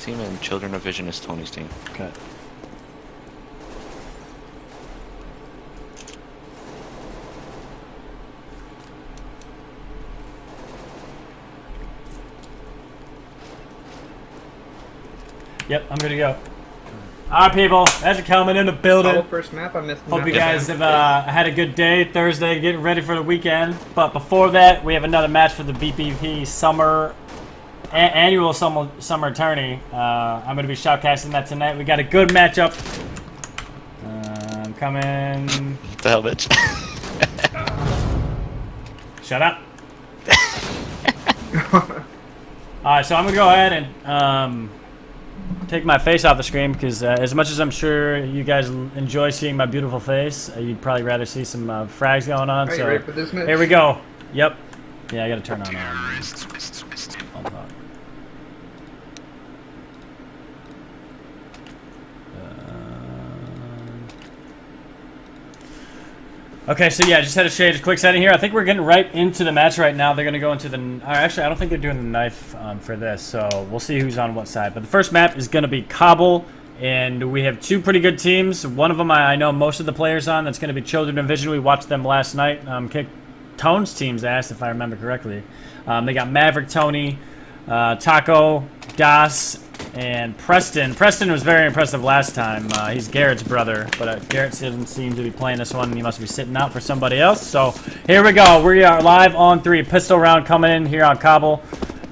team, and Children of Vision is Tony's team. Okay. Yep, I'm good to go. Alright, people, MagicHelmet in the building. First map, I missed. Hope you guys have had a good day Thursday, getting ready for the weekend. But before that, we have another match for the VPP annual summer tourney. I'm going to be shoutcasting that tonight. We got a good matchup. I'm coming. What the hell, bitch? Shut up. Alright, so I'm going to go ahead and take my face off the screen because as much as I'm sure you guys enjoy seeing my beautiful face, you'd probably rather see some frags going on. Are you so ready for this match? here we go. Yep. Yeah, I got to turn on. Okay, so yeah, just had to change a quick setting here. I think we're getting right into the match right now. They're going to go into the... Actually, I don't think they're doing the knife for this, so we'll see who's on what side. But the first map is going to be Cobble, and we have two pretty good teams. One of them I know most of the players on. That's going to be Children of Vision. We watched them last night. Kick Tone's team's ass, if I remember correctly. They got Maverick, Tony, Taco, Das, and Preston. Preston was very impressive last time. He's Garrett's brother, but Garrett doesn't seem to be playing this one. He must be sitting out for somebody else. So here we go. We are live on 3. Pistol round coming in here on Cobble,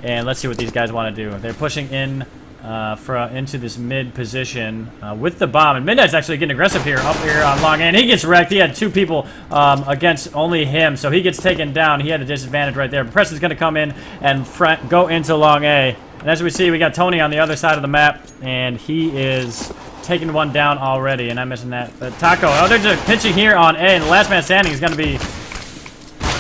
and let's see what these guys want to do. They're pushing in into this mid position with the bomb, and Midnight's actually getting aggressive here up here on long A, and he gets wrecked. He had 2 people against only him, so he gets taken down. He had a disadvantage right there. But Preston's going to come in and go into long A. And as we see, we got Tony on the other side of the map, and he is taking one down already, and I'm missing that. But Taco, oh, they're just pitching here on A, and the last man standing is going to be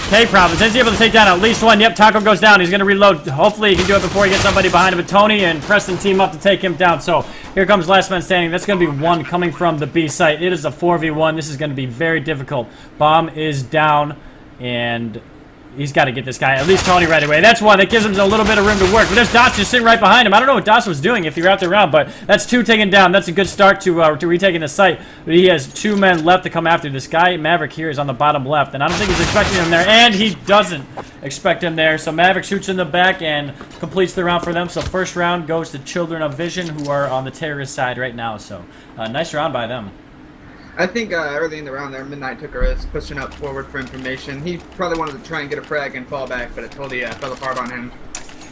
K-Problems. Is he able to take down at least one? Yep, Taco goes down. He's going to reload. Hopefully he can do it before he gets somebody behind him. But Tony and Preston team up to take him down. So here comes last man standing. That's going to be one coming from the B site. It is a 4v1. This is going to be very difficult. Bomb is down, and he's got to get this guy, at least Tony, right away. That's one. That gives him a little bit of room to work. But there's Das just sitting right behind him. I don't know what Das was doing if he wrapped around, but that's 2 taken down. That's a good start to retaking the site. But he has 2 men left to come after this guy. Maverick here is on the bottom left, and I don't think he's expecting him there, and he doesn't expect him there. So Maverick shoots in the back and completes the round for them. So first round goes to Children of Vision, who are on the terrorist side right now. So nice round by them. I think early in the round there, Midnight took a risk, pushing up forward for information. He probably wanted to try and get a frag and fall back, but it totally fell apart on him.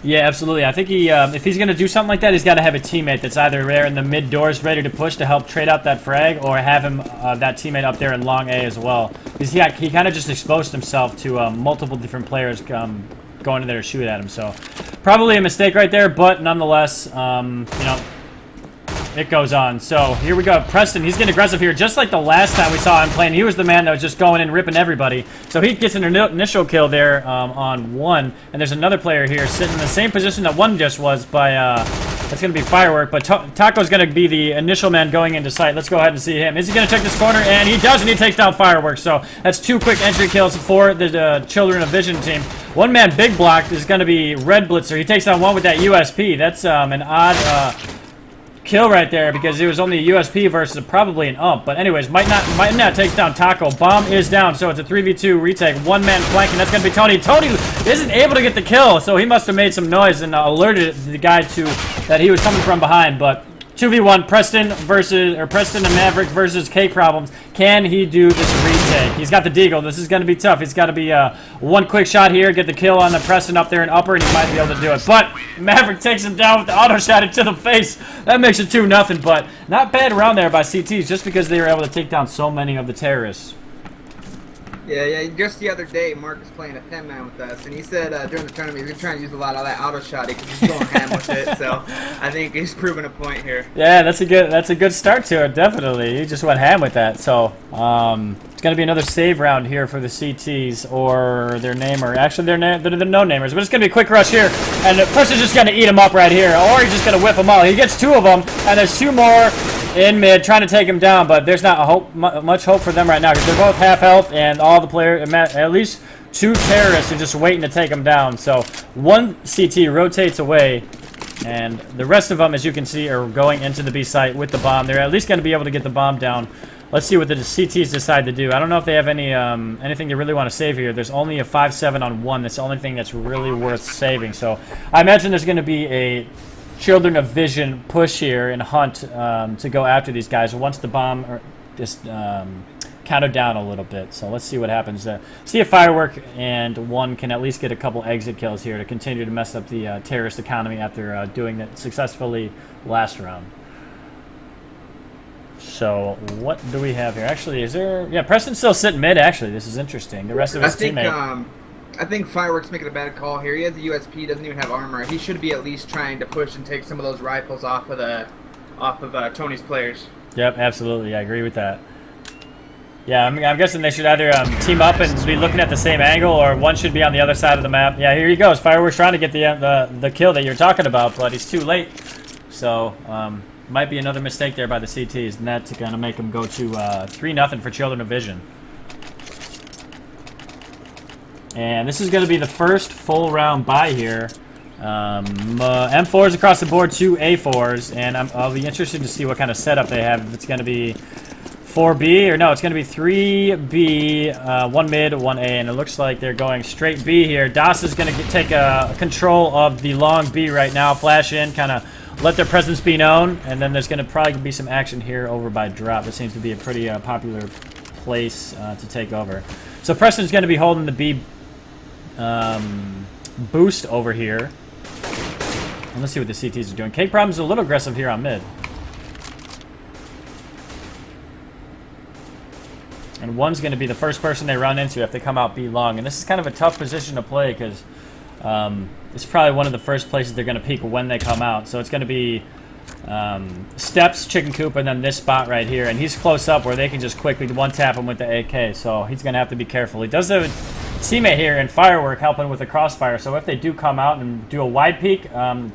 Yeah, absolutely. I think he, if he's going to do something like that, he's got to have a teammate that's either there in the mid doors ready to push to help trade out that frag, or have him that teammate up there in long A as well. Because he kind of just exposed himself to multiple different players going in there to shoot at him. So probably a mistake right there, but nonetheless, you know, it goes on. So here we go. Preston, he's getting aggressive here, just like the last time we saw him playing. He was the man that was just going in, ripping everybody. So he gets an initial kill there on 1. And there's another player here sitting in the same position that 1 just was by, that's going to be Firework. But Taco's going to be the initial man going into sight. Let's go ahead and see him. Is he going to take this corner? And he does, and he takes down Firework. So that's 2 quick entry kills for the Children of Vision team. 1 man big block is going to be Red Blitzer. He takes down 1 with that USP. That's an odd kill right there, because it was only a USP versus probably an ump. But anyways, might not take down Taco. Bomb is down, so it's a 3v2 retake. 1 man flanking. That's gonna be Tony. Tony isn't able to get the kill, so he must have made some noise and alerted the guy to that he was coming from behind. But 2v1, Preston and Maverick versus K-Problems. Can he do this retake? He's got the deagle. This is going to be tough. He's got to be 1 quick shot here, get the kill on the Preston up there and upper, and he might be able to do it. But Maverick takes him down with the auto shot into the face. That makes it 2-0, but not bad round there by CTs, just because they were able to take down so many of the terrorists. Yeah. Just the other day, Mark was playing a 10-man with us, and he said during the tournament he's been trying to use a lot of that auto shot because he's going ham with it. So I think he's proving a point here. Yeah, that's a good start to it. Definitely, he just went ham with that. So it's gonna be another save round here for the CTs or their namer. Actually, they're the no-namers, but it's gonna be a quick rush here, and the person's just gonna eat him up right here, or he's just gonna whip him all. He gets 2 of them, and there's 2 more in mid trying to take him down, but there's not much hope for them right now because they're both half health, and all the players, at least 2 terrorists are just waiting to take him down. So 1 CT rotates away And the rest of them, as you can see, are going into the B site with the bomb. They're at least going to be able to get the bomb down. Let's see what the CTs decide to do. I don't know if they have any anything they really want to save here. There's only a 5-7 on 1. That's the only thing that's really worth saving. So I imagine there's going to be a Children of Vision push here and hunt to go after these guys once the bomb just counted down a little bit. So let's see what happens. See if Firework and 1 can at least get a couple exit kills here to continue to mess up the terrorist economy after doing it successfully last round. So what do we have here? Actually, is there... Yeah, Preston's still sitting mid, actually. This is interesting. The rest of his teammate... I think Firework's making a bad call here. He has a USP, doesn't even have armor. He should be at least trying to push and take some of those rifles off of Tony's players. Yep, absolutely. I agree with that. Yeah, I'm guessing they should either team up and be looking at the same angle, or 1 should be on the other side of the map. Yeah, here he goes. Fireworks trying to get the kill that you're talking about, but he's too late. So, might be another mistake there by the CTs, and that's going to make them go to 3-0 for Children of Vision. And this is going to be the first full round buy here. M4s across the board, 2 A4s, and I'll be interested to see what kind of setup they have. If it's going to be 4B, or no, it's going to be 3B, 1 mid, 1 A, and it looks like they're going straight B here. Das is going to take control of the long B right now, flash in, kind of let their presence be known, and then there's going to probably be some action here over by drop. It seems to be a pretty popular place to take over. So Preston's going to be holding the B boost over here. And let's see what the CTs are doing. Cake Problem's a little aggressive here on mid. And 1's going to be the first person they run into if they come out B long. And this is kind of a tough position to play because it's probably one of the first places they're going to peek when they come out. So it's going to be Steps, Chicken Coop, and then this spot right here. And he's close up where they can just quickly one-tap him with the AK. So he's going to have to be careful. He does have a teammate here in Firework helping with the crossfire. So if they do come out and do a wide peek, the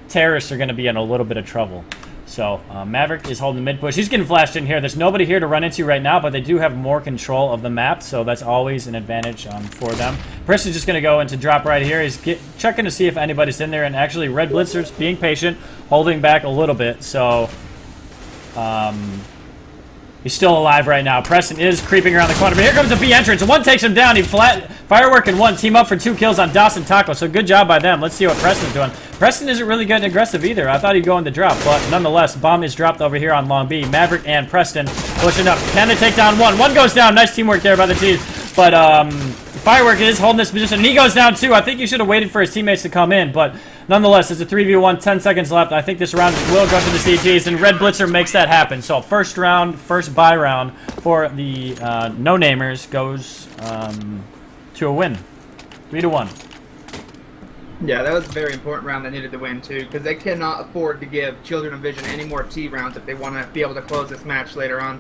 terrorists are going to be in a little bit of trouble. So Maverick is holding the mid push. He's getting flashed in here. There's nobody here to run into right now, but they do have more control of the map, so that's always an advantage for them. Preston's just going to go into drop right here. He's checking to see if anybody's in there, and actually Red Blitzer's being patient, holding back a little bit. So he's still alive right now. Preston is creeping around the corner, but here comes the B entrance. 1 takes him down. He Firework and 1 team up for 2 kills on Das and Taco, so good job by them. Let's see what Preston's doing. Preston isn't really getting aggressive either. I thought he'd go in the drop, but nonetheless, bomb is dropped over here on long B. Maverick and Preston pushing up. Can they take down 1? 1 goes down. Nice teamwork there by the team. But Firework is holding this position. He goes down too. I think he should have waited for his teammates to come in, but nonetheless, it's a 3v1, 10 seconds left. I think this round will go to the CTs, and Red Blitzer makes that happen. So first round, first buy round for the no-namers goes to a win. 3-1. Yeah, that was a very important round they needed to win, too, because they cannot afford to give Children of Vision any more T rounds if they want to be able to close this match later on.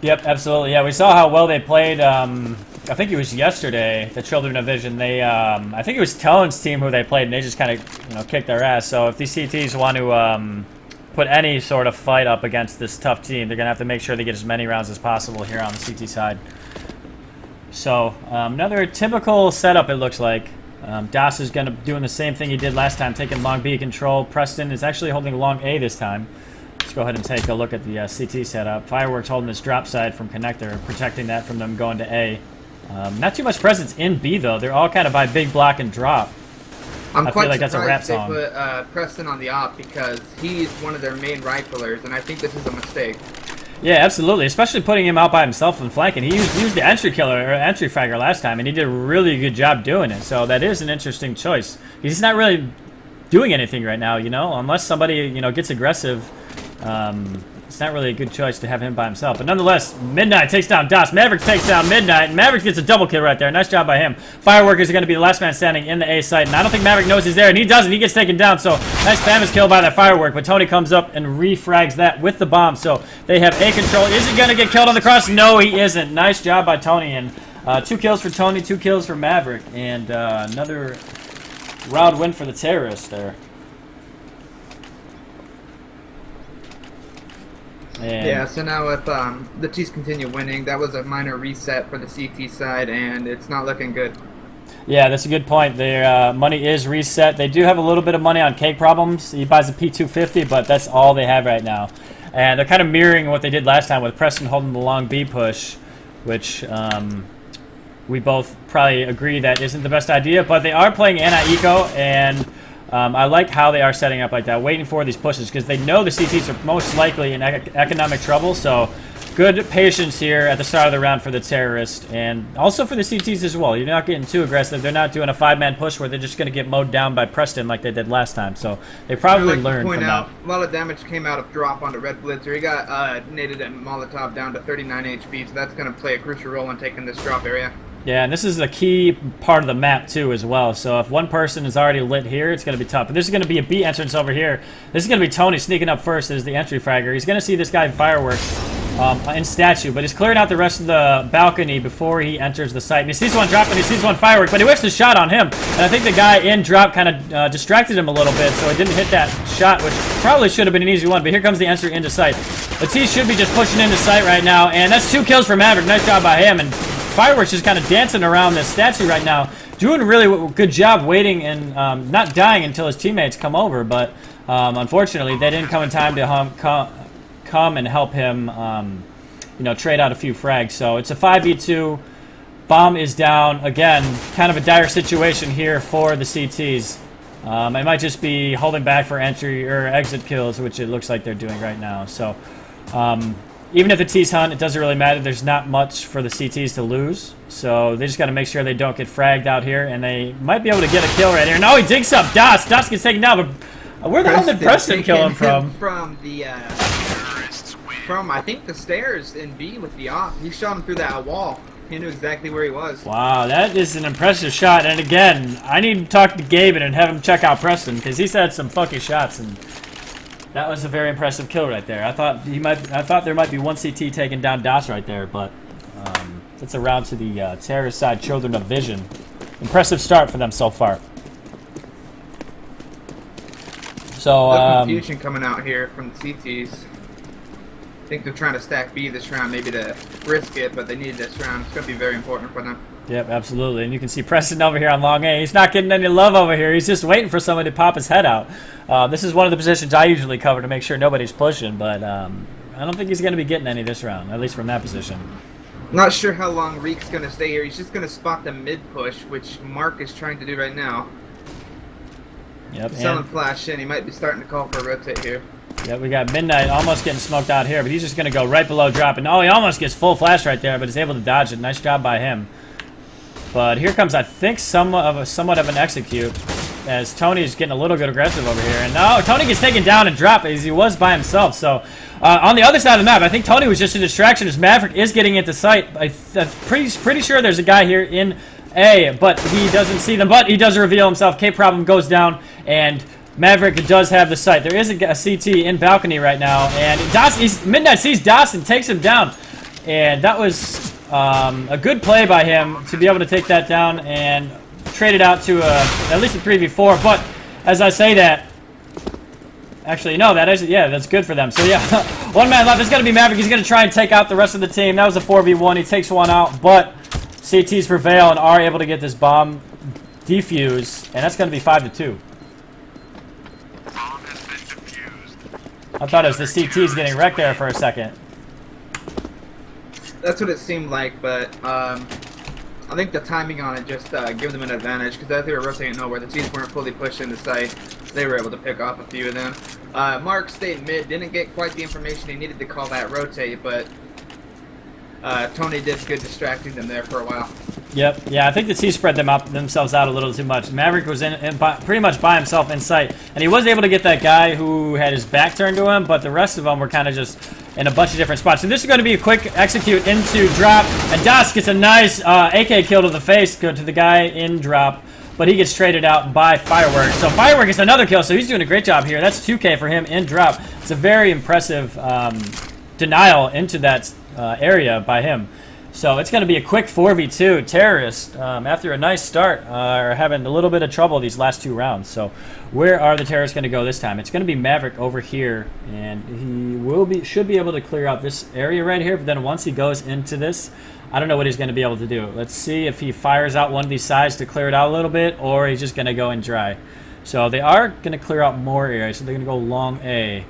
Yep, absolutely. Yeah, we saw how well they played. I think it was yesterday, the Children of Vision. They, I think it was Tone's team who they played, and they just kind of, kicked their ass. So if these CTs want to put any sort of fight up against this tough team, they're going to have to make sure they get as many rounds as possible here on the CT side. So another typical setup, it looks like. Das is doing the same thing he did last time, taking long B control. Preston is actually holding long A this time. Let's go ahead and take a look at the CT setup. Fireworks holding this drop side from connector, protecting that from them going to A. Not too much presence in B, though. They're all kind of by big block and drop. I feel like that's a rap song. They put Preston on the op because he's one of their main riflers, and I think this is a mistake. Yeah, absolutely. Especially putting him out by himself and flanking. He used the entry killer or entry fragger last time, and he did a really good job doing it. So that is an interesting choice. He's not really doing anything right now, unless somebody gets aggressive. It's not really a good choice to have him by himself. But nonetheless, Midnight takes down Das. Maverick takes down Midnight. And Maverick gets a double kill right there. Nice job by him. Fireworkers are going to be the last man standing in the A site. And I don't think Maverick knows he's there. And he doesn't. He gets taken down. So nice famous kill by that Firework. But Tony comes up and refrags that with the bomb. So they have A control. Is he going to get killed on the cross? No, he isn't. Nice job by Tony. And 2 kills for Tony, 2 kills for Maverick. And another round win for the terrorists there. And yeah, so now if the T's continue winning, that was a minor reset for the CT side, and it's not looking good. Yeah, that's a good point. Their money is reset. They do have a little bit of money on cake problems. He buys a P250, but that's all they have right now. And they're kind of mirroring what they did last time with Preston holding the long B push, which we both probably agree that isn't the best idea. But they are playing anti-eco, and I like how they are setting up like that, waiting for these pushes, because they know the CTs are most likely in economic trouble. So good patience here at the start of the round for the terrorist, and also for the CTs as well. You're not getting too aggressive. They're not doing a 5-man push where they're just going to get mowed down by Preston like they did last time. So they probably learned from that. A lot of damage came out of drop onto Red Blitzer. He got naded and Molotov down to 39 HP, so that's going to play a crucial role in taking this drop area. Yeah, and this is a key part of the map too as well. So if one person is already lit here, it's going to be tough. But this is going to be a B entrance over here. This is going to be Tourney sneaking up first as the entry fragger. He's going to see this guy in fireworks in statue, but he's clearing out the rest of the balcony before he enters the site. And he sees one drop and he sees one firework, but he whiffs the shot on him. And I think the guy in drop kind of distracted him a little bit, so he didn't hit that shot, which probably should have been an easy one. But here comes the entry into sight. The T should be just pushing into sight right now, and that's 2 kills for Maverick. Nice job by him. And fireworks just kind of dancing around this statue right now, doing a really good job waiting and not dying until his teammates come over. But unfortunately, they didn't come in time to come and help him, you know, trade out a few frags. So it's a 5v2. Bomb is down again. Kind of a dire situation here for the CTs. It might just be holding back for entry or exit kills, which it looks like they're doing right now. So even if the T's hunt, it doesn't really matter. There's not much for the CTs to lose. So they just got to make sure they don't get fragged out here, and they might be able to get a kill right here. No, he digs up Das. Das gets taken down, but where the hell did Preston kill him from? From I think the stairs in B with the op. He shot him through that wall. He knew exactly where he was. Wow, that is an impressive shot. And again, I need to talk to Gaben and have him check out Preston, because he's had some fucking shots, and that was a very impressive kill right there. I thought there might be one CT taking down Das right there, but it's a round to the terrorist side, Children of Vision. Impressive start for them so far. So confusion coming out here from the CTs. I think they're trying to stack B this round, maybe to risk it, but they need this round. It's going to be very important for them. Yep, absolutely. And you can see Preston over here on long A. He's not getting any love over here. He's just waiting for somebody to pop his head out. This is one of the positions I usually cover to make sure nobody's pushing, but I don't think he's going to be getting any this round, at least from that position. Not sure how long Reek's going to stay here. He's just going to spot the mid push, which Mark is trying to do right now. Yep. Selling flash in. He might be starting to call for a rotate here. Yeah, we got Midnight almost getting smoked out here, but he's just going to go right below drop. And oh, he almost gets full flash right there, but is able to dodge it. Nice job by him. But here comes, I think, somewhat of an execute, as Tourney is getting a little bit aggressive over here. And no, Tourney gets taken down and dropped as he was by himself. So on the other side of the map, I think Tourney was just a distraction as Maverick is getting into sight. I'm pretty sure there's a guy here in A, but he doesn't see them. But he does reveal himself. K-Problem goes down, and Maverick does have the sight. There is a CT in balcony right now, and Midnight sees Dawson, takes him down, and that was a good play by him to be able to take that down and trade it out to at least a 3v4. But as I say that, actually no, that's good for them. So yeah, one man left. It's gonna be Maverick. He's gonna try and take out the rest of the team. That was a 4v1. He takes one out, but CTs prevail and are able to get this bomb defuse, and that's gonna be 5-2. I thought it was the CTs getting wrecked there for a second. That's what it seemed like, but I think the timing on it just gave them an advantage, because as they were rotating nowhere, the T's weren't fully pushed into sight. They were able to pick off a few of them. Mark stayed mid, didn't get quite the information he needed to call that rotate, but Tourney did good distracting them there for a while. Yep. Yeah, I think the T spread themselves out a little too much. Maverick was pretty much by himself in sight, and he was able to get that guy who had his back turned to him, but the rest of them were kind of just in a bunch of different spots. So this is going to be a quick execute into drop, and Das gets a nice AK kill to the face, good to the guy in drop, but he gets traded out by Firework. So Firework gets another kill, so he's doing a great job here. That's 2K for him in drop. It's a very impressive denial into that area by him. So it's going to be a quick 4v2. Terrorists, after a nice start, are having a little bit of trouble these last 2 rounds. So where are the Terrorists going to go this time? It's going to be Maverick over here, and he should be able to clear out this area right here. But then once he goes into this, I don't know what he's going to be able to do. Let's see if he fires out one of these sides to clear it out a little bit, or he's just going to go in dry. So they are going to clear out more areas, so they're going to go long A.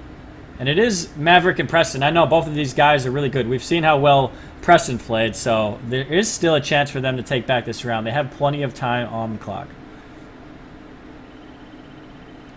And it is Maverick and Preston. I know both of these guys are really good. We've seen how well Preston played, so there is still a chance for them to take back this round. They have plenty of time on the clock.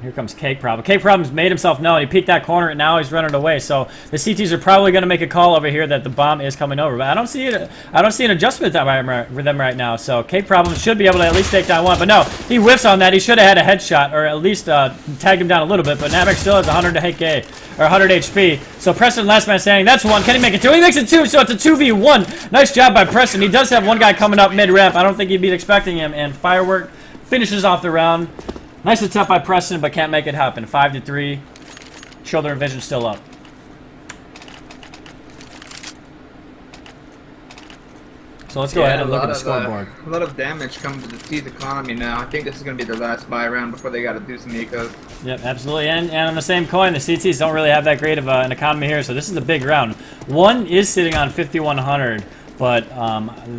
Here comes Cake Problem. Cake Problem's made himself known. He peeked that corner, and now he's running away. So the CTs are probably going to make a call over here that the bomb is coming over. But I don't see it. I don't see an adjustment for them right now. So Cake Problem should be able to at least take down one. But no, he whiffs on that. He should have had a headshot, or at least tagged him down a little bit. But Maverick still has 100 AK or 100 HP. So Preston, last man standing. That's one. Can he make it two? He makes it two. So it's a 2v1. Nice job by Preston. He does have one guy coming up mid-ramp. I don't think he'd be expecting him. And Firework finishes off the round. Nice attempt by Preston, but can't make it happen. 5-3. Children Vision still up. So let's go ahead and look at the scoreboard. A lot of damage coming to the T's economy now. I think this is going to be their last buy round before they got to do some ecos. Yep, absolutely. And on the same coin, the CTs don't really have that great of an economy here, so this is a big round. One is sitting on 5,100. But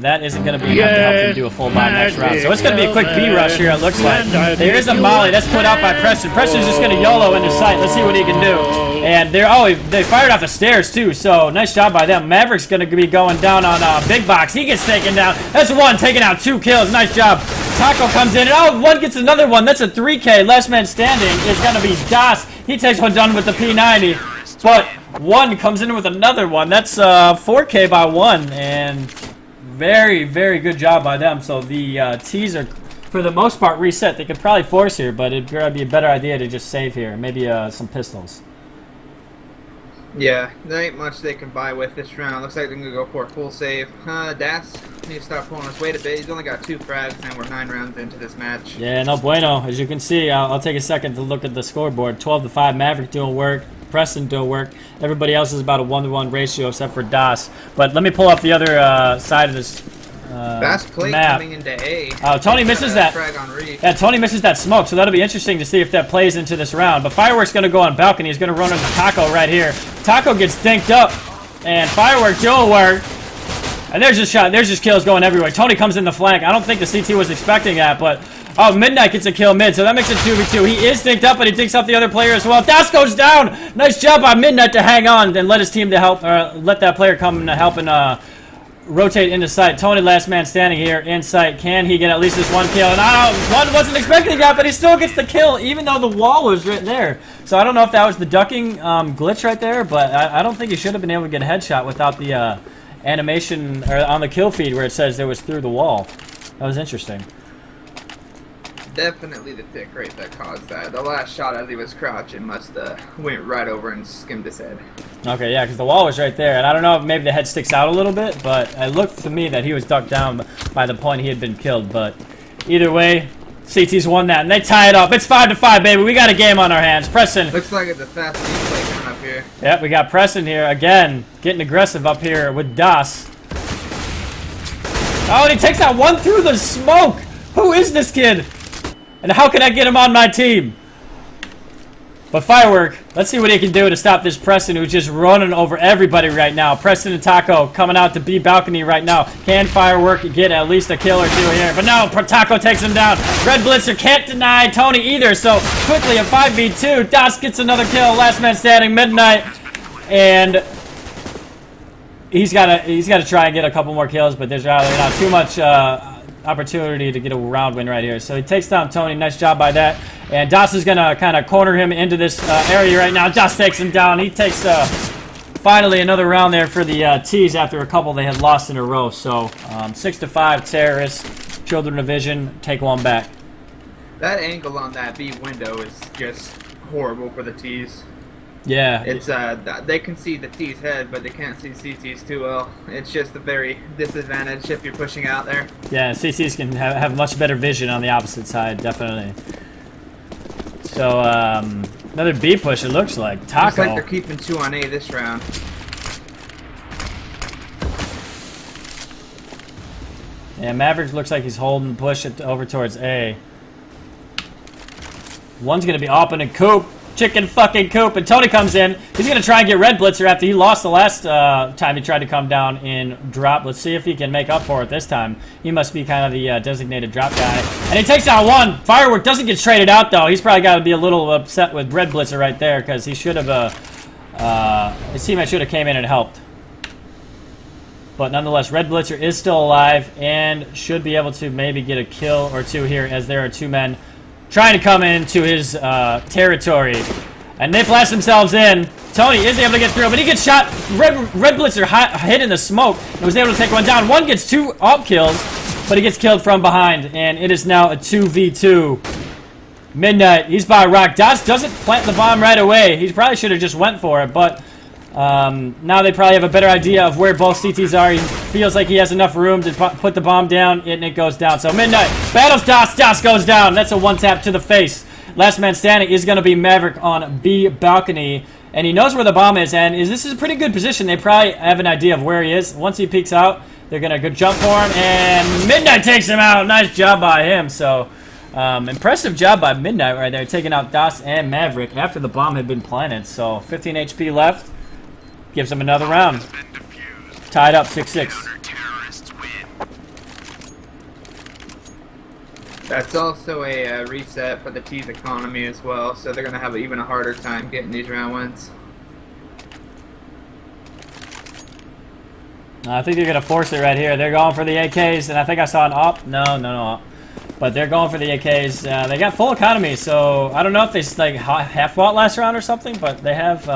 that isn't going to be enough to help them do a full buy next round. So it's going to be a quick B rush here, it looks like. There is a molly that's put out by Preston. Preston's just going to YOLO into sight. Let's see what he can do. And they fired off the stairs, too. So nice job by them. Maverick's going to be going down on Big Box. He gets taken down. That's one, taking out 2 kills. Nice job. Taco comes in, and one gets another one. That's a 3K. Last man standing is going to be Das. He takes one done with the P90. But one comes in with another one. That's 4K by one, and very, very good job by them. So the T's are, for the most part, reset. They could probably force here, but it'd probably be a better idea to just save here. Maybe some pistols. Yeah, there ain't much they can buy with this round. Looks like they're going to go for a full save. Das need to start pulling his weight a bit. He's only got 2 frags, and we're 9 rounds into this match. Yeah, no bueno. As you can see, I'll take a second to look at the scoreboard. 12-5, Maverick doing work. Preston doing work. Everybody else is about a 1-to-1 ratio except for Das. But let me pull up the other side of this fast play map. Coming into A. Tony misses that. Yeah, Tony misses that smoke, so that'll be interesting to see if that plays into this round. But Firework's going to go on balcony. He's going to run into Taco right here. Taco gets dinked up, and Firework doing work. And there's just shot. There's just kills going everywhere. Tony comes in the flank. I don't think the CT was expecting that, but oh, Midnight gets a kill mid, so that makes it 2v2. He is dinked up, but he dinks up the other player as well. Das goes down. Nice job by Midnight to hang on and let his team to help, let that player come and help and rotate into sight. Tony, last man standing here in sight. Can he get at least this one kill? And one wasn't expecting that, but he still gets the kill, even though the wall was right there. So I don't know if that was the ducking glitch right there, but I don't think he should have been able to get a headshot without the animation or on the kill feed where it says it was through the wall. That was interesting. Definitely the tick rate that caused that. The last shot as he was crouching must went right over and skimmed his head. Okay, yeah, because the wall was right there, and I don't know if maybe the head sticks out a little bit, but it looked to me that he was ducked down by the point he had been killed. But either way, CT's won that, and they tie it up. It's 5-5, baby. We got a game on our hands. Preston. Looks like it's a fast play coming up here. Yep, we got Preston here again, getting aggressive up here with Das. Oh, and he takes that one through the smoke. Who is this kid? And how can I get him on my team? But Firework, let's see what he can do to stop this Preston who's just running over everybody right now. Preston and Taco coming out to B balcony right now. Can Firework get at least a kill or two here? But no, Taco takes him down. Red Blitzer can't deny Tony either. So quickly a 5v2. Das gets another kill. Last man standing, Midnight. And he's got to try and get a couple more kills, but there's really not too much opportunity to get a round win right here. So he takes down Tony. Nice job by that. And Das is going to kind of corner him into this area right now. Das takes him down. He takes finally another round there for the T's after a couple they had lost in a row. So 6-5 Terrorists, Children of Vision, take one back. That angle on that B window is just horrible for the T's. Yeah. It's they can see the T's head, but they can't see CT's too well. It's just a very disadvantage if you're pushing out there. Yeah, CCs can have much better vision on the opposite side, definitely. So, another B push, it looks like. Taco. Looks like they're keeping 2 on A this round. Yeah, Maverick looks like he's holding push it over towards A. One's going to be open and Coop. chicken fucking coop. And Tony comes in. He's going to try and get Red Blitzer after he lost the last time he tried to come down in drop. Let's see if he can make up for it this time. He must be kind of the designated drop guy. And he takes down one. Firework doesn't get traded out, though. He's probably got to be a little upset with Red Blitzer right there because he should have, his teammate should have came in and helped. But nonetheless, Red Blitzer is still alive and should be able to maybe get a kill or two here as there are two men trying to come into his territory. And they flash themselves in. Tony is able to get through, but he gets shot. Red Blitzer hit in the smoke and was able to take one down. One gets two up kills, but he gets killed from behind. And it is now a 2v2. Midnight, he's by a rock. Das doesn't plant the bomb right away. He probably should have just went for it, but now they probably have a better idea of where both CTs are. He feels like he has enough room to put the bomb down, and it goes down. So Midnight battles Das. Das goes down. That's a one tap to the face. Last man standing is going to be Maverick on B balcony, and he knows where the bomb is. And this is a pretty good position. They probably have an idea of where he is. Once he peeks out, they're going to go jump for him, and Midnight takes him out. Nice job by him. So impressive job by Midnight right there, taking out Das and Maverick after the bomb had been planted. So 15 HP left. Gives him another round. Tied up 6-6. That's also a reset for the T's economy as well, so they're going to have even a harder time getting these round wins. I think they're going to force it right here. They're going for the AKs, and I think I saw an op. No. But they're going for the AKs. They got full economy, so I don't know if they like half bought last round or something, but they have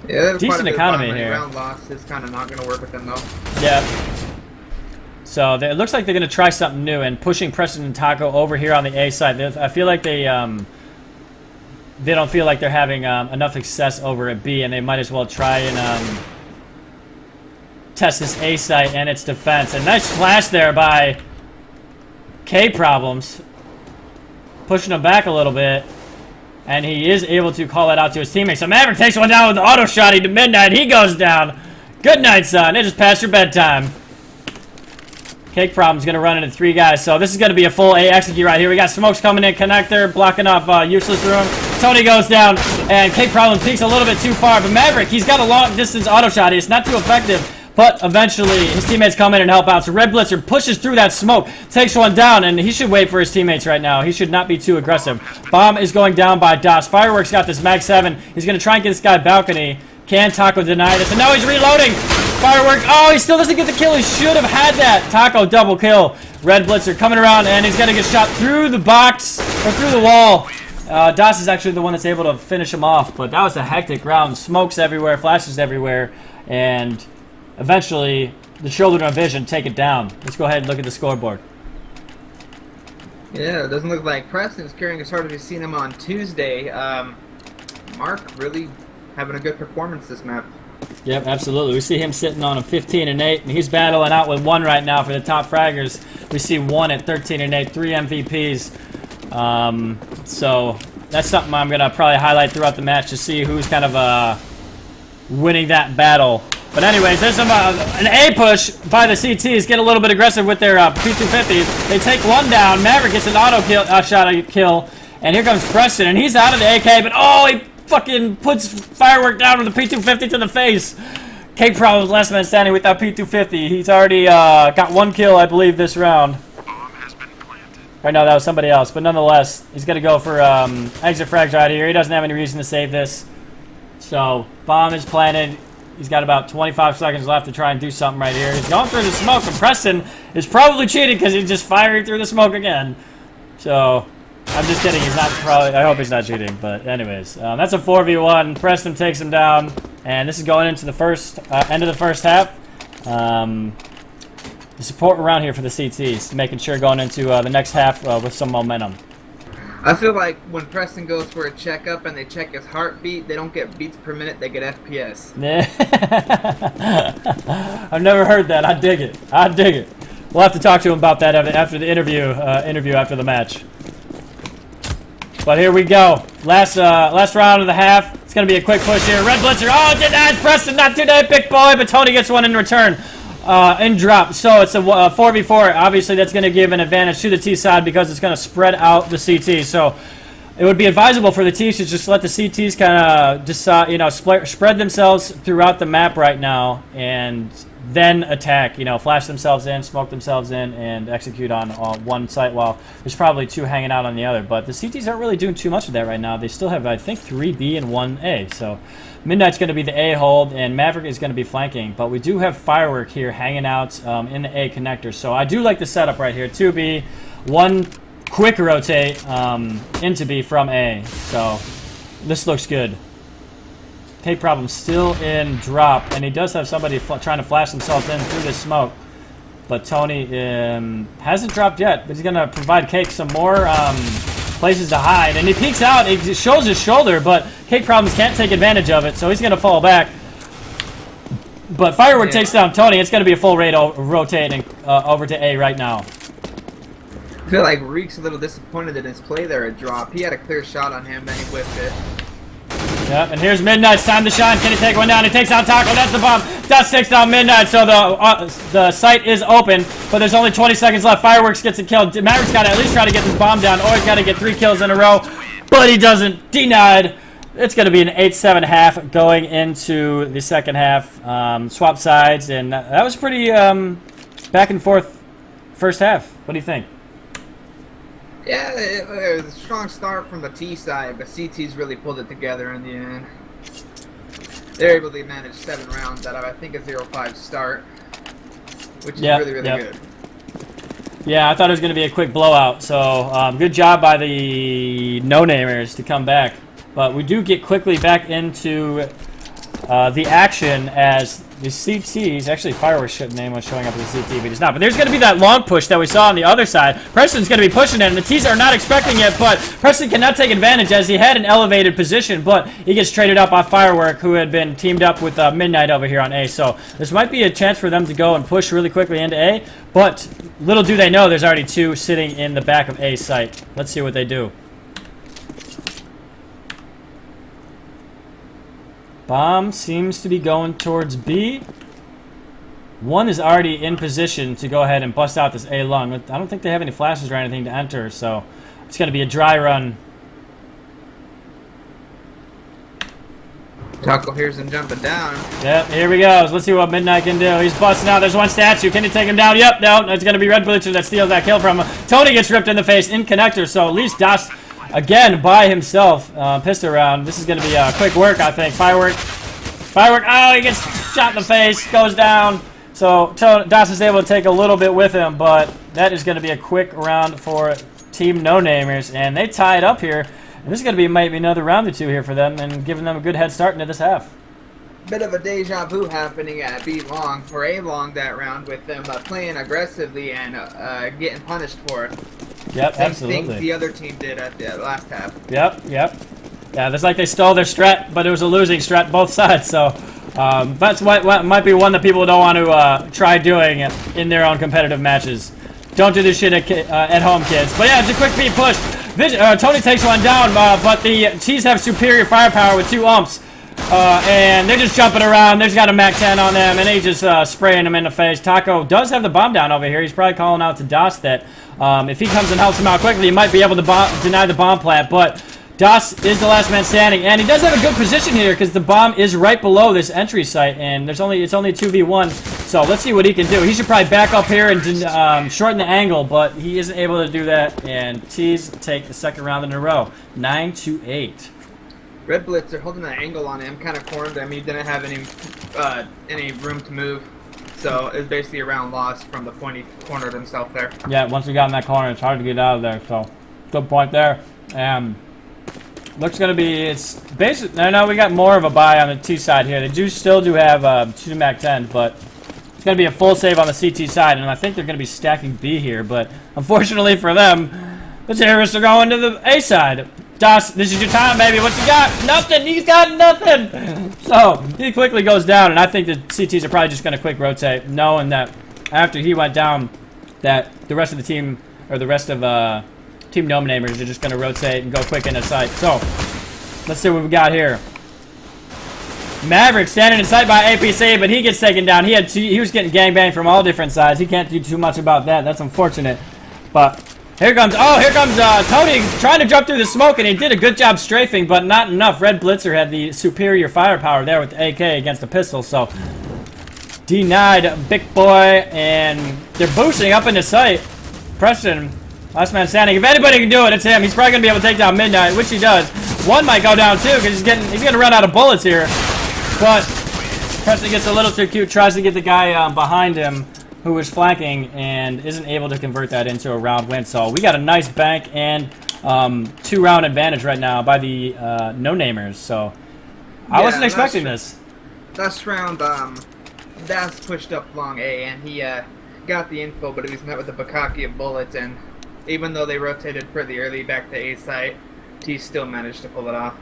yeah, decent economy here. Round loss is kind of not going to work with them though. Yeah. So it looks like they're going to try something new and pushing Preston and Taco over here on the A side. I feel like they don't feel like they're having enough success over at B, and they might as well try and test this A site and its defense. And nice flash there by K Problems, pushing him back a little bit. And he is able to call that out to his teammates. So Maverick takes one down with the auto shotty to Midnight. He goes down. Good night, son. It just passed your bedtime. Cake Problem's going to run into three guys. So this is going to be a full A execute right here. We got smokes coming in. Connector blocking off useless room. Tony goes down. And Cake Problem peeks a little bit too far. But Maverick, he's got a long distance auto shotty. It's not too effective. But eventually, his teammates come in and help out. So Red Blitzer pushes through that smoke, takes one down, and he should wait for his teammates right now. He should not be too aggressive. Bomb is going down by Das. Fireworks got this Mag 7. He's going to try and get this guy balcony. Can Taco deny this? And now he's reloading. Firework. Oh, he still doesn't get the kill. He should have had that. Taco double kill. Red Blitzer coming around, and he's going to get shot through the box, or through the wall. Das is actually the one that's able to finish him off, but that was a hectic round. Smokes everywhere, flashes everywhere, and eventually, the Children of Vision take it down. Let's go ahead and look at the scoreboard. Yeah, it doesn't look like Preston's carrying as hard as we've seen him on Tuesday. Mark really having a good performance this map. Yep, absolutely. We see him sitting on a 15-8, and he's battling out with one right now for the top fraggers. We see one at 13-8, 3 MVPs. So that's something I'm going to probably highlight throughout the match to see who's kind of winning that battle. But anyways, there's an A push by the CTs. Get a little bit aggressive with their P250s. They take one down. Maverick gets an auto kill, shot kill. And here comes Preston, and he's out of the AK. But oh, he fucking puts Firework down with the P250 to the face. Cake Problems last man standing with that P250. He's already got one kill, I believe, this round. Right now, that was somebody else. But nonetheless, he's going to go for exit frags right here. He doesn't have any reason to save this. So, bomb is planted. He's got about 25 seconds left to try and do something right here. He's going through the smoke, and Preston is probably cheating because he's just firing through the smoke again. So, I'm just kidding. He's not probably... I hope he's not cheating. But anyways, that's a 4v1. Preston takes him down. And this is going into the first... end of the first half. The support around here for the CTs. Making sure going into the next half with some momentum. I feel like when Preston goes for a checkup and they check his heartbeat, they don't get beats per minute, they get FPS. Yeah. I've never heard that. I dig it. I dig it. We'll have to talk to him about that after the interview after the match. But here we go. Last round of the half. It's going to be a quick push here. Red Blitzer. Oh, denied Preston. Not today, big boy. But Tony gets one in return. In drop. So it's a 4v4. Obviously, that's going to give an advantage to the T side because it's going to spread out the CT. So it would be advisable for the T's to just let the CTs kind of decide, you know, spread themselves throughout the map right now, and then attack. You know, flash themselves in, smoke themselves in, and execute on one site while there's probably 2 hanging out on the other. But the CTs aren't really doing too much of that right now. They still have, I think, 3B and 1A. So Midnight's going to be the A hold, and Maverick is going to be flanking. But we do have Firework here hanging out in the A connector. So I do like the setup right here. 2B, 1 quick rotate into B from A. So this looks good. Take problem still in drop, and he does have somebody trying to flash themselves in through this smoke. But Tourney hasn't dropped yet, but he's going to provide Cake some more places to hide. And he peeks out, he shows his shoulder, but Cake Problems can't take advantage of it, so he's going to fall back. But Firework takes down Tourney. It's going to be a full rate rotating over to A right now. I feel like Reek's a little disappointed in his play there at drop. He had a clear shot on him, then he whipped it. Yep, and here's Midnight's time to shine. Can he take one down? He takes out Taco. That's the bomb. Dust takes down Midnight, so the site is open, but there's only 20 seconds left. Fireworks gets a kill. Maverick's got to at least try to get this bomb down, or he's got to get 3 kills in a row, but he doesn't. Denied. It's going to be an 8-7 half going into the second half. Swap sides, and that was pretty back and forth first half. What do you think? Yeah, it was a strong start from the T side, but CT's really pulled it together in the end. They're able to manage 7 rounds out of, I think, a 0-5 start, which is really good. Yeah, I thought it was going to be a quick blowout, so good job by the no-namers to come back. But we do get quickly back into the action as the CTs, actually Fireworks name was showing up as a CT, but he's not. But there's going to be that long push that we saw on the other side. Preston's going to be pushing it, and the T's are not expecting it, but Preston cannot take advantage as he had an elevated position, but he gets traded up off Firework, who had been teamed up with Midnight over here on A. So this might be a chance for them to go and push really quickly into A, but little do they know there's already 2 sitting in the back of A site. Let's see what they do. Bomb seems to be going towards B. 1 is already in position to go ahead and bust out this A lung. I don't think they have any flashes or anything to enter, so it's going to be a dry run. Taco hears him jumping down. Yep, here we go. Let's see what Midnight can do. He's busting out. There's 1 statue. Can he take him down? Yep, no. It's going to be Red Blitzer that steals that kill from him. Tourney gets ripped in the face in connector, so at least Das again by himself, pissed around. This is going to be quick work, I think. Firework. Oh, he gets shot in the face, goes down. So Das is able to take a little bit with him, but that is going to be a quick round for Team No Namers, and they tie it up here. And this is going to be maybe another round or 2 here for them, and giving them a good head start into this half. Bit of a deja vu happening at B long for A long that round with them playing aggressively and getting punished for it. Yep, Same absolutely. thing the other team did at the last half. Yep. Yeah, it's like they stole their strat, but it was a losing strat both sides. So that's what might be one that people don't want to try doing in their own competitive matches. Don't do this shit at home, kids. But yeah, it's a quick beat push. Tourney takes 1 down, but the T's have superior firepower with 2 umps. And they're just jumping around. There's got a Mac 10 on them, and he's just spraying them in the face. Taco does have the bomb down over here. He's probably calling out to Das that if he comes and helps him out quickly, he might be able to deny the bomb plant. But Das is the last man standing, and he does have a good position here because the bomb is right below this entry site, and it's only a 2v1. So let's see what he can do. He should probably back up here and shorten the angle, but he isn't able to do that. And T's take the second round in a row, 9-8. Red Blitzer holding that angle on him, kind of cornered him. He didn't have any room to move, so it was basically a round loss from the point he cornered himself there. Yeah, once we got in that corner, it's hard to get out of there. So good point there. Looks gonna be it's basic. No, we got more of a buy on the T side here. They still do have 2 Mac 10, but it's gonna be a full save on the CT side, and I think they're gonna be stacking B here. But unfortunately for them, the terrorists are going to the A side. Das, this is your time, baby. What you got? Nothing. He's got nothing. So he quickly goes down, and I think the CTs are probably just going to quick rotate, knowing that after he went down, that the rest of the team, or the rest of Team Nominators, are just going to rotate and go quick into sight. So let's see what we got here. Maverick standing in sight by APC, but he gets taken down. He was getting gangbanged from all different sides. He can't do too much about that. That's unfortunate. But Here comes Tony trying to jump through the smoke, and he did a good job strafing, but not enough. Red Blitzer had the superior firepower there with the AK against the pistol, so denied Big Boy, and they're boosting up into sight. Preston, last man standing. If anybody can do it, it's him. He's probably gonna be able to take down Midnight, which he does. One might go down too, because he's gonna run out of bullets here. But Preston gets a little too cute, tries to get the guy behind him who was flanking, and isn't able to convert that into a round win. So we got a nice bank and 2-round advantage right now by the no-namers. So I wasn't expecting this. Last round, Das pushed up long A, and he got the info, but he was met with a bukkake of bullets, and even though they rotated pretty early back to A site, he still managed to pull it off.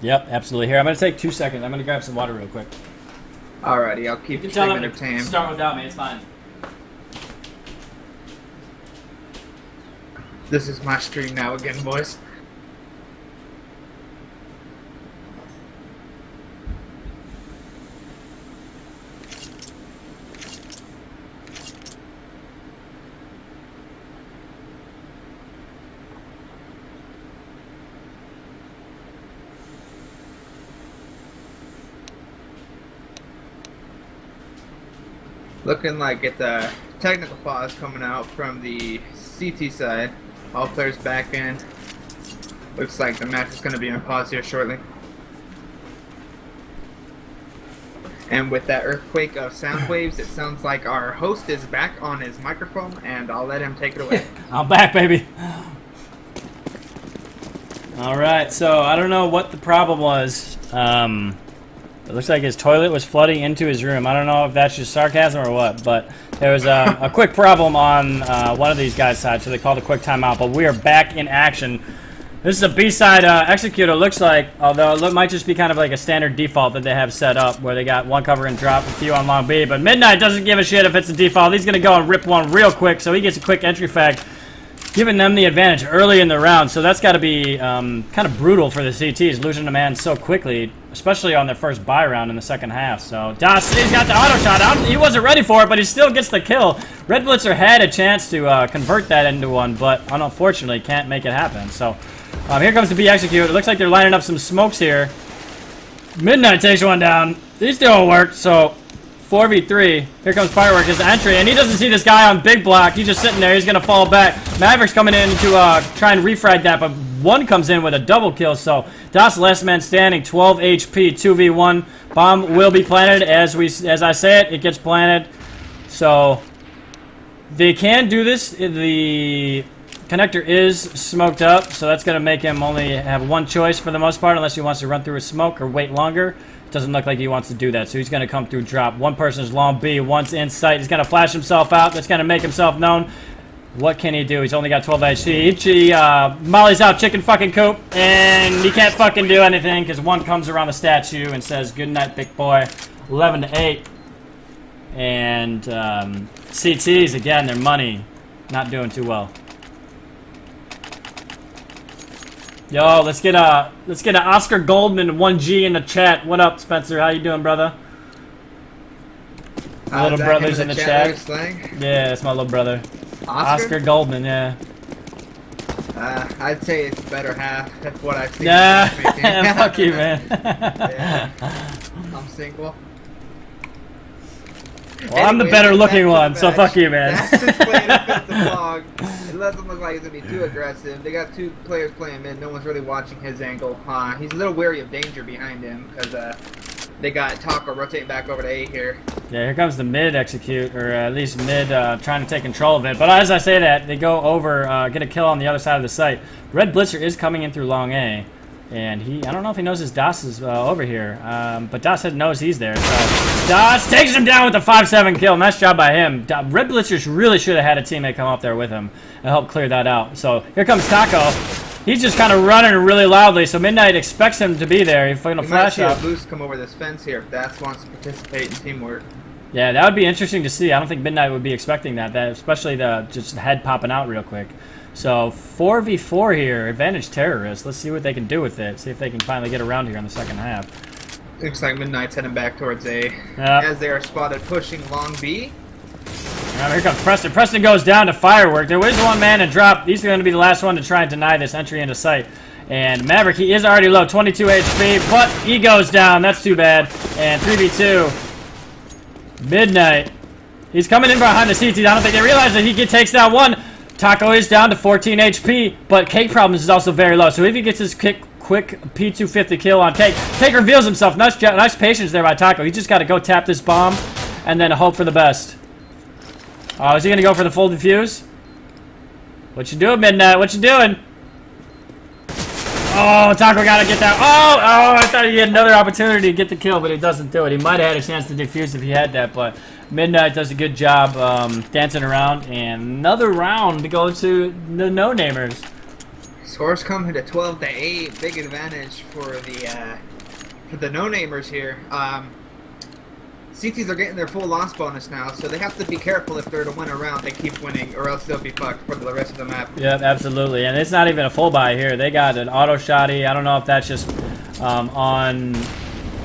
Yep, absolutely. Here, I'm going to take 2 seconds. I'm going to grab some water real quick. Alrighty, I'll keep the stream entertained. Start without me, it's fine. This is my stream now again, boys. Looking like it's a technical pause coming out from the CT side. All players back in. Looks like the match is going to be on pause here shortly. And with that earthquake of sound waves, it sounds like our host is back on his microphone, and I'll let him take it away. I'm back, baby. Alright, so I don't know what the problem was. It looks like his toilet was flooding into his room. I don't know if that's just sarcasm or what, but there was a quick problem on one of these guys' side, so they called a quick timeout. But we are back in action. This is a B-side executor, looks like, although it might just be kind of like a standard default that they have set up, where they got one cover and drop, a few on long B. But Midnight doesn't give a shit if it's a default. He's going to go and rip one real quick, so he gets a quick entry frag, giving them the advantage early in the round. So that's got to be kind of brutal for the CTs, losing a man so quickly, especially on their first buy round in the second half. So Das, he's got the auto shot. He wasn't ready for it, but he still gets the kill. Red Blitzer had a chance to convert that into one, but unfortunately can't make it happen. So here comes the B execute. It looks like they're lining up some smokes here. Midnight takes one down. He's doing work, so 4v3. Here comes Firework, his entry, and he doesn't see this guy on big block. He's just sitting there. He's going to fall back. Maverick's coming in to try and refrag that, but one comes in with a double kill. So Das last man standing, 12 HP, 2v1. Bomb will be planted as I say it. It gets planted. So they can do this. The connector is smoked up, so that's going to make him only have one choice for the most part, unless he wants to run through a smoke or wait longer. Doesn't look like he wants to do that, so he's going to come through drop. One person's long B, one's in sight. He's going to flash himself out. That's going to make himself known. What can he do? He's only got 12 HP. He mollies out chicken fucking coop, and he can't fucking do anything because one comes around the statue and says, "Good night, big boy." 11-8. And CTs, again, their money not doing too well. Yo, let's get a Oscar Goldman 1G in the chat. What up, Spencer? How you doing, brother? Little brother's in the chat. Yeah, it's my little brother. Oscar Goldman, yeah. I'd say it's better half. That's what I've seen. Yeah, fuck you, man. Yeah. I'm single. Well, I'm the better looking one, so fuck you, man. That's just playing offensive log. It doesn't look like he's going to be too aggressive. They got two players playing mid. No one's really watching his angle. He's a little wary of danger behind him because they got Taco rotating back over to A here. Yeah, here comes the mid execute, or at least mid trying to take control of it. But as I say that, they go over, get a kill on the other side of the site. Red Blitzer is coming in through long A. And I don't know if he knows his Das is over here, but Das knows he's there. So Das takes him down with a 5-7 kill. Nice job by him. Red Blitzers really should have had a teammate come up there with him and help clear that out. So here comes Taco. He's just kind of running really loudly, so Midnight expects him to be there. He's going to flash out. Boost come over this fence here if Das wants to participate in teamwork. Yeah, that would be interesting to see. I don't think Midnight would be expecting that especially just the head popping out real quick. So 4v4 here, advantage terrorists. Let's see what they can do with it. See if they can finally get around here in the second half. Looks like Midnight's heading back towards A as they are spotted pushing long B. Here comes Preston. Preston goes down to Firework. There was one man and drop. He's going to be the last one to try and deny this entry into sight. And Maverick, he is already low, 22 HP, but he goes down. That's too bad. And 3v2. Midnight. He's coming in behind the CTs. I don't think they realize that he takes down one. Taco is down to 14 HP, but Cake Problems is also very low. So if he gets his quick P250 kill on Cake, Cake reveals himself. Nice patience there by Taco. He just got to go tap this bomb and then hope for the best. Oh, is he going to go for the full defuse? What you doing, Midnight? What you doing? Oh, Taco got to get that. Oh, I thought he had another opportunity to get the kill, but he doesn't do it. He might have had a chance to defuse if he had that, but Midnight does a good job dancing around. And another round to go to the no-namers. Scores coming to 12-8. Big advantage for the no-namers here. CTs are getting their full loss bonus now, so they have to be careful if they're to win a round. They keep winning, or else they'll be fucked for the rest of the map. Yep, absolutely. And it's not even a full buy here. They got an auto shotty. I don't know if that's just on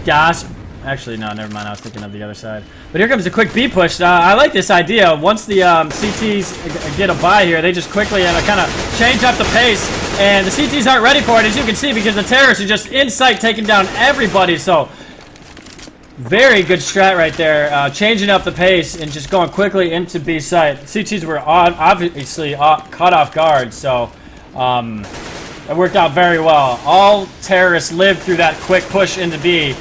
gas. Actually, no, never mind. I was thinking of the other side. But here comes a quick B push. I like this idea. Once the CTs get a buy here, they just quickly kind of change up the pace. And the CTs aren't ready for it, as you can see, because the terrorists are just in sight taking down everybody. So very good strat right there, changing up the pace and just going quickly into B site. CTs were obviously caught off guard, so it worked out very well. All terrorists lived through that quick push into B,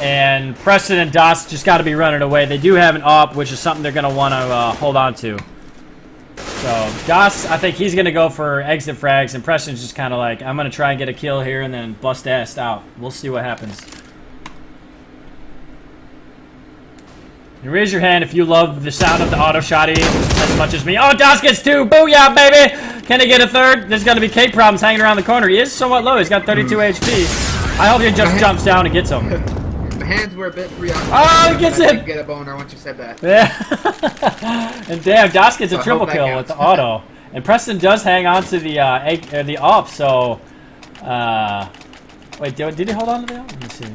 and Preston and DOS just got to be running away. They do have an AWP, which is something they're going to want to hold on to. So DOS, I think he's going to go for exit frags, and Preston's just kind of like, I'm going to try and get a kill here and then bust ass out. We'll see what happens. And raise your hand if you love the sound of the auto shotty as much as me. Oh, DOS gets two. Booyah, baby. Can he get a third? There's going to be Cake Problems hanging around the corner. He is somewhat low. He's got 32 HP. I hope he just jumps down and gets him. My hands were a bit preoccupied. Oh, he gets it. Get a boner once you said that. Yeah. And damn, DOS gets a triple kill with the auto. And Preston does hang on to the AWP, so... wait, did he hold on to the AWP? Let me see.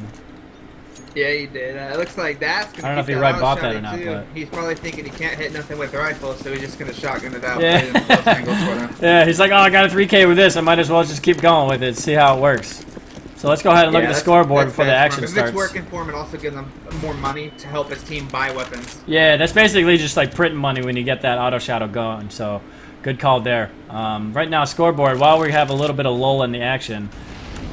Yeah, he did. It looks like that's gonna I don't know if he right bought that or not, but he's probably thinking he can't hit nothing with the rifle, so he's just gonna shotgun it out. Yeah. Yeah, he's like, oh, I got a 3K with this. I might as well just keep going with it, see how it works. So let's go ahead and look at the scoreboard before the action starts. If it's working for him, it also gives him more money to help his team buy weapons. Yeah, that's basically just like printing money when you get that auto shadow going. So, good call there. Right now, scoreboard. While we have a little bit of lull in the action.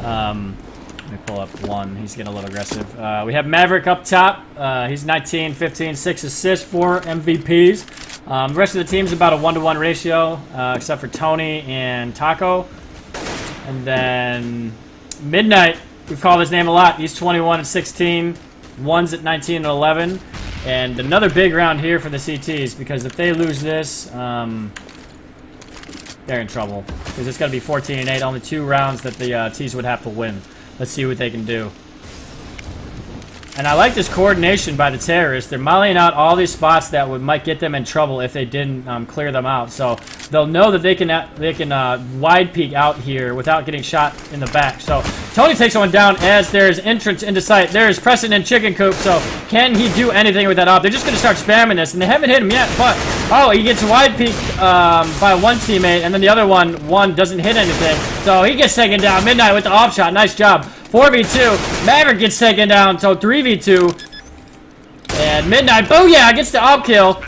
Let me pull up one. He's getting a little aggressive. We have Maverick up top. He's 19, 15, 6 assists, 4 MVPs. The rest of the team's about a 1-to-1 ratio, except for Tony and Taco. And then Midnight, we've called his name a lot. He's 21 and 16. One's at 19 and 11. And another big round here for the CTs, because if they lose this, they're in trouble. Because it's going to be 14 and 8. Only 2 rounds that the T's would have to win. Let's see what they can do. And I like this coordination by the terrorists. They're mollying out all these spots that might get them in trouble if they didn't clear them out. So they'll know that they can wide peek out here without getting shot in the back. So Tony takes one down as there's entrance into sight. There's Preston in chicken coop. So can he do anything with that op? They're just going to start spamming this, and they haven't hit him yet. But oh, he gets wide peeked by one teammate, and then the other one doesn't hit anything. So he gets taken down. Midnight with the off shot. Nice job. 4v2. Maverick gets taken down, so 3v2. And Midnight, booyah, gets the op kill.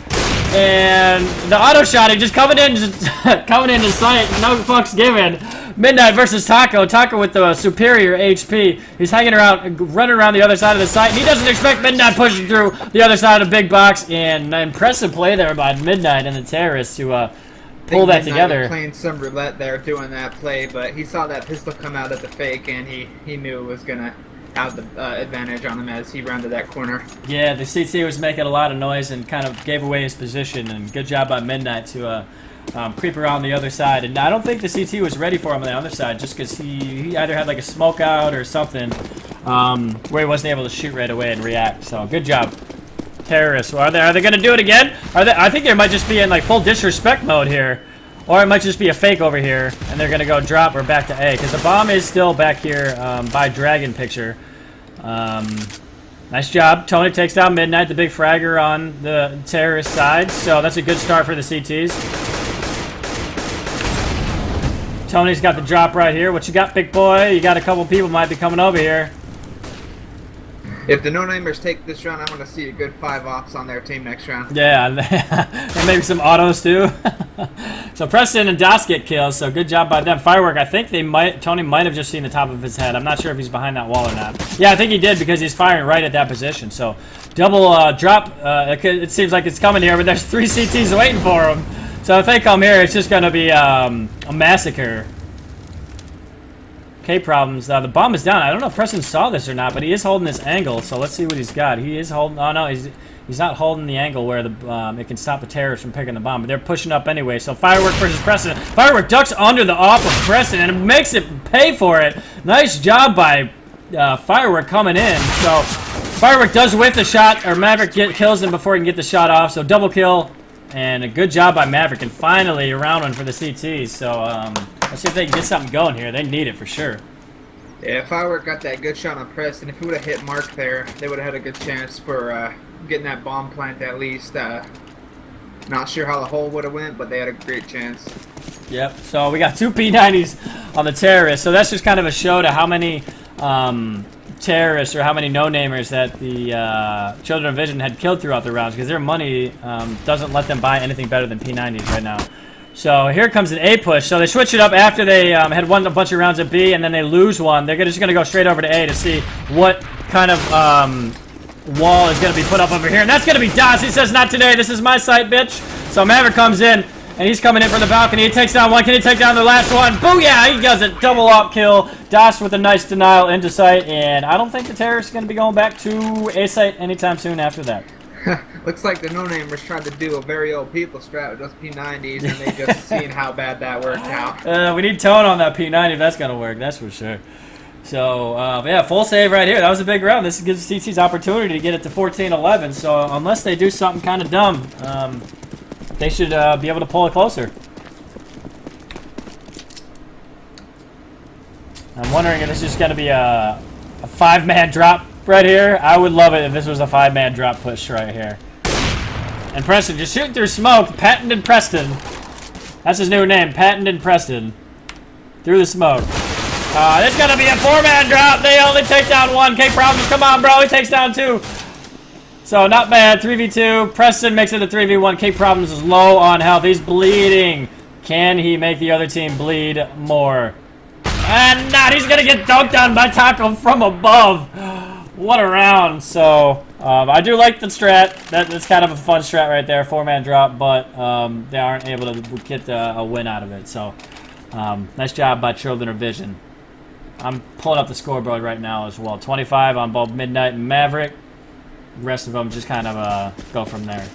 And the auto shotting just coming into sight. No fucks given. Midnight versus Taco. Taco with the superior HP. He's hanging around, running around the other side of the site. He doesn't expect Midnight pushing through the other side of the big box. And an impressive play there by Midnight and the terrorists to pull that together. Playing some roulette there, doing that play, but he saw that pistol come out at the fake, and he knew it was gonna have the advantage on him as he rounded that corner. Yeah, the CT was making a lot of noise and kind of gave away his position, and good job by Midnight to creep around the other side. And I don't think the CT was ready for him on the other side, just because he either had like a smoke out or something where he wasn't able to shoot right away and react. So good job. Terrorists. Well, are they going to do it again? I think they might just be in like full disrespect mode here. Or it might just be a fake over here, and they're going to go drop or back to A. Because the bomb is still back here by Dragon Picture. Nice job. Tony takes down Midnight, the big fragger on the terrorist side. So that's a good start for the CTs. Tony's got the drop right here. What you got, big boy? You got a couple people might be coming over here. If the no-namers take this round, I'm going to see a good 5 ops on their team next round. Yeah, and maybe some autos too. So Preston and Das get kills, so good job by them. Firework, I think Tony might have just seen the top of his head. I'm not sure if he's behind that wall or not. Yeah, I think he did because he's firing right at that position. So double drop, it seems like it's coming here, but there's 3 CTs waiting for him. So if they come here, it's just going to be a massacre. Okay, problems. The bomb is down. I don't know if Preston saw this or not, but he is holding this angle. So let's see what he's got. He is holding. Oh no, he's not holding the angle where the it can stop the terrorists from picking the bomb. But they're pushing up anyway. So Firework versus Preston. Firework ducks under the off of Preston and it makes it pay for it. Nice job by Firework coming in. So Firework does whiff the shot, or Maverick kills him before he can get the shot off. So double kill and a good job by Maverick. And finally a round one for the CTs. So let's see if they can get something going here. They need it for sure. Yeah, if Firework got that good shot on Preston, if he would have hit Mark there, they would have had a good chance for getting that bomb plant at least. Not sure how the hole would have went, but they had a great chance. Yep, so we got 2 P90s on the terrorists. So that's just kind of a show to how many terrorists or how many no-namers that the Children of Vision had killed throughout the rounds, because their money doesn't let them buy anything better than P90s right now. So here comes an A push. So they switch it up after they had won a bunch of rounds at B, and then they lose one. They're just going to go straight over to A to see what kind of wall is going to be put up over here. And that's going to be Das. He says, not today. This is my site, bitch. So Maverick comes in, and he's coming in from the balcony. He takes down one. Can he take down the last one? Booyah! He does it. Double up kill. Das with a nice denial into sight. And I don't think the terrorists are going to be going back to A site anytime soon after that. Looks like the no-namers tried to do a very old people strat with just P90s, and they just seen how bad that worked out. We need tone on that P90 if that's going to work, that's for sure. So, yeah, full save right here. That was a big round. This gives CT's opportunity to get it to 14-11. So, unless they do something kind of dumb, they should be able to pull it closer. I'm wondering if this is going to be a 5-man drop right here. I would love it if this was a 5-man drop push right here. And Preston just shooting through smoke. Patented Preston. That's his new name. Patented Preston. Through the smoke. This is going to be a 4-man drop. They only take down 1. K Problems, come on, bro. He takes down 2. So, not bad. 3v2. Preston makes it a 3v1. K Problems is low on health. He's bleeding. Can he make the other team bleed more? And not. He's going to get dunked on by Taco from above. What a round. So, I do like the strat. That's kind of a fun strat right there. 4-man drop, but they aren't able to get a win out of it. So, nice job by Children of Vision. I'm pulling up the scoreboard right now as well. 25 on both Midnight and Maverick. The rest of them just kind of go from there.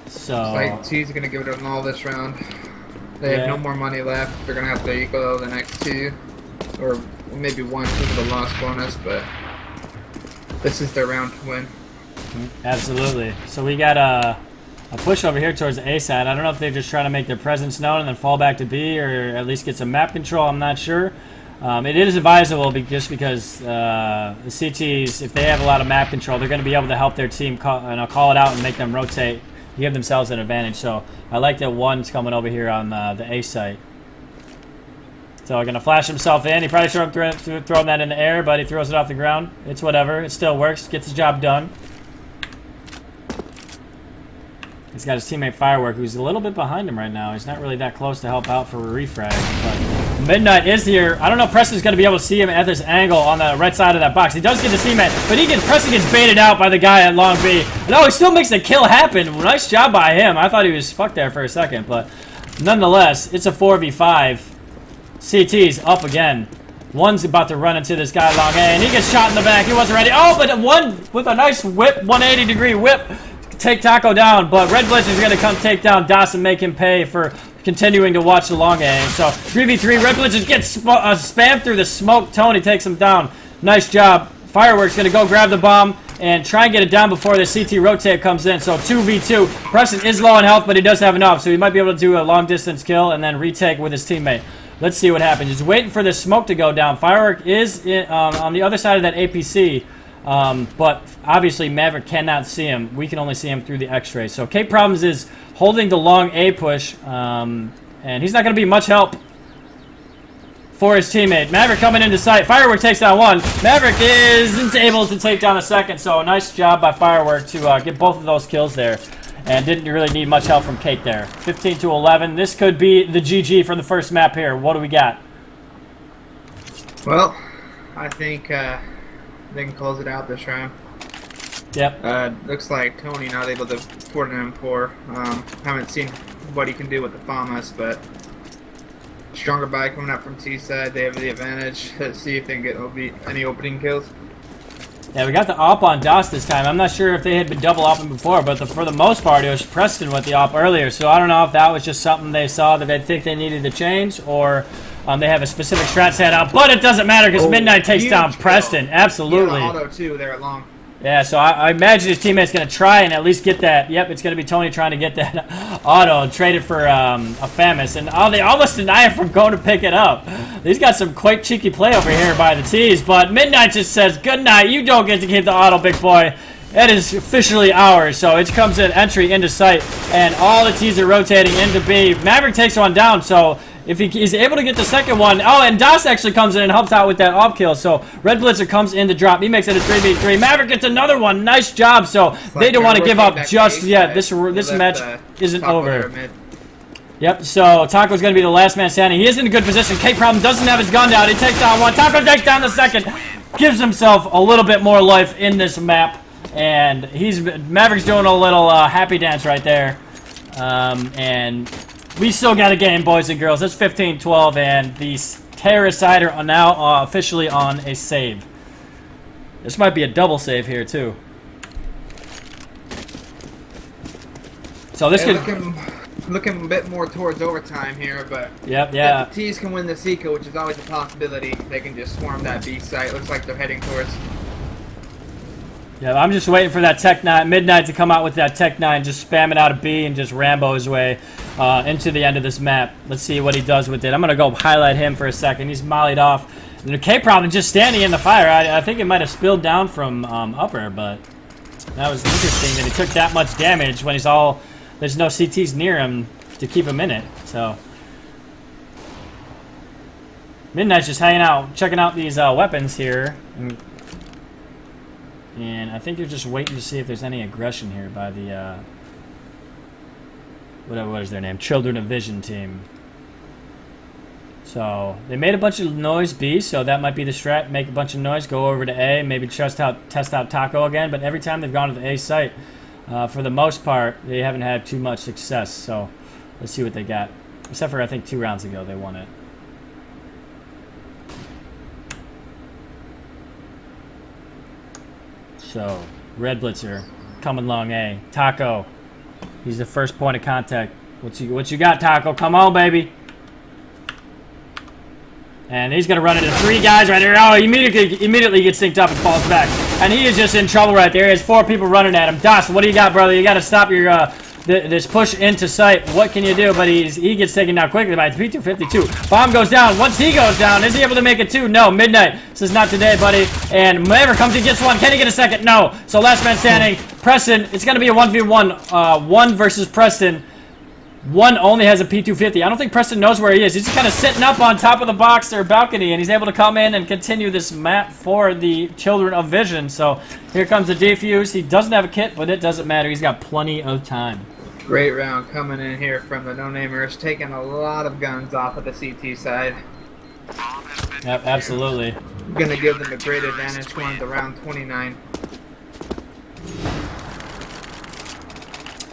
So, Site T's going to give it an all this round. They have no more money left. They're going to have to equal the next 2. Or maybe 1 because of the loss bonus, but this is their round to win. Absolutely. So we got a push over here towards the A side. I don't know if they're just trying to make their presence known and then fall back to B, or at least get some map control. I'm not sure. It is advisable just because the CTs, if they have a lot of map control, they're going to be able to help their team call it out and make them rotate, give themselves an advantage. So I like that one's coming over here on the A site. So I'm going to flash himself in. He probably should have thrown that in the air, but he throws it off the ground. It's whatever. It still works. Gets the job done. He's got his teammate Firework, who's a little bit behind him right now. He's not really that close to help out for a refrag. But Midnight is here. I don't know if Preston's going to be able to see him at this angle on the right side of that box. He does get the teammate, but Preston gets baited out by the guy at Long B. No, he still makes the kill happen. Nice job by him. I thought he was fucked there for a second, but nonetheless, it's a 4v5. CT's up again. One's about to run into this guy Long A, and he gets shot in the back. He wasn't ready. Oh, but one with a nice whip, 180-degree whip, take Taco down. But Red Blizzard's going to come take down Das and make him pay for continuing to watch the Long A. So 3v3, Red Blizzard gets spammed through the smoke. Tony takes him down. Nice job. Fireworks going to go grab the bomb and try and get it down before the CT rotate comes in. So 2v2. Preston is low on health, but he does have enough, so he might be able to do a long-distance kill and then retake with his teammate. let's see what happens. Just waiting for the smoke to go down. Firework is on the other side of that APC, but obviously Maverick cannot see him. We can only see him through the X-ray. So Cape Problems is holding the long A push, and he's not going to be much help for his teammate. Maverick coming into sight. Firework takes down one. Maverick isn't able to take down the second, so nice job by Firework to get both of those kills there. And didn't really need much help from Kate there. 15 to 11. This could be the GG for the first map here. What do we got? Well, I think they can close it out this round. Yep. Looks like Tony not able to afford an M4. Haven't seen what he can do with the FAMAS, but stronger buy coming up from T side. They have the advantage. Let's see if they can get any opening kills. Yeah, we got the op on DOS this time. I'm not sure if they had been double opping before, but for the most part, it was Preston with the op earlier. So I don't know if that was just something they saw that they think they needed to change, or they have a specific strat set out. But it doesn't matter because Midnight takes down Preston. Absolutely. Yeah, auto too there at long. Yeah, so I imagine his teammate's going to try and at least get that. Yep, it's going to be Tony trying to get that auto and trade it for a FAMAS. And they almost deny him from going to pick it up. He's got some quite cheeky play over here by the T's. But Midnight just says, good night, you don't get to keep the auto, big boy. It is officially ours. So it comes in entry into sight. And all the T's are rotating into B. Maverick takes one down, so if he's able to get the second one. Oh, and Das actually comes in and helps out with that op kill. So Red Blitzer comes in to drop. He makes it a 3v3. Maverick gets another one. Nice job. So they don't want to give up just yet. This match isn't over. Yep, so Taco's going to be the last man standing. He is in a good position. Cape Problem doesn't have his gun down. He takes down one. Taco takes down the second. Gives himself a little bit more life in this map. And Maverick's doing a little happy dance right there. And we still got a game, boys and girls. It's 15-12, and the terrorist side are now officially on a save. This might be a double save here, too. So this could... Looking a bit more towards overtime here, but yep, yeah. If the T's can win the Seeker, which is always a possibility, they can just swarm that B site. Looks like they're heading towards. Yeah, I'm just waiting for that Tech 9, Midnight to come out with that Tech 9, just spam it out of B and just Rambo his way into the end of this map. Let's see what he does with it. I'm going to go highlight him for a second. He's mollied off. And the K-Problem just standing in the fire. I think it might have spilled down from upper, but that was interesting that he took that much damage when there's no CTs near him to keep him in it. So Midnight's just hanging out, checking out these weapons here. And I think you're just waiting to see if there's any aggression here by the, what is their name? Children of Vision team. So they made a bunch of noise B, so that might be the strat. Make a bunch of noise, go over to A, maybe test out Taco again. But every time they've gone to the A site, for the most part, they haven't had too much success. So let's see what they got. Except for, I think, 2 rounds ago, they won it. So, Red Blitzer, coming long A. Taco, he's the first point of contact. What you got, Taco? Come on, baby. And he's going to run into 3 guys right here. Oh, he immediately gets synced up and falls back. And he is just in trouble right there. He has 4 people running at him. Das, what do you got, brother? You got to stop your this push into sight. What can you do? But he gets taken down quickly by 3-2-52. Bomb goes down. Once he goes down, is he able to make it 2? No. Midnight says not today, buddy. And Maverick comes and gets one. Can he get a second? No. So last man standing. Preston. It's going to be a 1v1. 1 versus Preston. 1 only has a P250. I don't think Preston knows where he is. He's just kind of sitting up on top of the box or balcony, and he's able to come in and continue this map for the Children of Vision. So here comes the defuse. He doesn't have a kit, but it doesn't matter. He's got plenty of time. Great round coming in here from the no-namers, taking a lot of guns off of the CT side. Yep, absolutely. Gonna give them a great advantage going to round 29.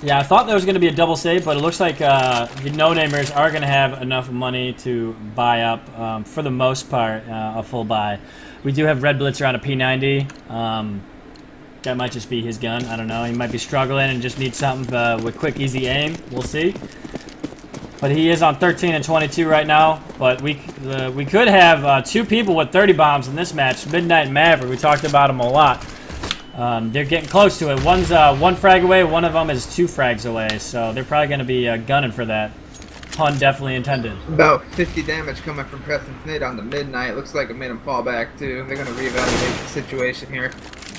Yeah, I thought there was going to be a double save, but it looks like the no-namers are going to have enough money to buy up, for the most part, a full buy. We do have Red Blitzer on a P90. That might just be his gun. I don't know. He might be struggling and just needs something with quick, easy aim. We'll see. But he is on 13 and 22 right now. But we could have 2 people with 30 bombs in this match. Midnight and Maverick. We talked about them a lot. They're getting close to it. One's 1 frag away. One of them is 2 frags away. So they're probably going to be gunning for that. pun definitely intended. About 50 damage coming from Preston's nade on the midnight. Looks like it made him fall back too. They're going to reevaluate the situation here.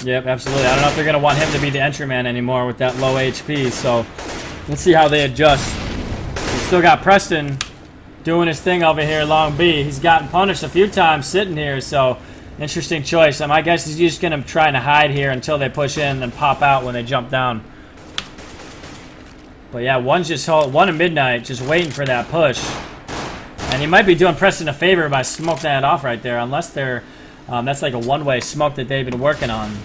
Yep, absolutely. I don't know if they're going to want him to be the entry man anymore with that low HP, so let's see how they adjust. We still got Preston doing his thing over here, Long B. He's gotten punished a few times sitting here, so interesting choice. My guess is he's just going to try to hide here until they push in and then pop out when they jump down. But yeah, one at midnight, just waiting for that push. And he might be doing Preston a favor by smoking that off right there, unless they're, that's like a one-way smoke that they've been working on.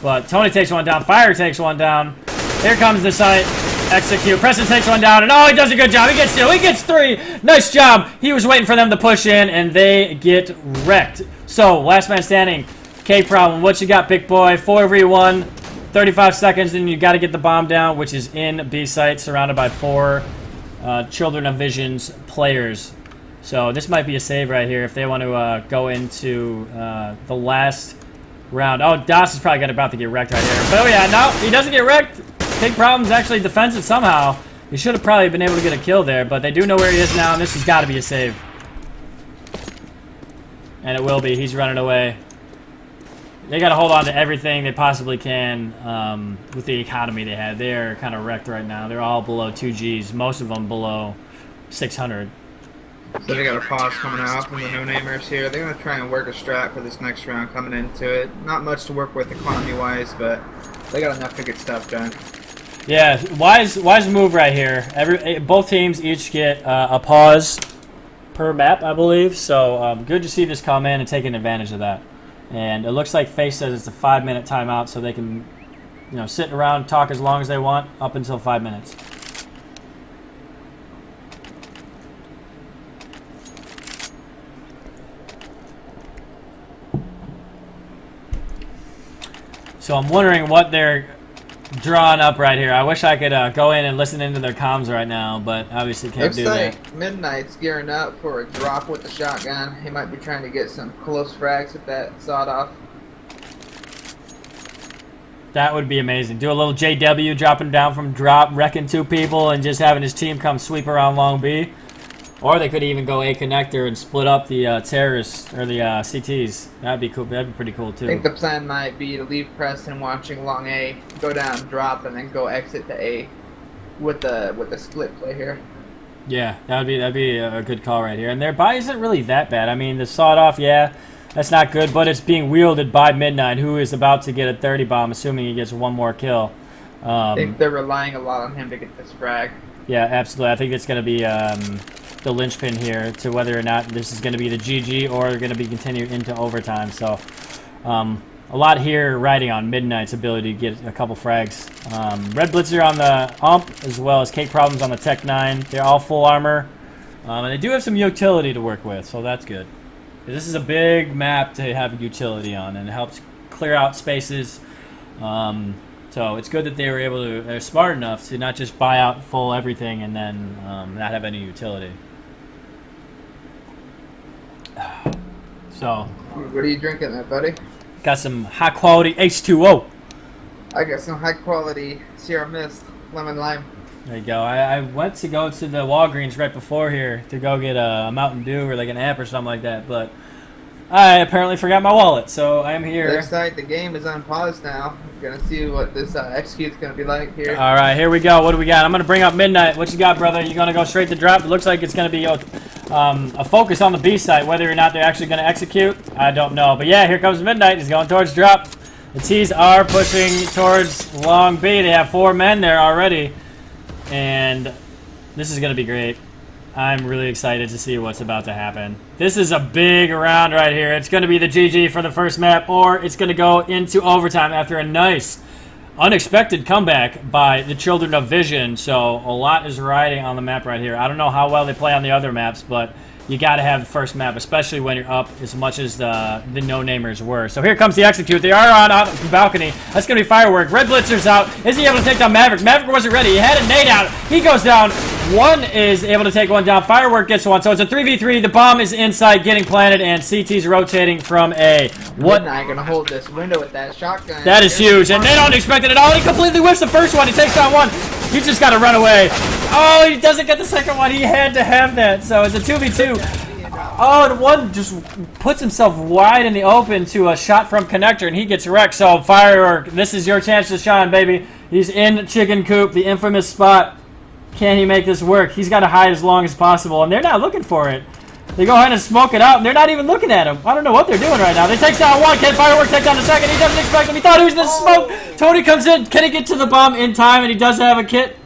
But Tony takes one down, Fire takes one down. Here comes the site, execute. Preston takes one down, and oh, he does a good job. He gets two, he gets three. Nice job. He was waiting for them to push in, and they get wrecked. So, last man standing, K-Problem. What you got, big boy? 4v1. 35 seconds, and you got to get the bomb down, which is in B site, surrounded by 4 Children of Vision's players. So this might be a save right here if they want to go into the last round. Oh, Das is probably about to get wrecked right here. But oh yeah, no, he doesn't get wrecked. Big Problem's actually defensive somehow. He should have probably been able to get a kill there, but they do know where he is now, and this has got to be a save. And it will be. He's running away. They got to hold on to everything they possibly can with the economy they have. They're kind of wrecked right now. They're all below 2 Gs. Most of them below 600. So they got a pause coming out from the no-namers here. They're going to try and work a strat for this next round coming into it. Not much to work with economy-wise, but they got enough to get stuff done. Yeah, wise move right here. Both teams each get a pause per map, I believe. So good to see this come in and taking advantage of that. And it looks like Face says it's a 5-minute timeout, so they can, you know, sit around and talk as long as they want up until 5 minutes. So I'm wondering what they're drawing up right here. I wish I could go in and listen into their comms right now, but obviously can't do that. Looks like Midnight's gearing up for a drop with the shotgun. He might be trying to get some close frags with that sawed off. That would be amazing. Do a little JW, dropping down from drop, wrecking 2 people, and just having his team come sweep around Long B. Or they could even go A connector and split up the terrorists or the CTs. That'd be cool. That'd be pretty cool too. I think the plan might be to leave Preston watching Long A, go down, drop, and then go exit to A with the split play here. Yeah, that'd be a good call right here. And their buy isn't really that bad. I mean, the sawed off, yeah, that's not good, but it's being wielded by Midnight, who is about to get a 30 bomb, assuming he gets one more kill. I think they're relying a lot on him to get this frag. Yeah, absolutely. I think it's going to be the linchpin here to whether or not this is going to be the GG or going to be continued into overtime. So a lot here riding on Midnight's ability to get a couple frags. Red Blitzer on the ump as well as Cake Problems on the Tech 9. They're all full armor. And they do have some utility to work with, so that's good. This is a big map to have utility on, and it helps clear out spaces. So it's good that they were able to, they're smart enough to not just buy out full everything and then not have any utility. So. What are you drinking there, buddy? Got some high quality H2O. I got some high quality Sierra Mist, lemon lime. There you go. I went to go to the Walgreens right before here to go get a Mountain Dew or like an amp or something like that, but I apparently forgot my wallet, so I'm here. Looks like the game is on pause now. We're going to see what this execute's going to be like here. All right, here we go. What do we got? I'm going to bring up Midnight. What you got, brother? You going to go straight to drop? It looks like it's going to be a focus on the B side. Whether or not they're actually going to execute, I don't know. But yeah, here comes Midnight. He's going towards drop. The T's are pushing towards Long B. They have 4 men there already. And this is going to be great. I'm really excited to see what's about to happen. This is a big round right here. It's going to be the GG for the first map, or it's going to go into overtime after a nice, unexpected comeback by the Children of Vision. So a lot is riding on the map right here. I don't know how well they play on the other maps, but you got to have the first map, especially when you're up as much as the no-namers were. So here comes the execute. They are on out the balcony. That's going to be firework. Red Blitzer's out. Is he able to take down Maverick? Maverick wasn't ready. He had a nade out. He goes down. One is able to take one down. Firework gets one. So it's a 3v3. The bomb is inside, getting planted, and CT's rotating from A. What? Midnight gonna hold this window with that shotgun. That is huge, and they don't expect it at all. He completely whiffs the first one. He takes down one. He just got to run away. Oh, he doesn't get the second one. He had to have that. So it's a 2v2. Oh, and one just puts himself wide in the open to a shot from connector, and he gets wrecked. So Firework, this is your chance to shine, baby. He's in Chicken Coop, the infamous spot. Can he make this work? He's got to hide as long as possible, and they're not looking for it. They go ahead and smoke it out, and they're not even looking at him. I don't know what they're doing right now. They take down one. Can Firework take down the second? He doesn't expect him. He thought he was in the smoke. Tony comes in. Can he get to the bomb in time? And he does have a kit.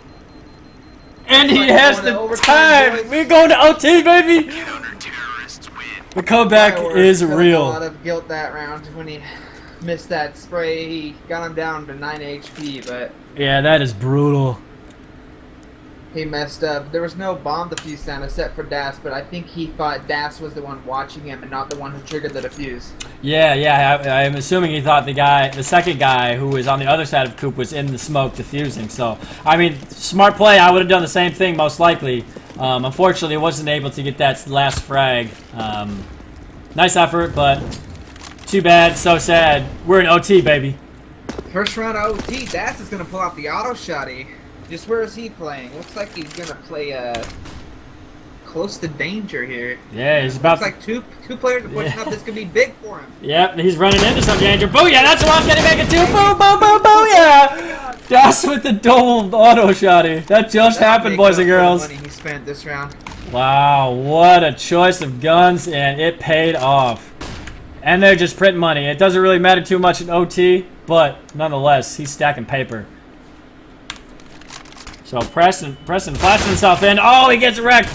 And he has the time. We're going to OT, baby. The comeback is real. A lot of guilt that round when he missed that spray. He got him down to 9 HP, but yeah, that is brutal. he messed up. There was no bomb defuse sound except for Das, but I think he thought Das was the one watching him and not the one who triggered the defuse. Yeah, I'm assuming he thought the second guy who was on the other side of Coop was in the smoke defusing. So, I mean, smart play. I would have done the same thing most likely. Unfortunately, wasn't able to get that last frag. Nice effort, but too bad, so sad. We're in OT, baby. First round of OT, Das is going to pull out the auto shotty. Just where is he playing? Looks like he's going to play close to danger here. Yeah, he's about Looks like two players are pushing up. This could be big for him. Yep, he's running into some danger. Booyah, that's the one getting back at two. Boom, boom, boom, booyah! Das with the double auto shotty. That just happened, boys and girls. Money he spent this round. Wow, what a choice of guns, and it paid off. And they're just printing money. It doesn't really matter too much in OT, but nonetheless, he's stacking paper. So Preston flashed himself in. Oh, he gets wrecked.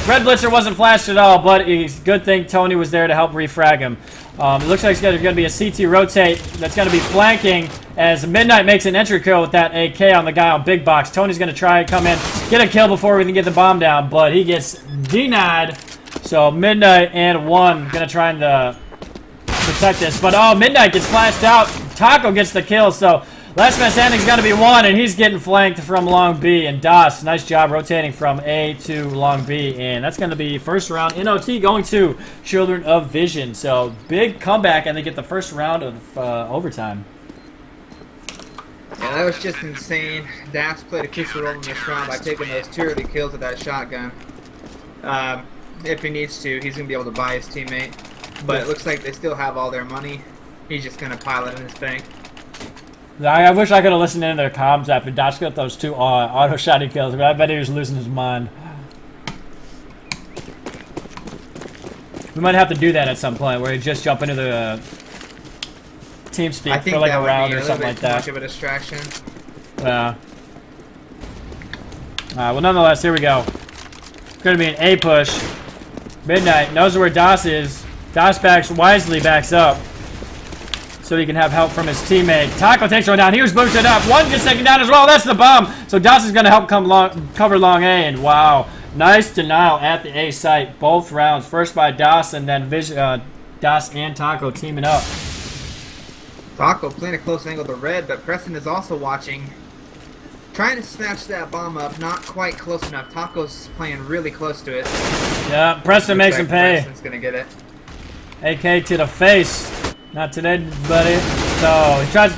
Red Blitzer wasn't flashed at all, but it's a good thing Tony was there to help refrag him. It looks like it's going to be a CT rotate that's going to be flanking as Midnight makes an entry kill with that AK on the guy on Big Box. Tony's going to try and come in, get a kill before we can get the bomb down, but he gets denied. So Midnight and one going to try and protect this. But oh, Midnight gets flashed out. Taco gets the kill, so last man standing is going to be one, and he's getting flanked from long B. And Das, nice job rotating from A to long B. And that's going to be first round in OT going to Children of Vision. So big comeback, and they get the first round of overtime. Yeah, that was just insane. Das played a crucial role in this round by taking those 2 early kills with that shotgun. If he needs to, he's going to be able to buy his teammate. But it looks like they still have all their money. He's just going to pile it in his bank. I wish I could have listened into their comms after Das got those 2 auto shotty kills, but I bet he was losing his mind. We might have to do that at some point, where you just jump into the TeamSpeak for like a round or something like that. Much of a distraction. Yeah. Well, nonetheless, here we go. It's going to be an A push. Midnight knows where Das is. Das wisely backs up, so he can have help from his teammate. Taco takes one down. He was boosted up. One gets taken down as well. That's the bomb. So Das is going to help cover long A. And wow, nice denial at the A site. Both rounds. First by Das, and then Das and Taco teaming up. Taco playing a close angle to red, but Preston is also watching. Trying to snatch that bomb up. Not quite close enough. Taco's playing really close to it. Yeah, Preston makes him pay. Preston's going to get it. AK to the face. Not today, buddy. So he tries.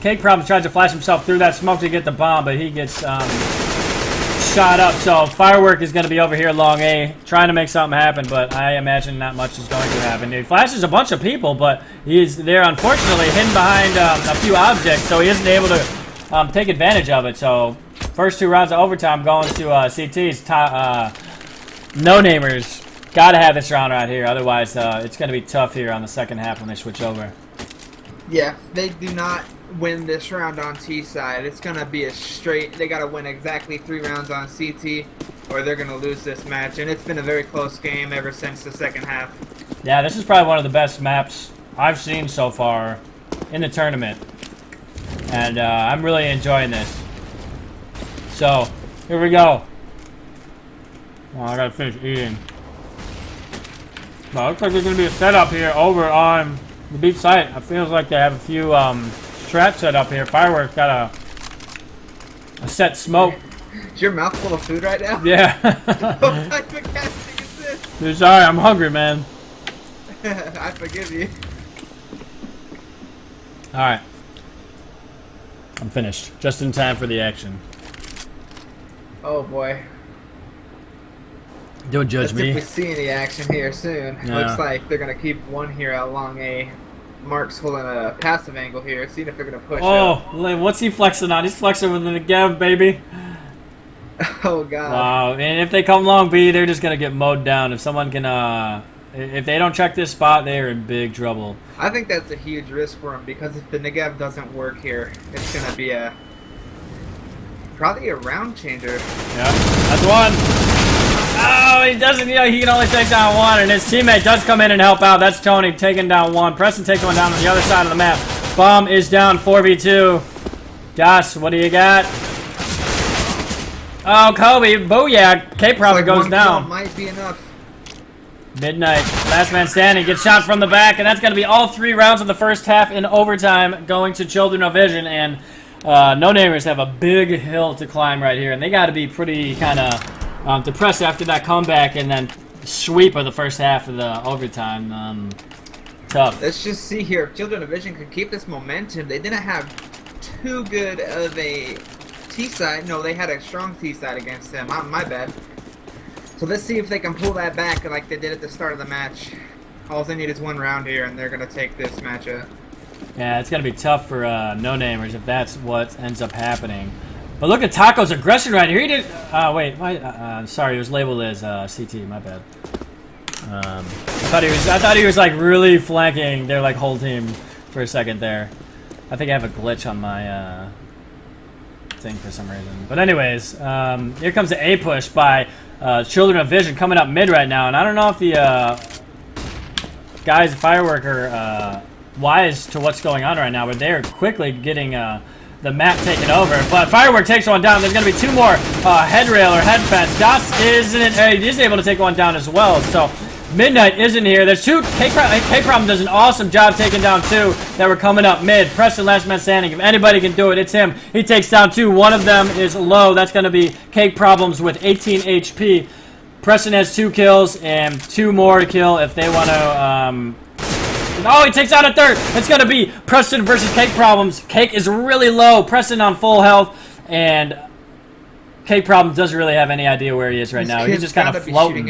Cake Problem tries to flash himself through that smoke to get the bomb, but he gets shot up. So Firework is going to be over here long A, trying to make something happen, but I imagine not much is going to happen. He flashes a bunch of people, but he's there, unfortunately, hidden behind a few objects, so he isn't able to take advantage of it. So first 2 rounds of overtime going to CT's no-namers. Gotta have this round right here, otherwise it's gonna be tough here on the second half when they switch over. Yeah, they do not win this round on T side. It's gonna be a straight. They gotta win exactly 3 rounds on CT, or they're gonna lose this match. And it's been a very close game ever since the second half. Yeah, this is probably one of the best maps I've seen so far in the tournament, and I'm really enjoying this. So here we go. Oh, I gotta finish eating. Well, looks like there's going to be a setup here over on the beach site. It feels like they have a few strats set up here. Fireworks got a set smoke. Is your mouth full of food right now? Yeah. What type of casting is this? Dude, sorry, I'm hungry, man. I forgive you. Alright. I'm finished. Just in time for the action. Oh boy. Don't judge Let's me. see if we see any action here soon. Yeah. Looks like they're gonna keep one here along a. Mark's holding a passive angle here, seeing if they're gonna push. Oh, what's he flexing on? He's flexing with the Negev, baby. Oh god. Wow, and if they come long B, they're just gonna get mowed down. If someone can, if they don't check this spot, they are in big trouble. I think that's a huge risk for him because if the Negev doesn't work here, it's gonna be probably a round changer. Yeah, that's one. Oh, he doesn't. Yeah, he can only take down one, and his teammate does come in and help out. That's Tourney taking down one. Preston takes one down on the other side of the map. Bomb is down 4v2. Josh, what do you got? Oh, Kobe, booyah. K probably goes down. Might be enough. Midnight, last man standing, gets shot from the back, and that's going to be all 3 rounds of the first half in overtime going to Children of Vision, and No Namers have a big hill to climb right here, and they got to be pretty kind of depressed after that comeback and then sweep of the first half of the overtime. Tough. Let's just see here if Children of Vision could keep this momentum. They didn't have too good of a T-side. No, they had a strong T-side against them. My bad. So let's see if they can pull that back like they did at the start of the match. All they need is 1 round here, and they're going to take this matchup. Yeah, it's going to be tough for No Namers if that's what ends up happening. But look at Taco's aggression right here. He did. Wait. Sorry, it was labeled as CT. My bad. I thought he was like really flanking their like whole team for a second there. I think I have a glitch on my thing for some reason. But anyways, here comes the A push by Children of Vision coming up mid right now, and I don't know if the guys Firework are wise to what's going on right now, but they're quickly getting the map taken over. But Firework takes one down. There's going to be 2 more head rail or head fence. Das is able to take one down as well. So Midnight isn't here. There's 2. K-Problem does an awesome job taking down 2 that were coming up mid. Preston last man standing. If anybody can do it, it's him. He takes down 2. One of them is low. That's going to be K-Problems with 18 HP. Preston has 2 kills and 2 more to kill if they want to... Oh, he takes out a 3rd. It's going to be Preston versus Cake Problems. Cake is really low. Preston on full health. And Cake Problems doesn't really have any idea where he is right now. He's just kind of floating.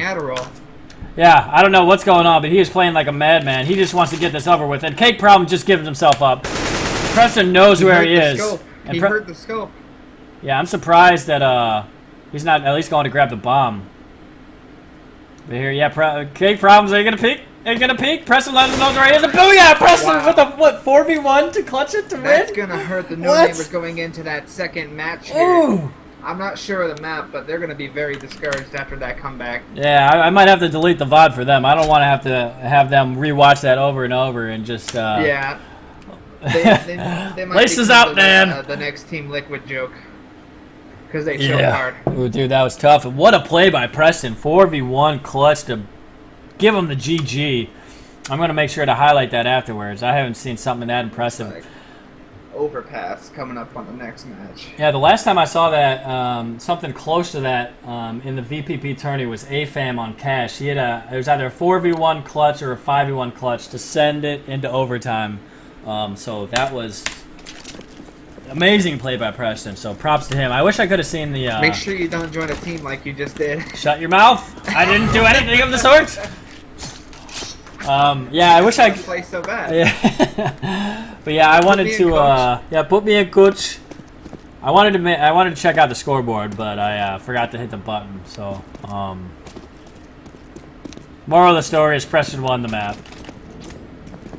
Yeah, I don't know what's going on, but he is playing like a madman. He just wants to get this over with. And Cake Problem just gives himself up. Preston knows where he is. He heard the scope. Yeah, I'm surprised that he's not at least going to grab the bomb. But here, yeah, Cake Problems, are you going to peek? Are you going to peek? Preston knows where he is. And booyah! Preston with a, 4v1 to clutch it to win? That's going to hurt the No Namers going into that second match here. Ooh. I'm not sure of the map, but they're going to be very discouraged after that comeback. Yeah, I might have to delete the VOD for them. I don't want to have them rewatch that over and over and just... Yeah. They might Laces out, man! The next Team Liquid joke. Because they showed hard. Ooh, dude, that was tough. And what a play by Preston. 4v1 clutch to give him the GG. I'm going to make sure to highlight that afterwards. I haven't seen something that impressive. Like, overpass coming up on the next match. Yeah, the last time I saw that, something close to that in the VPP tourney was AFAM on Cash. He had it was either a 4v1 clutch or a 5v1 clutch to send it into overtime. So that was amazing play by Preston. So props to him. I wish I could have seen the. Make sure you don't join a team like you just did. Shut your mouth! I didn't do anything of the sort. Yeah, I wish I could play so bad. Yeah. But yeah, I wanted to put me in coach. I wanted to check out the scoreboard, but I forgot to hit the button. So, moral of the story is Preston won the map.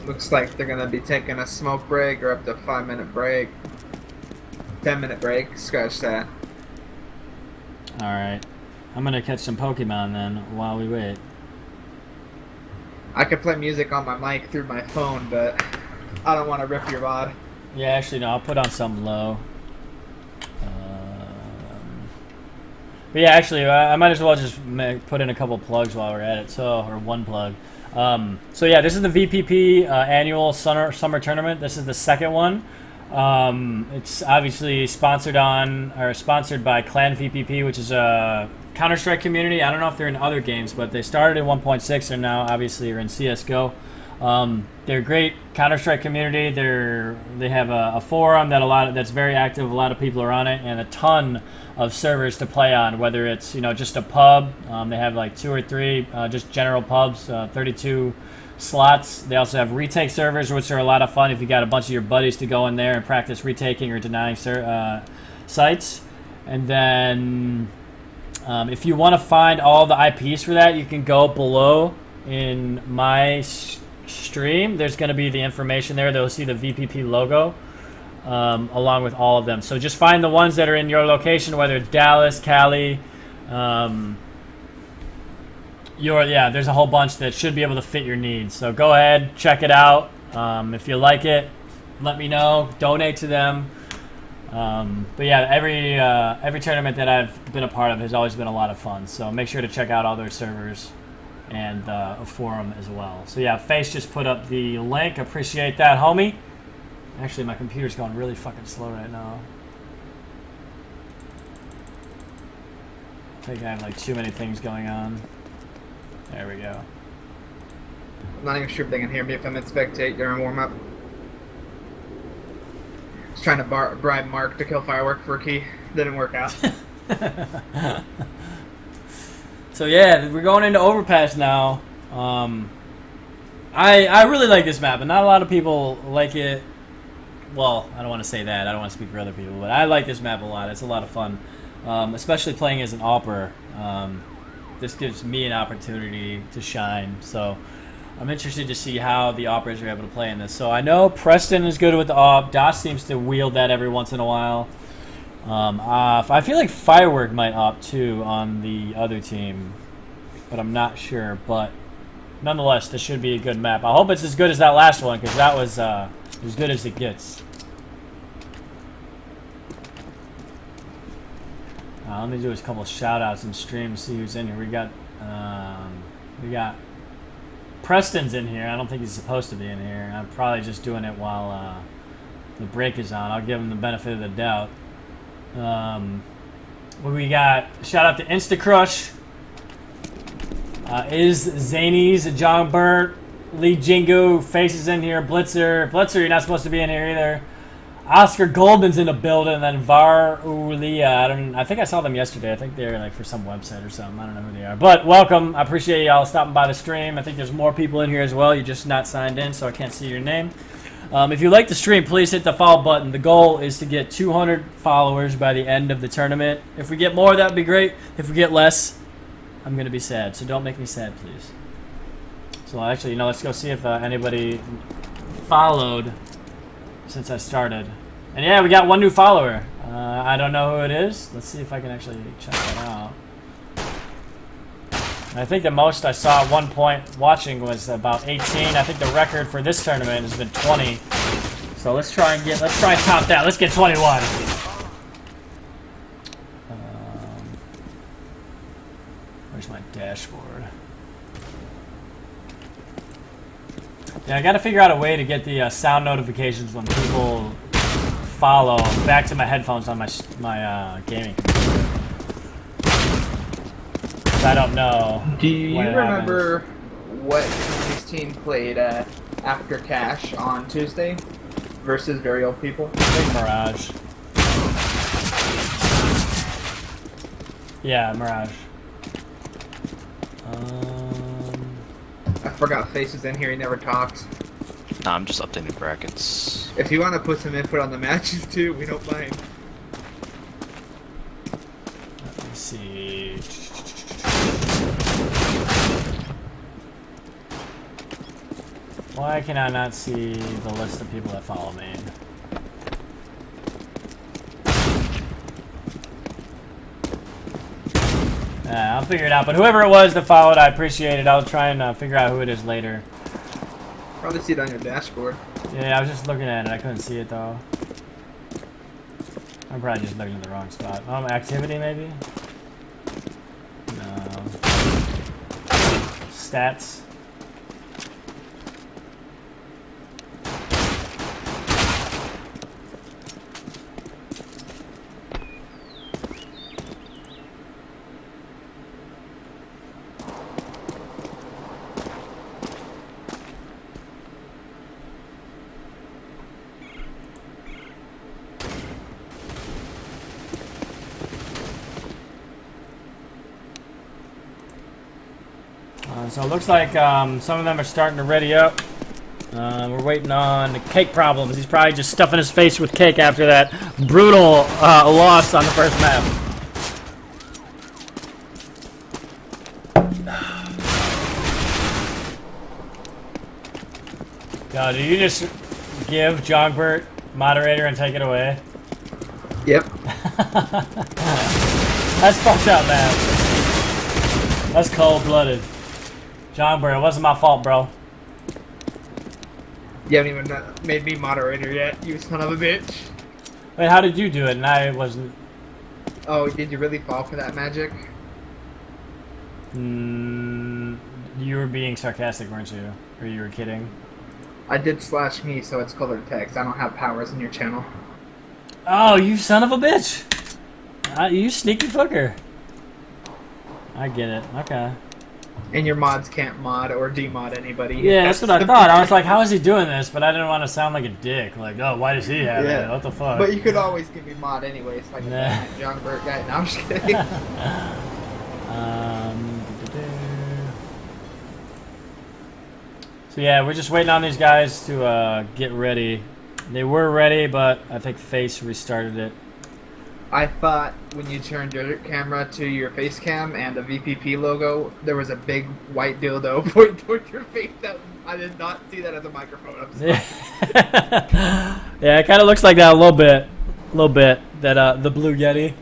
Looks like they're gonna be taking a smoke break or up to 5-minute break, 10-minute break. Scratch that. All right, I'm gonna catch some Pokemon then while we wait. I could play music on my mic through my phone, but I don't want to rip your VOD. Yeah, actually, no, I'll put on something low. But yeah, actually, I might as well just put in a couple plugs while we're at it, or 1 plug. So yeah, this is the VPP annual summer tournament. This is the 2nd one. It's obviously sponsored by Clan VPP, which is a Counter-Strike community. I don't know if they're in other games, but they started in 1.6 and now obviously are in CSGO. They're a great Counter-Strike community. They have a forum that's very active. A lot of people are on it, and a ton of servers to play on. Whether it's just a pub, they have like 2 or 3 just general pubs, 32 slots. They also have retake servers, which are a lot of fun if you got a bunch of your buddies to go in there and practice retaking or denying sites. And then if you want to find all the IPs for that, you can go below in my stream. There's going to be the information there. They'll see the VPP logo along with all of them. So just find the ones that are in your location, whether it's Dallas, Cali, there's a whole bunch that should be able to fit your needs. So go ahead, check it out. If you like it, let me know. Donate to them. But yeah, every tournament that I've been a part of has always been a lot of fun. So make sure to check out all their servers and a forum as well. So yeah, Face just put up the link. Appreciate that, homie. Actually, my computer's going really fucking slow right now. I think I have like too many things going on. There we go. I'm not even sure if they can hear me if I'm in spectate during warm-up. Just trying to bribe Mark to kill Firework for a key. Didn't work out. So yeah, we're going into Overpass now. I really like this map, and not a lot of people like it. Well, I don't want to say that. I don't want to speak for other people, but I like this map a lot. It's a lot of fun, especially playing as an AWPer. This gives me an opportunity to shine. So I'm interested to see how the AWPers are able to play in this. So I know Preston is good with the AWP. DOS seems to wield that every once in a while. I feel like Firework might opt too on the other team, but I'm not sure. But nonetheless, this should be a good map. I hope it's as good as that last one, because that was as good as it gets. Let me do a couple of shout outs and stream, see who's in here. We got Preston's in here. I don't think he's supposed to be in here. I'm probably just doing it while the break is on. I'll give him the benefit of the doubt. We got shout out to Instacrush, Is Zanies, John Burt, Lee Jingu, Faces in here, Blitzer, you're not supposed to be in here either. Oscar Goldman's in the building, and then Var Ulia. I think I saw them yesterday. I think they're like for some website or something. I don't know who they are. But welcome. I appreciate y'all stopping by the stream. I think there's more people in here as well. You're just not signed in, so I can't see your name. If you like the stream, please hit the follow button. The goal is to get 200 followers by the end of the tournament. If we get more, that would be great. If we get less, I'm going to be sad. So don't make me sad, please. So actually, let's go see if anybody followed since I started. And yeah, we got one new follower. I don't know who it is. Let's see if I can actually check that out. I think the most I saw at one point watching was about 18. I think the record for this tournament has been 20. So let's try and top that. Let's get 21. Where's my dashboard? Yeah, I got to figure out a way to get the sound notifications when people follow back to my headphones on my gaming computer. I don't know. Do you remember what this team played after Cash on Tuesday versus Very Old People? I think Mirage. Yeah, Mirage. I forgot Faces in here. He never talks. Nah, I'm just updating brackets. If you want to put some input on the matches too, we don't mind. Let me see. Why can I not see the list of people that follow me? I'll figure it out. But whoever it was that followed, I appreciate it. I'll try and figure out who it is later. Probably see it on your dashboard. Yeah, I was just looking at it. I couldn't see it though. I'm probably just looking in the wrong spot. Activity maybe? No. Stats. So it looks like some of them are starting to ready up. We're waiting on Cake Problems. He's probably just stuffing his face with cake after that brutal loss on the first map. Yo, did you just give Jongbert moderator and take it away? Yep. That's fucked up, man. That's cold-blooded. Jongbert, it wasn't my fault, bro. You haven't even made me moderator yet, you son of a bitch. Wait, how did you do it? And I wasn't... Oh, did you really fall for that magic? You were being sarcastic, weren't you? Or you were kidding? I did /me, so it's colored text. I don't have powers in your channel. Oh, you son of a bitch! You sneaky fucker. I get it. Okay. And your mods can't mod or demod anybody. Yeah, that's what I thought. I was like, how is he doing this? But I didn't want to sound like a dick. Like, oh, why does he have it? What the fuck? But you could always give me mod anyways, like a John Burt guy. No, I'm just kidding. So yeah, we're just waiting on these guys to get ready. They were ready, but I think Face restarted it. I thought when you turned your camera to your face cam and the VPP logo, there was a big white dildo pointing towards your face. That I did not see that as a microphone. I'm sorry. Yeah, it kind of looks like that a little bit. That the blue Yeti.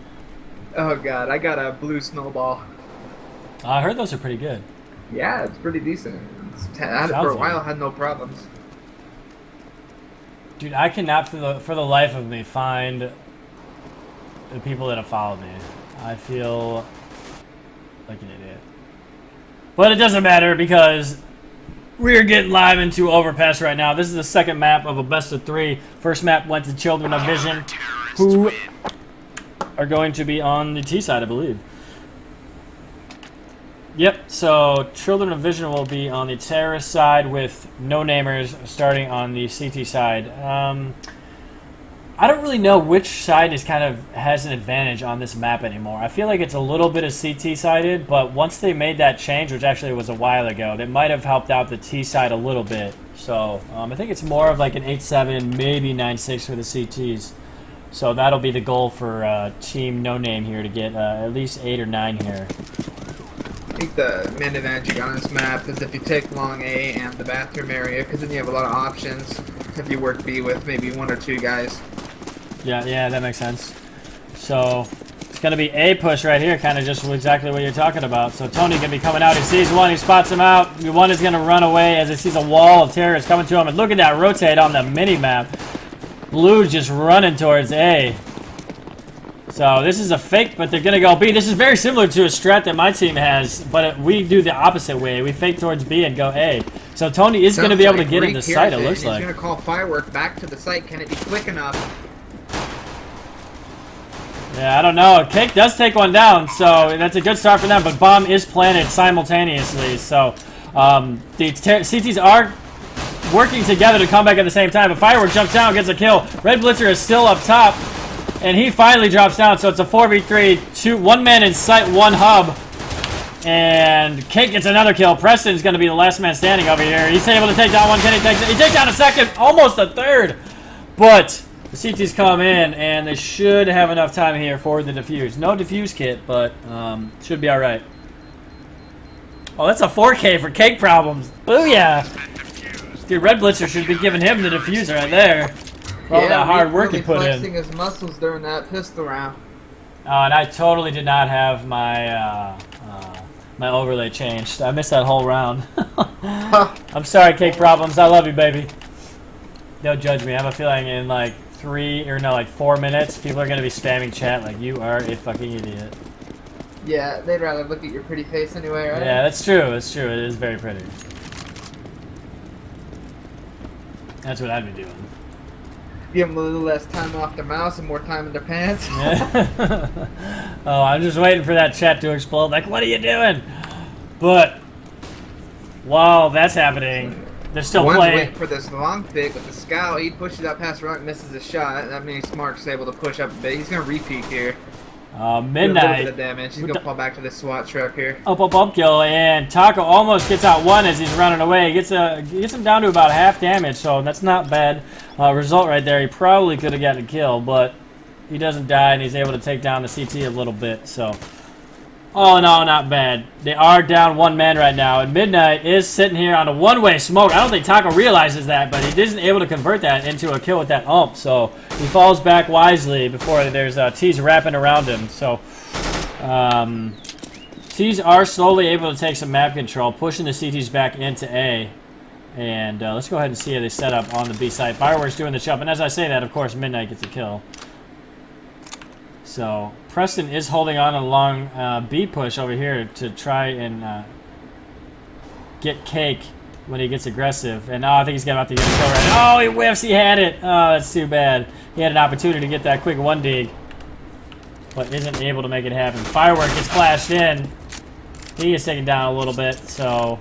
Oh god, I got a blue snowball. I heard those are pretty good. Yeah, it's pretty decent. I had it for a while, had no problems. Dude, I cannot for the life of me find the people that have followed me. I feel like an idiot. But it doesn't matter because we're getting live into Overpass right now. This is the second map of a best of 3. First map went to Children of Vision, who are going to be on the T side, I believe. Yep, so Children of Vision will be on the terrorist side with no-namers starting on the CT side. I don't really know which side is kind of has an advantage on this map anymore. I feel like it's a little bit of CT-sided, but once they made that change, which actually was a while ago, that might have helped out the T side a little bit. So I think it's more of like an 8-7, maybe 9-6 for the CTs. So that'll be the goal for Team No Name here to get at least 8 or 9 here. I think the main advantage you got on this map is if you take long A and the bathroom area, because then you have a lot of options if you work B with maybe 1 or 2 guys. Yeah, that makes sense. So it's going to be A push right here, kind of just exactly what you're talking about. So Tony going to be coming out. He sees one, he spots him out. One is going to run away as he sees a wall of terrorists coming to him. And look at that rotate on the mini-map. Blue just running towards A. So this is a fake, but they're going to go B. This is very similar to a strat that my team has, but we do the opposite way. We fake towards B and go A. So Tony is going to be able to get into sight, it looks like. He's going to call Firework back to the site. Can it be quick enough? Yeah, I don't know. Cake does take one down, so that's a good start for them, but Bomb is planted simultaneously. So the CTs are working together to come back at the same time, but Firework jumps down, gets a kill. Red Blitzer is still up top. And he finally drops down, so it's a 4v3, 1 man in sight, 1 hub. And Cake gets another kill. Preston's going to be the last man standing over here. He's able to take down one. He takes down a second, almost a third. But the CTs come in, and they should have enough time here for the defuse. No defuse kit, but should be all right. Oh, that's a 4K for Cake Problems. Booyah! Dude, Red Blitzer should be giving him the diffuser right there. All that hard work he put in. Flexing his muscles during that pistol round. And I totally did not have my my overlay changed. I missed that whole round. I'm sorry, Cake Problems. I love you, baby. Don't judge me. I have a feeling in like 4 minutes, people are going to be spamming chat like, you are a fucking idiot. Yeah, they'd rather look at your pretty face anyway, right? Yeah, that's true. That's true. It is very pretty. That's what I'd be doing. Give them a little less time off the mouse and more time in their pants. Oh, I'm just waiting for that chat to explode. Like, what are you doing? But while that's happening, they're still playing. Waiting for this long pick with the scout. He pushes up past Rock, misses a shot. That means Smart's able to push up a bit. He's going to repeat here. A little Midnight. bit of damage. He's gonna fall back to the SWAT truck here. Up kill, and Taco almost gets out one as he's running away. Gets him down to about half damage, so that's not bad result right there. He probably could have gotten a kill, but he doesn't die, and he's able to take down the CT a little bit. So, all in all, not bad. They are down one man right now, and Midnight is sitting here on a one-way smoke. I don't think Taco realizes that, but he isn't able to convert that into a kill with that ump. So he falls back wisely before there's T's wrapping around him. So T's are slowly able to take some map control, pushing the CTs back into A. And let's go ahead and see how they set up on the B side. Fireworks doing the jump, and as I say that, of course, Midnight gets a kill. So Preston is holding on a long B push over here to try and get Cake when he gets aggressive. And I think he's about to get a kill right now. Oh, he whiffs. He had it. Oh, that's too bad. He had an opportunity to get that quick 1D, but isn't able to make it happen. Firework gets flashed in. He is taken down a little bit, so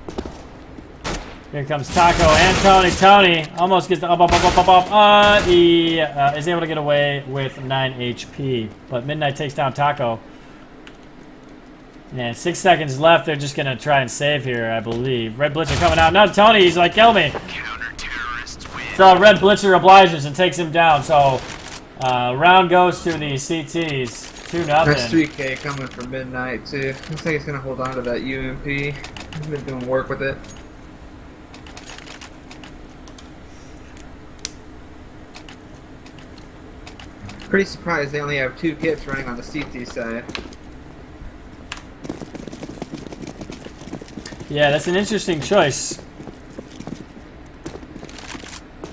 here comes Taco and Tony. Tony almost gets the up. He is able to get away with 9 HP, but Midnight takes down Taco. And 6 seconds left. They're just gonna try and save here, I believe. Red Blitzer coming out. No, Tony, he's like, kill me. So Red Blitzer obliges and takes him down. So round goes to the CTs. 2-0. That's 3K coming from Midnight too. Looks like he's gonna hold on to that UMP. He's been doing work with it. Pretty surprised they only have 2 kits running on the CT side. Yeah, that's an interesting choice.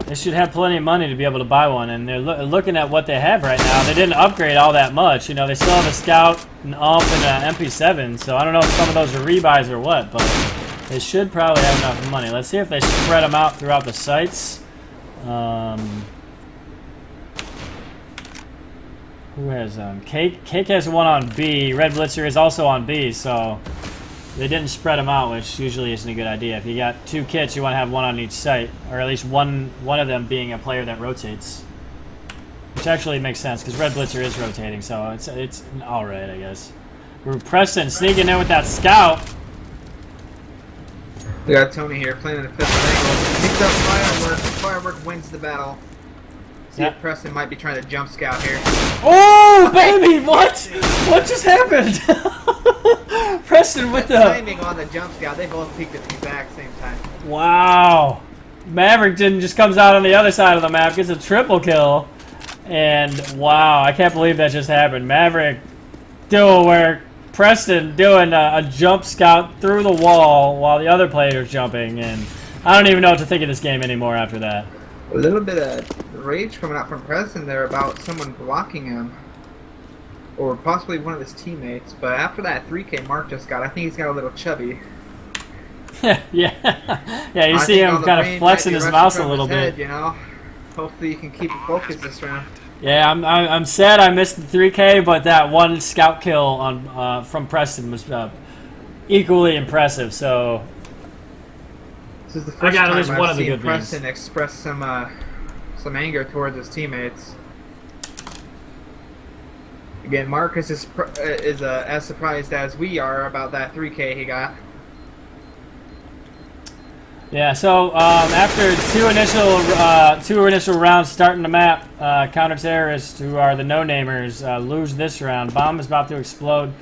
They should have plenty of money to be able to buy one, and they're looking at what they have right now. They didn't upgrade all that much. You know, they still have a Scout, an UMP, and an MP7, so I don't know if some of those are rebuys or what, but they should probably have enough money. Let's see if they spread them out throughout the sites. Who has Cake? Cake has one on B. Red Blitzer is also on B, so they didn't spread them out, which usually isn't a good idea. If you got 2 kits, you want to have one on each site, or at least one of them being a player that rotates, which actually makes sense because Red Blitzer is rotating, so it's all right, I guess. We're Preston sneaking in with that Scout. We got Tony here playing in the 5th angle. Picks up Firework. Firework wins the battle. See if Preston might be trying to jump scout here. Oh, baby! What? What just happened? Preston with the timing on the jump scout. They both peeked at the exact same time. Wow. Maverick just comes out on the other side of the map, gets a triple kill, and wow, I can't believe that just happened. Maverick doing work. Preston doing a jump scout through the wall while the other player's jumping, and I don't even know what to think of this game anymore after that. A little bit of rage coming out from Preston there about someone blocking him, or possibly one of his teammates. But after that 3K Mark just got, I think he's got a little chubby. yeah. You see him kind of flexing his mouse a little bit. You know, hopefully you can keep it focused this round. Yeah, I'm sad I missed the 3K, but that one scout kill on from Preston was equally impressive. So this is the first time I've seen Preston express some anger towards his teammates. Again, Marcus is as surprised as we are about that 3K he got. Yeah, so after two initial rounds starting the map, counter-terrorists, who are the no-namers, lose this round. Bomb is about to explode.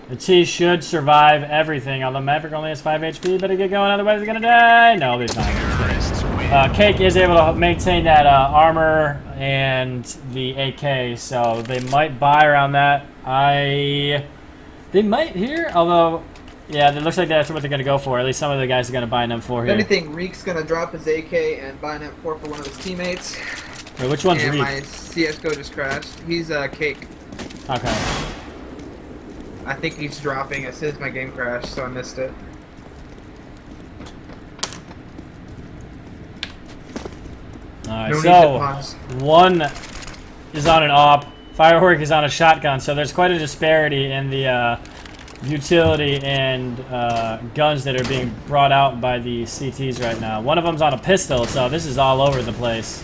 The T should survive everything, although Maverick only has 5 HP. Better get going, otherwise he's going to die. No, he's not. Cake is able to maintain that armor and the AK, so they might buy around that. They might here, although... Yeah, it looks like that's what they're going to go for. At least some of the guys are going to buy an M4 here. If anything, Reek's going to drop his AK and buy an M4 for one of his teammates. Wait, which one's and Reek? My CSGO just crashed. He's Cake. Okay. I think he's dropping as soon as my game crashed, so I missed it. Alright, so one is on an AWP. Firework is on a shotgun, so there's quite a disparity in the... utility and guns that are being brought out by the CTs right now. One of them's on a pistol, so this is all over the place.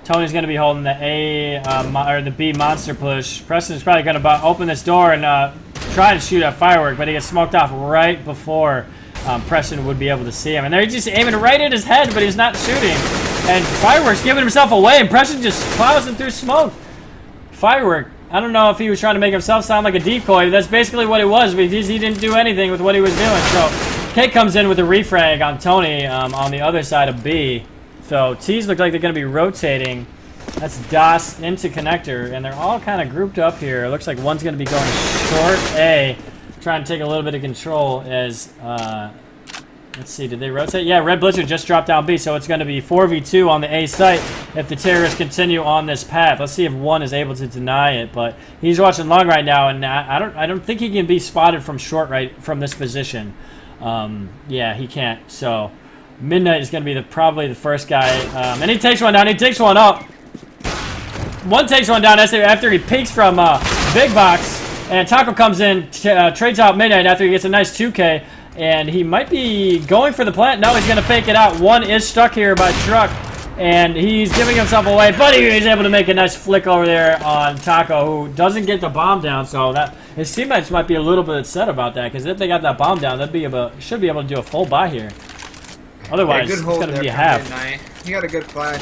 Tony's going to be holding the or the B monster push. Preston's probably going to open this door and try to shoot a firework, but he gets smoked off right before Preston would be able to see him. And they're just aiming right at his head, but he's not shooting. And firework's giving himself away, and Preston just plows him through smoke. Firework. I don't know if he was trying to make himself sound like a decoy. That's basically what it was, because he didn't do anything with what he was doing. So K comes in with a refrag on Tony on the other side of B. So T's look like they're going to be rotating. That's DOS into connector, and they're all kind of grouped up here. It looks like one's going to be going short A, trying to take a little bit of control as, let's see, did they rotate? Yeah, Red Blitzer just dropped down B, so it's going to be 4v2 on the A site if the terrorists continue on this path. Let's see if one is able to deny it, but he's watching long right now, and I don't think he can be spotted from short right from this position. Yeah, he can't. So Midnight is going to be probably the first guy, and he takes one down. He takes one up. One takes one down after he peeks from Big Box, and Taco comes in, trades out Midnight after he gets a nice 2K, and he might be going for the plant. No, he's going to fake it out. One is stuck here by Truck, and he's giving himself away, but he's able to make a nice flick over there on Taco, who doesn't get the bomb down, so that his teammates might be a little bit upset about that, because if they got that bomb down, should be able to do a full buy here. Otherwise, yeah, it's going to be a half. Midnight. He got a good flash.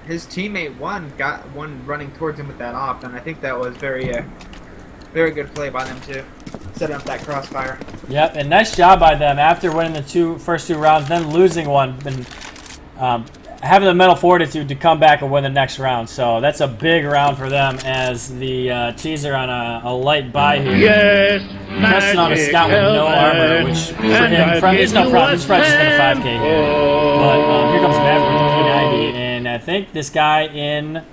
His teammate got one running towards him with that op, and I think that was very good play by them too, setting up that crossfire. Yep, and nice job by them after winning the first two rounds, then losing one, and having the mental fortitude to come back and win the next round. So that's a big round for them as the teaser on a light buy here. Yes, Preston on a scout with no armor, which for him, there's no problem. He's probably just going to 5K here. But here comes Maverick with the P90, and I think this guy in...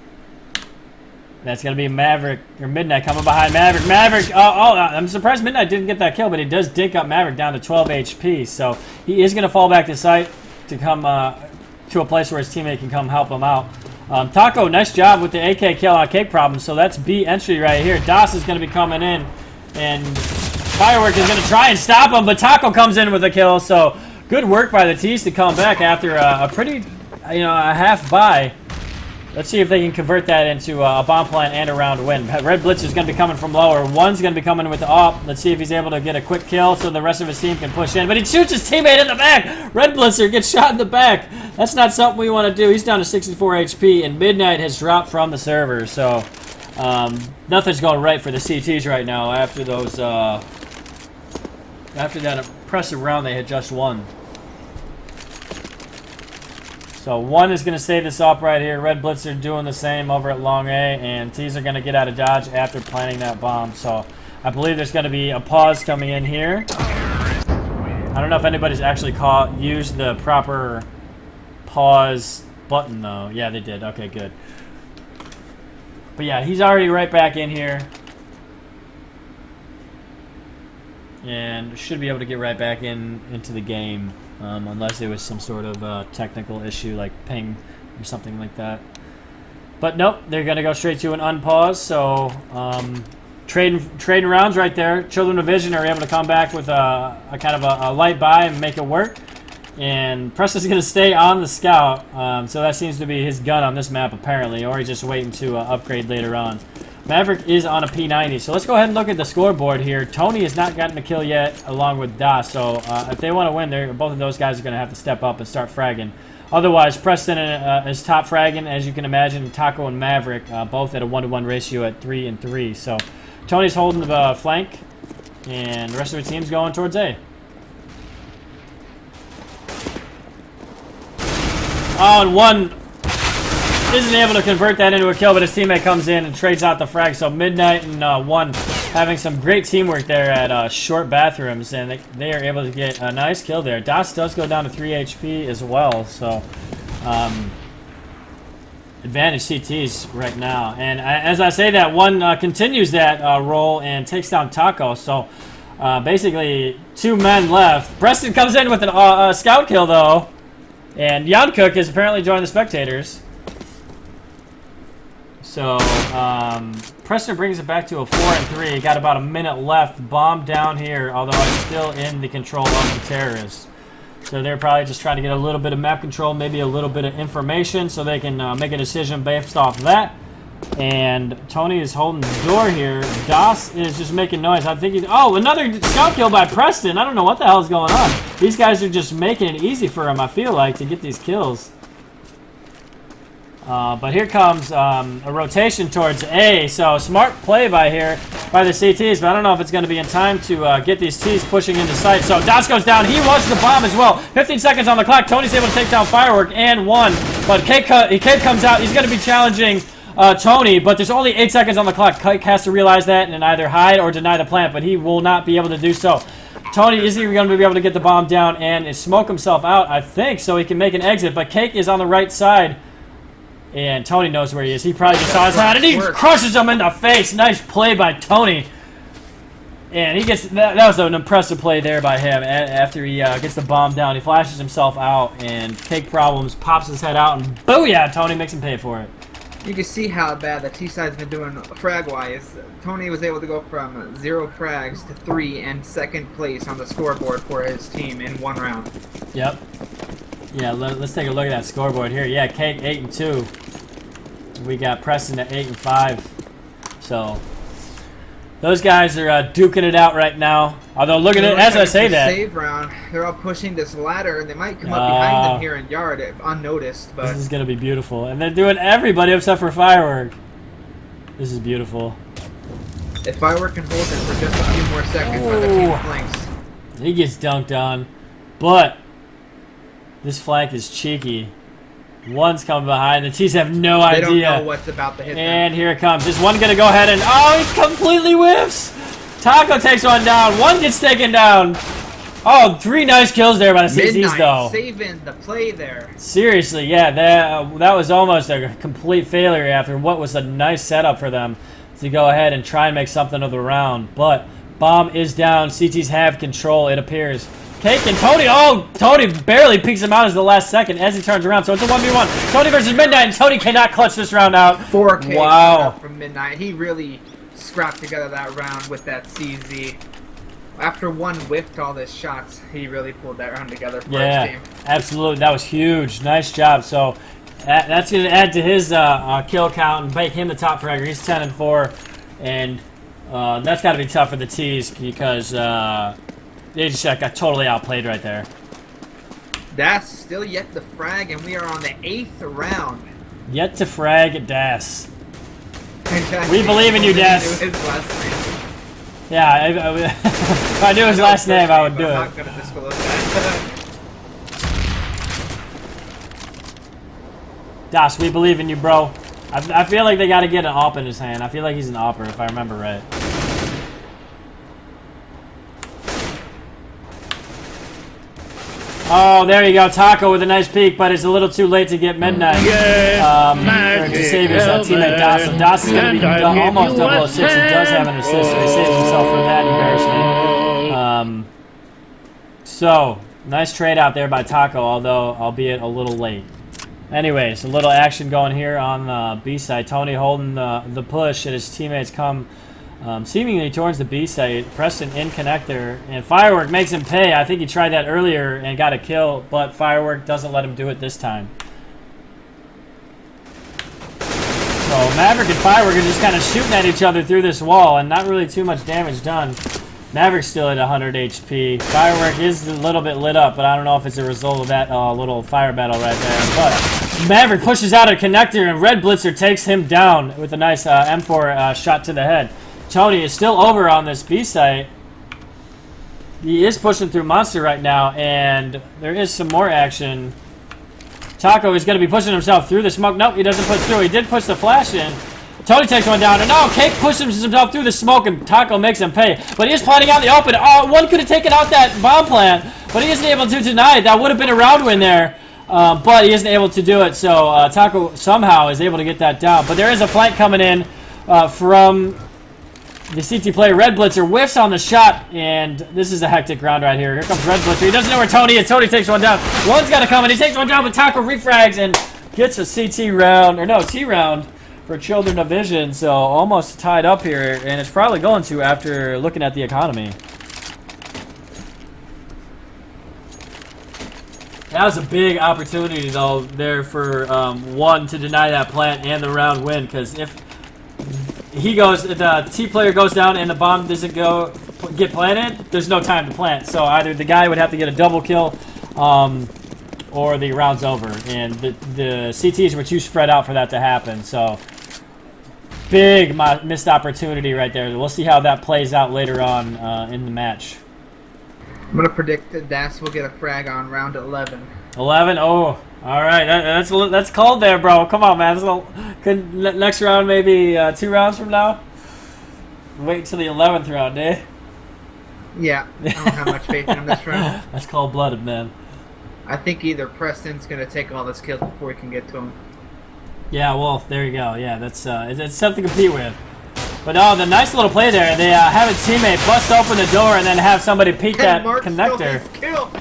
That's going to be Maverick, or Midnight coming behind Maverick. Maverick, I'm surprised Midnight didn't get that kill, but he does dink up Maverick down to 12 HP. So he is going to fall back to site to come to a place where his teammate can come help him out. Taco, nice job with the AK kill on Cake Problem. So that's B entry right here. DOS is going to be coming in, and Firework is going to try and stop him, but Taco comes in with a kill. So good work by the T's to come back after a pretty, a half buy. Let's see if they can convert that into a bomb plant and a round win. Red Blitz is going to be coming from lower. One's going to be coming with the op. Let's see if he's able to get a quick kill so the rest of his team can push in. But he shoots his teammate in the back. Red Blitzer gets shot in the back. That's not something we want to do. He's down to 64 HP, and Midnight has dropped from the server. So nothing's going right for the CTs right now after those after that impressive round they had just won. So one is going to save this up right here. Red Blitzer doing the same over at Long A, and T's are going to get out of dodge after planting that bomb. So I believe there's going to be a pause coming in here. I don't know if anybody's actually used the proper pause button though. Yeah, they did. Okay, good. But yeah, he's already right back in here. And should be able to get right back into the game. Unless there was some sort of technical issue like ping or something like that. But nope, they're going to go straight to an unpause. So trading rounds right there. Children of Vision are able to come back with a kind of a light buy and make it work. And Preston's going to stay on the scout. So that seems to be his gun on this map apparently, or he's just waiting to upgrade later on. Maverick is on a P90, so let's go ahead and look at the scoreboard here. Tony has not gotten a kill yet, along with DOS, so if they want to win, both of those guys are going to have to step up and start fragging. Otherwise, Preston is top fragging, as you can imagine. Taco and Maverick, both at a 1-to-1 ratio at 3 and 3. So Tony's holding the flank, and the rest of the team's going towards A. Oh, and one isn't able to convert that into a kill, but his teammate comes in and trades out the frag. So Midnight and one having some great teamwork there at Short Bathrooms, and they are able to get a nice kill there. DOS does go down to 3 HP as well, so advantage CTs right now. And as I say that, one continues that roll and takes down Taco. So basically 2 men left. Preston comes in with a scout kill though, and Jan Cook has apparently joined the spectators. So, Preston brings it back to a 4 and 3. Got about a minute left. Bomb down here, although I'm still in the control of the terrorists. So they're probably just trying to get a little bit of map control, maybe a little bit of information so they can make a decision based off that. And Tony is holding the door here. Das is just making noise. I think another scout kill by Preston. I don't know what the hell is going on. These guys are just making it easy for him, I feel like, to get these kills. But here comes a rotation towards A. So smart play by the CTs, but I don't know if it's going to be in time to get these Ts pushing into sight. So Das goes down. He wants the bomb as well. 15 seconds on the clock. Tony's able to take down Firework and one. But Cake comes out. He's going to be challenging Tony, but there's only 8 seconds on the clock. Cake has to realize that and either hide or deny the plant, but he will not be able to do so. Tony is even going to be able to get the bomb down and smoke himself out, I think, so he can make an exit. But Cake is on the right side. And Tony knows where he is. He probably just saw his hat, and he crushes him in the face. Nice play by Tony. And he gets that was an impressive play there by him. After he gets the bomb down, he flashes himself out, and Cake Problems pops his head out, and booyah! Tony makes him pay for it. You can see how bad the T-side's been doing frag-wise. Tony was able to go from 0 frags to 3 and 2nd place on the scoreboard for his team in 1 round. Yep. Yeah, let's take a look at that scoreboard here. Yeah, Cake 8 and 2. We got Preston at 8 and 5. So those guys are duking it out right now. Although look at it as I say that. Save round. They're all pushing this ladder, and they might come up behind them here in yard unnoticed. But this is gonna be beautiful, and they're doing everybody except for Firework. This is beautiful. If Firework can hold it for just a few more seconds by the team flanks, he gets dunked on, but this flank is cheeky. One's coming behind. The T's have no idea. They don't know what's about to hit them. And here it comes. Is one going to go ahead and... Oh, he completely whiffs. Taco takes one down. One gets taken down. Oh, 3 nice kills there by the CCs, though. Saving the play there. Seriously, yeah. That was almost a complete failure after what was a nice setup for them to go ahead and try and make something of the round. But bomb is down. CTs have control, it appears. Cake and Tony. Oh, Tony barely peeks him out as the last second as he turns around. So it's a 1v1. Tony versus Midnight, and Tony cannot clutch this round out. 4K from Midnight. He really scrapped together that round with that CZ. After one whiffed all his shots, he really pulled that round together for his team. Absolutely. That was huge. Nice job. So that's going to add to his kill count and make him the top fragger. He's 10 and 4, and that's got to be tough for the T's because they just got totally outplayed right there. Das still yet to frag, and we are on the 8th round. Yet to frag at Das. We believe in you, Das. Yeah, if I knew his last name, I would do it. I'm not going to disclose that. Das, we believe in you, bro. I feel like they got to get an AWP in his hand. I feel like he's an AWPer, if I remember right. Oh, there you go. Taco with a nice peek, but it's a little too late to get Midnight. To save his teammate Das. So Das is going to be almost 006. He does have an assist, so he saves himself from that embarrassment. So, nice trade out there by Taco, although albeit a little late. Anyways, a little action going here on the B side. Tony holding the push, and his teammates come seemingly towards the B side. Preston in connector, and Firework makes him pay. I think he tried that earlier and got a kill, but Firework doesn't let him do it this time. So Maverick and Firework are just kind of shooting at each other through this wall, and not really too much damage done. Maverick's still at 100 HP. Firework is a little bit lit up, but I don't know if it's a result of that little fire battle right there. But Maverick pushes out a connector, and Red Blitzer takes him down with a nice M4 shot to the head. Tony is still over on this B site. He is pushing through Monster right now, and there is some more action. Taco is going to be pushing himself through the smoke. Nope, he doesn't push through. He did push the flash in. Tony takes one down, and no, Cake pushes himself through the smoke, and Taco makes him pay. But he is planting out in the open. Oh, one could have taken out that bomb plant, but he isn't able to tonight. That would have been a round win there, but he isn't able to do it. So Taco somehow is able to get that down. But there is a flank coming in from the CT player. Red Blitzer whiffs on the shot, and this is a hectic round right here. Here comes Red Blitzer. He doesn't know where Tony is. Tony takes one down. One's got to come, and he takes one down, but Taco refrags and gets a CT round, or no, T round for Children of Vision. So almost tied up here, and it's probably going to after looking at the economy. That was a big opportunity, though, there for one to deny that plant and the round win. Because if the T player goes down and the bomb doesn't get planted, there's no time to plant. So either the guy would have to get a double kill, or the round's over. And the CTs were too spread out for that to happen. So big missed opportunity right there. We'll see how that plays out later on in the match. I'm gonna predict that Das will get a frag on round 11. 11? Oh, all right. That's cold there, bro. Come on, man. Could next round maybe 2 rounds from now? Wait until the 11th round, eh? Yeah, I don't have much faith in him this round. That's cold-blooded, man. I think either Preston's gonna take all his kills before we can get to him. Yeah, well, there you go. Yeah, that's it's something to compete with. But oh, the nice little play there. They have a teammate bust open the door and then have somebody peek that connector. Kill.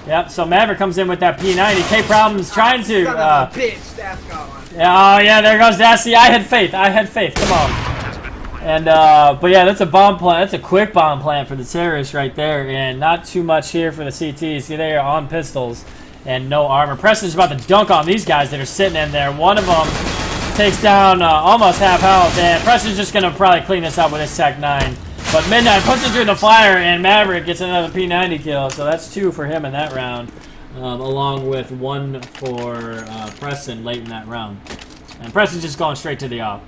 Yep. So Maverick comes in with that P90. K Problem's trying to. Son of a bitch, Das got one. Yeah. Oh yeah. There goes Dassy. I had faith. Come on. And but yeah, that's a bomb plant. That's a quick bomb plant for the terrorists right there, and not too much here for the CTs. See, they are on pistols and no armor. Preston's about to dunk on these guys that are sitting in there. One of them takes down almost half health, and Preston's just going to probably clean this up with his Tech 9. But Midnight puts it through the fire, and Maverick gets another P90 kill, so that's 2 for him in that round, along with 1 for Preston late in that round. And Preston's just going straight to the op.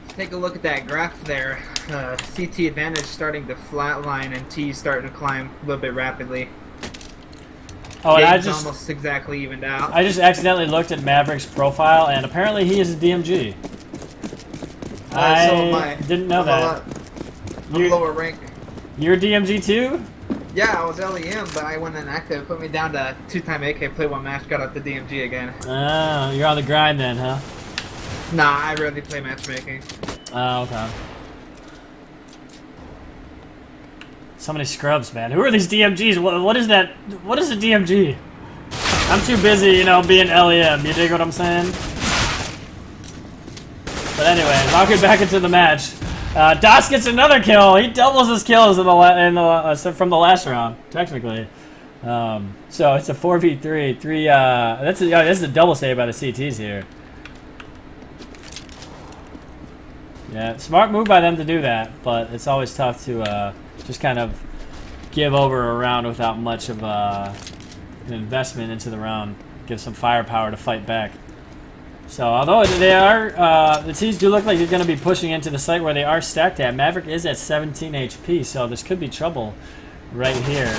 Take a look at that graph there. CT advantage starting to flatline, and T starting to climb a little bit rapidly. Oh, and Game's almost exactly evened out. I just accidentally looked at Maverick's profile, and apparently he is a DMG. I didn't know that. I'm lower rank. You're DMG too? Yeah, I was LEM, but I went inactive. Put me down to 2-time AK, played 1 match, got up to DMG again. Oh, you're on the grind then, huh? Nah, I rarely play matchmaking. Oh, okay. So many scrubs, man. Who are these DMGs? What is that? What is a DMG? I'm too busy, you know, being LEM. You dig what I'm saying? But anyway, I'll get back into the match. Das gets another kill. He doubles his kills from the last round, technically. So it's a 4v3. This is a double save by the CTs here. Yeah, smart move by them to do that, but it's always tough to just kind of give over a round without much of an investment into the round. Give some firepower to fight back. So although they are, the T's do look like they're going to be pushing into the site where they are stacked at. Maverick is at 17 HP, so this could be trouble right here.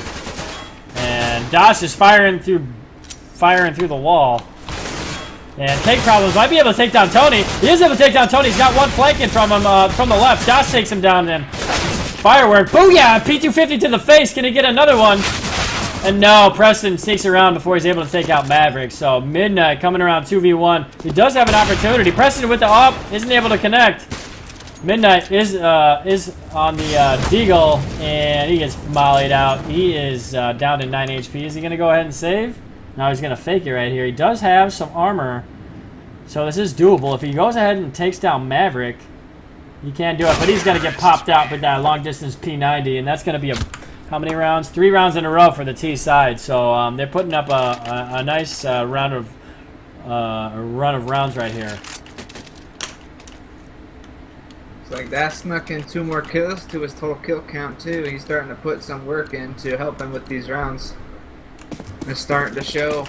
And Das is firing through the wall. And Take Problems might be able to take down Tourney. He is able to take down Tourney. He's got one flanking from him from the left. Das takes him down then. Firework. Booyah! P250 to the face. Can he get another one? And no, Preston sneaks around before he's able to take out Maverick. So Midnight coming around 2v1. He does have an opportunity. Preston with the op isn't able to connect. Midnight is on the Deagle, and he gets mollied out. He is down to 9 HP. Is he going to go ahead and save? Now he's going to fake it right here. He does have some armor, so this is doable. If he goes ahead and takes down Maverick, he can do it, but he's going to get popped out with that long-distance P90, and that's going to be how many rounds? 3 rounds in a row for the T side. So they're putting up a nice run of rounds right here. It's like that snuck in 2 more kills to his total kill count too. He's starting to put some work in to help him with these rounds. It's starting to show.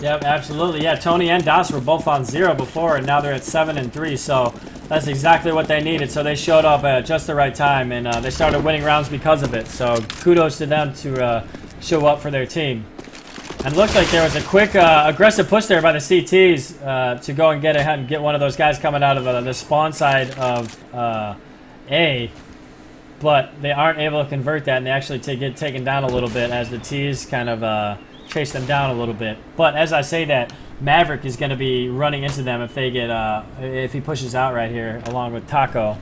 Yep, absolutely. Yeah, Tourney and Das were both on 0 before, and now they're at 7 and 3. So that's exactly what they needed. So they showed up at just the right time, and they started winning rounds because of it. So kudos to them to show up for their team. And it looks like there was a quick, aggressive push there by the CTs to go and get ahead and get one of those guys coming out of the spawn side of A. But they aren't able to convert that, and they actually get taken down a little bit as the T's kind of chase them down a little bit. But as I say that, Maverick is going to be running into them if they get if he pushes out right here along with Taco.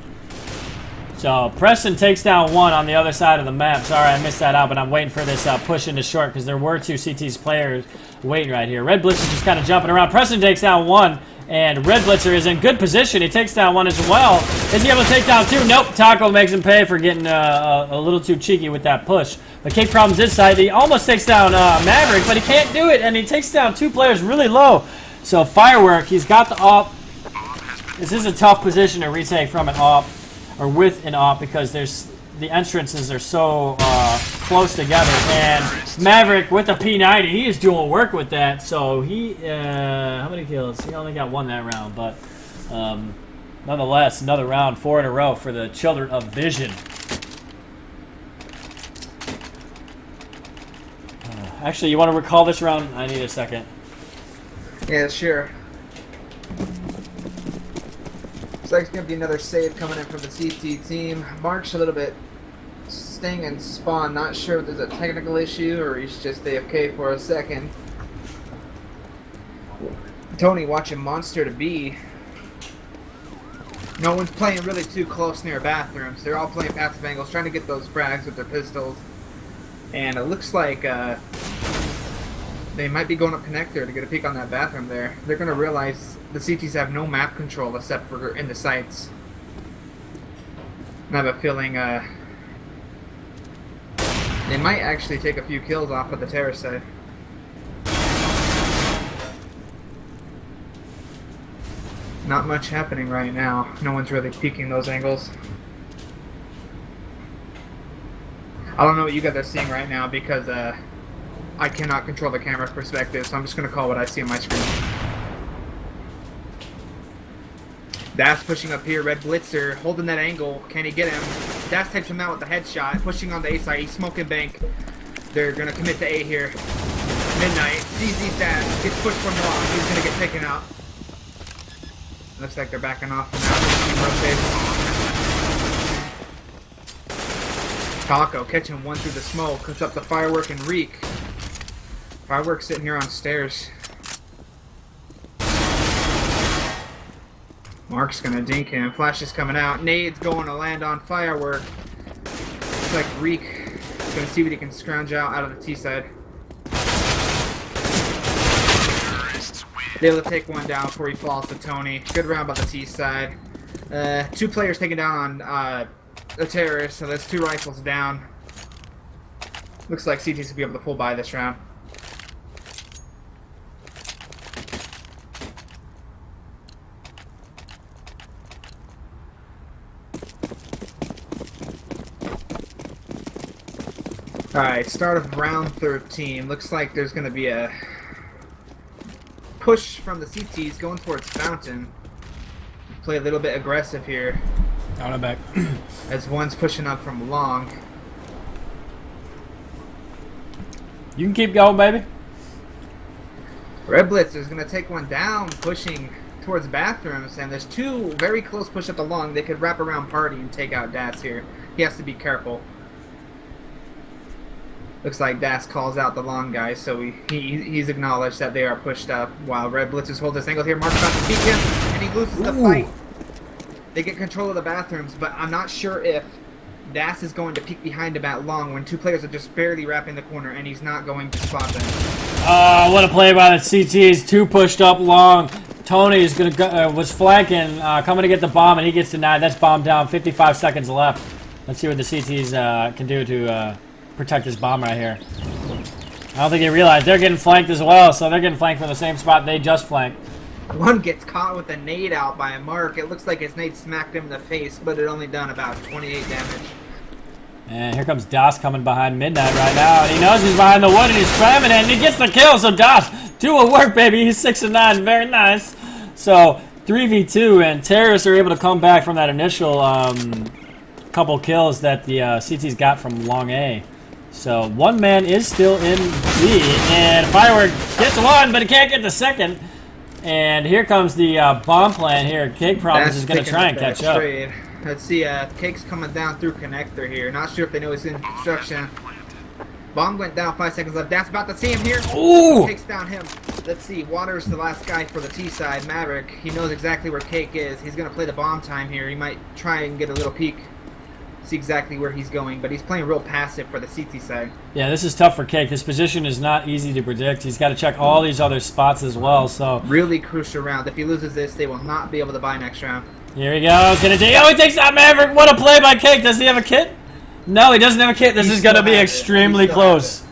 So Preston takes down one on the other side of the map. Sorry, I missed that out, but I'm waiting for this push into short because there were two CT's players waiting right here. Red Blitzer just kind of jumping around. Preston takes down one, and Red Blitzer is in good position. He takes down one as well. Is he able to take down two? Nope. Taco makes him pay for getting a little too cheeky with that push. But Cake Problems this side. He almost takes down Maverick, but he can't do it, and he takes down two players really low. So Firework, he's got the op. This is a tough position to retake from an op, or with an op, because there's the entrances are so close together. And Maverick with the P90, he is doing work with that. So he, how many kills? He only got one that round, but nonetheless, another round, 4 in a row for the Children of Vision. Actually, you want to recall this round? I need a second. Yeah, sure. Looks like it's going to be another save coming in from the CT team. Mark's a little bit staying in spawn. Not sure if there's a technical issue or he's just AFK for a second. Tony watching Monster to B. No one's playing really too close near bathrooms. They're all playing passive angles, trying to get those frags with their pistols. And it looks like they might be going up connector to get a peek on that bathroom there. They're going to realize the CTs have no map control except for in the sights. I have a feeling they might actually take a few kills off of the terrace side. Not much happening right now. No one's really peeking those angles. I don't know what you guys are seeing right now because I cannot control the camera perspective, so I'm just going to call what I see on my screen. Das pushing up here, Red Blitzer holding that angle. Can he get him? Das takes him out with the headshot, pushing on the A side. He's smoking bank. They're going to commit to A here. Midnight, CZ Das gets pushed from long. He's going to get taken out. Looks like they're backing off now. Taco catching one through the smoke. Cuts up the Firework and Reek. Firework sitting here on stairs. Mark's gonna dink him. Flash is coming out. Nade's going to land on Firework. Looks like Reek is gonna see what he can scrounge out of the T side. Be able to take one down before he falls to Tony. Good round by the T side. Two players taken down on the terrorist, so that's 2 rifles down. Looks like CT's will be able to full buy this round. Alright, start of round 13. Looks like there's going to be a push from the CTs going towards Fountain. Play a little bit aggressive here. Out of back. As one's pushing up from long. You can keep going, baby. Red Blitz is going to take one down, pushing towards bathrooms, and there's 2 very close push up the long. They could wrap around Party and take out Das here. He has to be careful. Looks like Das calls out the long guy, so he's acknowledged that they are pushed up while Red Blitzers hold this angle here. Mark's about to peek him, and he loses the fight. They get control of the bathrooms, but I'm not sure if Das is going to peek behind him at long when 2 players are just barely wrapping the corner, and he's not going to spot them. What a play by the CTs. 2 pushed up long. Tony is gonna go, was flanking, coming to get the bomb, and he gets denied. That's bomb down. 55 seconds left. Let's see what the CTs can do to protect this bomb right here. I don't think they realize they're getting flanked as well, so they're getting flanked from the same spot they just flanked. One gets caught with a nade out by a Mark. It looks like his nade smacked him in the face, but it only done about 28 damage. And here comes Das coming behind Midnight right now, and he knows he's behind the wood, and he's cramming it, and he gets the kill. So Das, do a work, baby. He's 6 and 9, very nice. So 3v2, and Terrorists are able to come back from that initial couple kills that the CTs got from Long A. So 1 man is still in B, and Firework gets 1, but he can't get the second. And here comes the bomb plan here. Cake Problems is going to try and catch up. Let's see, Cake's coming down through connector here. Not sure if they know he's in construction. Bomb went down, 5 seconds left. That's about to see him here. Ooh! Takes down him. Let's see, Water's the last guy for the T side. Maverick, he knows exactly where Cake is. He's going to play the bomb time here. He might try and get a little peek. see exactly where he's going, but he's playing real passive for the CT side. Yeah, this is tough for Cake. His position is not easy to predict. He's got to check all these other spots as well. So really crucial round. If he loses this, they will not be able to buy next round. here he goes. He takes out Maverick. What a play by Cake. Does he have a kit? No, he doesn't have a kit. This is going to be extremely close.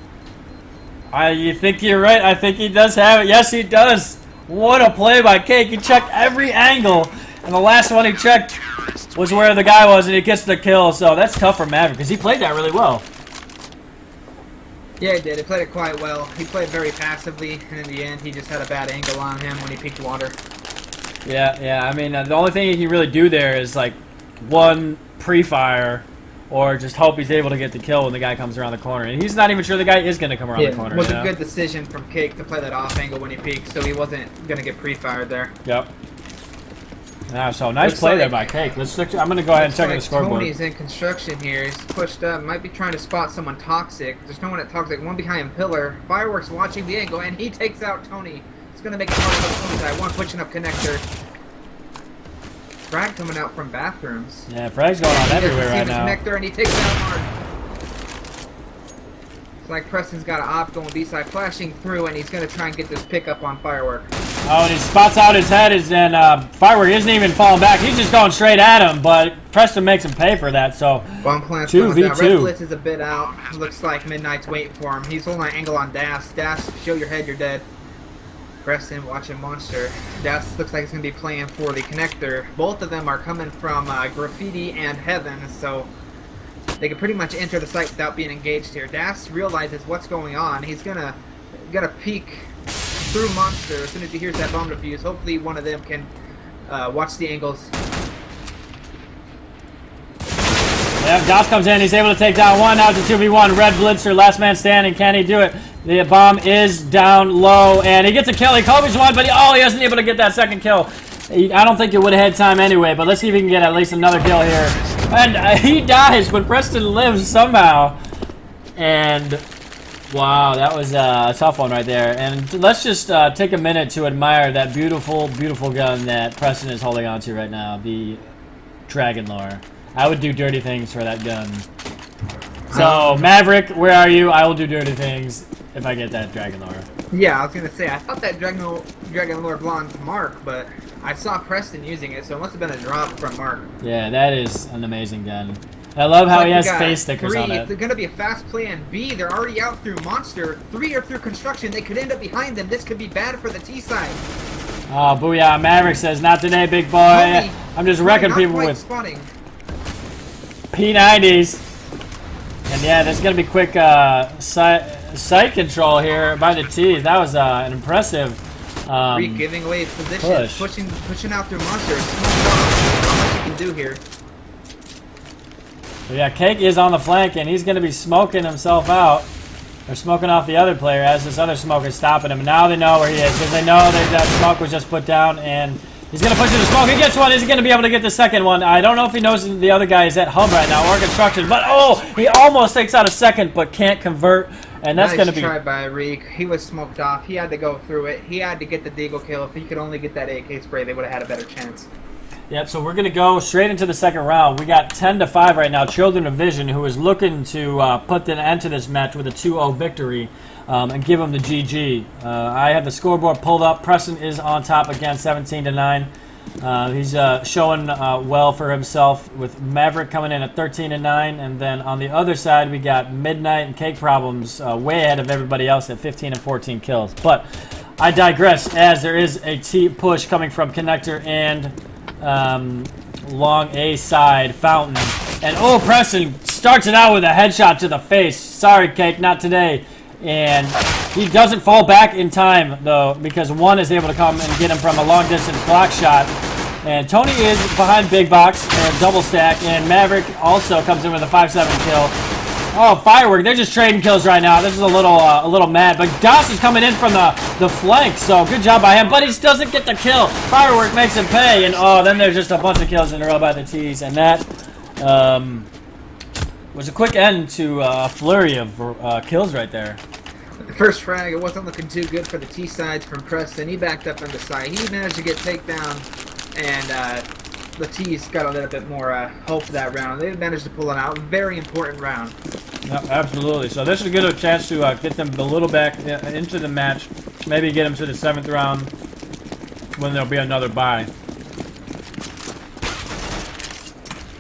You think you're right. I think he does have it. Yes, he does. What a play by Cake. He checked every angle, and the last one he checked was where the guy was, and he gets the kill. So that's tough for Maverick because he played that really well. Yeah, he did. He played it quite well. He played very passively, and in the end, he just had a bad angle on him when he peeked water. Yeah. I mean, the only thing he can really do there is like one pre-fire, or just hope he's able to get the kill when the guy comes around the corner. And he's not even sure the guy is going to come around the corner. It was a good decision from Cake to play that off angle when he peeked, so he wasn't going to get pre-fired there. Yep. So nice play there by Cake. I'm going to go ahead and check the scoreboard. Tony's in construction here. He's pushed up. Might be trying to spot someone toxic. There's no one at toxic. One behind pillar. Fireworks watching the angle, and he takes out Tony. It's going to make it hard on Tony's side. One pushing up connector. Frag coming out from bathrooms. Yeah, frag's going on everywhere right now. Connector, and he takes it out hard. It's like Preston's got an op going B-side, flashing through, and he's going to try and get this pickup on Firework. Oh, and he spots out his head, and Firework isn't even falling back. He's just going straight at him, but Preston makes him pay for that, so bomb plants 2v2. Red Blitz is a bit out. Looks like Midnight's waiting for him. He's holding an angle on Das. Das, show your head, you're dead. Preston watching Monster. Das looks like he's going to be playing for the connector. Both of them are coming from Graffiti and Heaven, so they can pretty much enter the site without being engaged here. Das realizes what's going on. He's going to peek through Monster as soon as he hears that bomb defuse. Hopefully one of them can watch the angles. Yeah, Das comes in. He's able to take down one. Now it's a 2v1. Red Blitzer, last man standing. Can he do it? The bomb is down low, and he gets a kill. He covers one, but he wasn't able to get that second kill. I don't think it would have had time anyway, but let's see if he can get at least another kill here. And he dies, but Preston lives somehow. And wow, that was a tough one right there. And let's just take a minute to admire that beautiful, beautiful gun that Preston is holding on to right now, the Dragon Lore. I would do dirty things for that gun. So, Maverick, where are you? I will do dirty things if I get that Dragon Lore. Yeah, I was going to say, I thought that Dragon Lore belonged to Mark, but I saw Preston using it, so it must have been a drop from Mark. Yeah, that is an amazing gun. I love how he has face stickers on it. It's going to be a fast play on B. They're already out through Monster. 3 are through construction. They could end up behind them. This could be bad for the T side. Oh, booyah. Maverick says, not today, big boy. I'm just wrecking people with P90s. And yeah, there's going to be quick sight control here by the T's. That was an impressive Reek giving away his position, pushing out through Monster. Not much he can do here. So yeah, Cake is on the flank, and he's going to be smoking himself out. They're smoking off the other player as this other smoke is stopping him. Now they know where he is because they know that smoke was just put down, and he's going to push into smoke. He gets one. Is he going to be able to get the second one? I don't know if he knows the other guy is at hub right now or construction, but oh, he almost takes out a second but can't convert, and that's going to be... Nice try by Reek. He was smoked off. He had to go through it. He had to get the deagle kill. If he could only get that AK spray, they would have had a better chance. Yep, so we're going to go straight into the second round. We got 10-5 right now. Children of Vision, who is looking to put an end to this match with a 2-0 victory and give them the GG. I have the scoreboard pulled up. Preston is on top again, 17-9. He's showing well for himself with Maverick coming in at 13-9. And then on the other side, we got Midnight and Cake Problems way ahead of everybody else at 15 and 14 kills. But I digress, as there is a T push coming from Connector and... long A side Fountain, and oh, Preston starts it out with a headshot to the face. Sorry, Cake, not today. And he doesn't fall back in time though, because one is able to come and get him from a long distance block shot. And Tony is behind Big Box and double stack, and Maverick also comes in with a 5-7 kill. Oh, Firework, they're just trading kills right now. This is a little mad, but Das is coming in from the flank, so good job by him, but he doesn't get the kill. Firework makes him pay, and oh, then there's just a bunch of kills in a row by the T's, and that was a quick end to a flurry of kills right there. The first frag, it wasn't looking too good for the T sides from Preston. He backed up on the side. He managed to get takedown and the T's got a little bit more hope for that round. They managed to pull it out. Very important round. Yep, absolutely. So this is a good chance to get them a little back into the match. Maybe get them to the 7th round when there'll be another bye.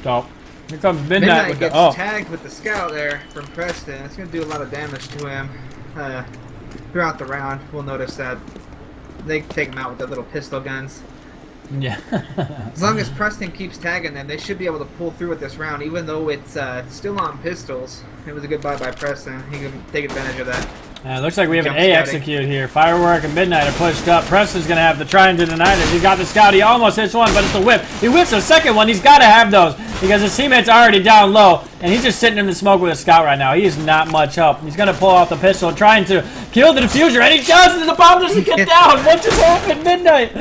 So here comes Midnight with gets the tagged with the scout there from Preston. It's going to do a lot of damage to him throughout the round. We'll notice that they take him out with their little pistol guns. Yeah. As long as Preston keeps tagging them, they should be able to pull through with this round, even though it's still on pistols. It was a good buy by Preston. He can take advantage of that. It looks like we have an Jump A scouting. execute here. Firework and Midnight are pushed up. Preston's going to have to try and deny it. He's got the scout. He almost hits one, but it's a whip. He whips a second one. He's got to have those because his teammate's already down low, and he's just sitting in the smoke with a scout right now. He is not much help. He's going to pull out the pistol, trying to kill the diffuser, and he does, and the bomb doesn't get down. What just happened, Midnight?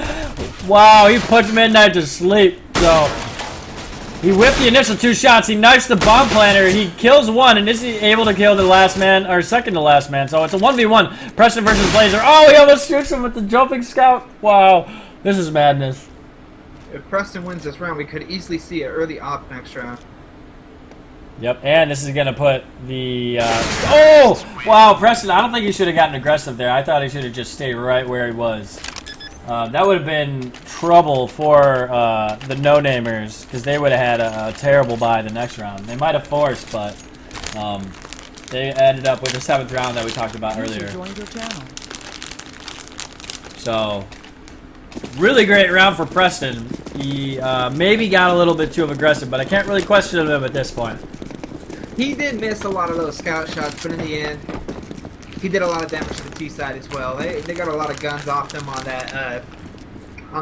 Wow, he puts Midnight to sleep. So he whipped the initial 2 shots. He knifes the bomb planter. He kills one, and is he able to kill the last man, or second to last man? So it's a 1v1. Preston versus Blazer. Oh, he almost shoots him with the jumping scout. Wow, this is madness. If Preston wins this round, we could easily see an early op next round. Yep, and this is going to put the... oh! Wow, Preston, I don't think he should have gotten aggressive there. I thought he should have just stayed right where he was. That would have been trouble for the no-namers, because they would have had a terrible bye the next round. They might have forced, but they ended up with the 7th round that we talked about earlier. So, really great round for Preston. He maybe got a little bit too aggressive, but I can't really question him at this point. He did miss a lot of those scout shots, but in the end, he did a lot of damage to the T side as well. They got a lot of guns off them on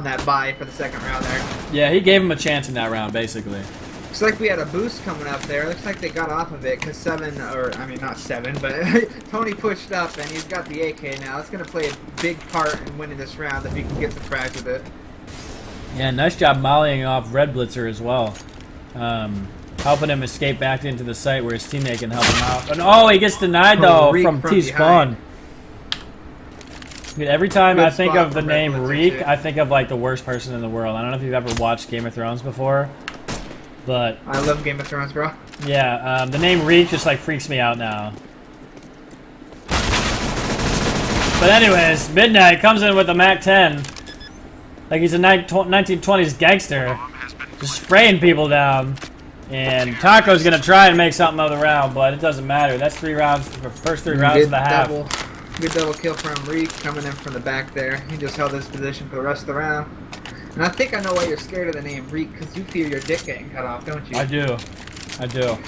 that bye for the 2nd round there. Yeah, he gave him a chance in that round, basically. Looks like we had a boost coming up there. Looks like they got off of it because not 7, but Tony pushed up and he's got the AK now. It's going to play a big part in winning this round if he can get some frags with it. Yeah, nice job mollying off Red Blitzer as well. Helping him escape back into the site where his teammate can help him out. And oh, he gets denied though from T-Spawn. Dude, every time I think of the name Reek, I think of like the worst person in the world. I don't know if you've ever watched Game of Thrones before, but I love Game of Thrones, bro. yeah, the name Reek just like freaks me out now. But anyways, Midnight comes in with a MAC-10, like he's a 1920s gangster, just spraying people down. And Taco's gonna try and make something of the round, but it doesn't matter. That's 3 rounds, the first 3 rounds of the half. Good double kill from Reek coming in from the back there. He just held his position for the rest of the round. And I think I know why you're scared of the name Reek, because you fear your dick getting cut off, don't you? I do.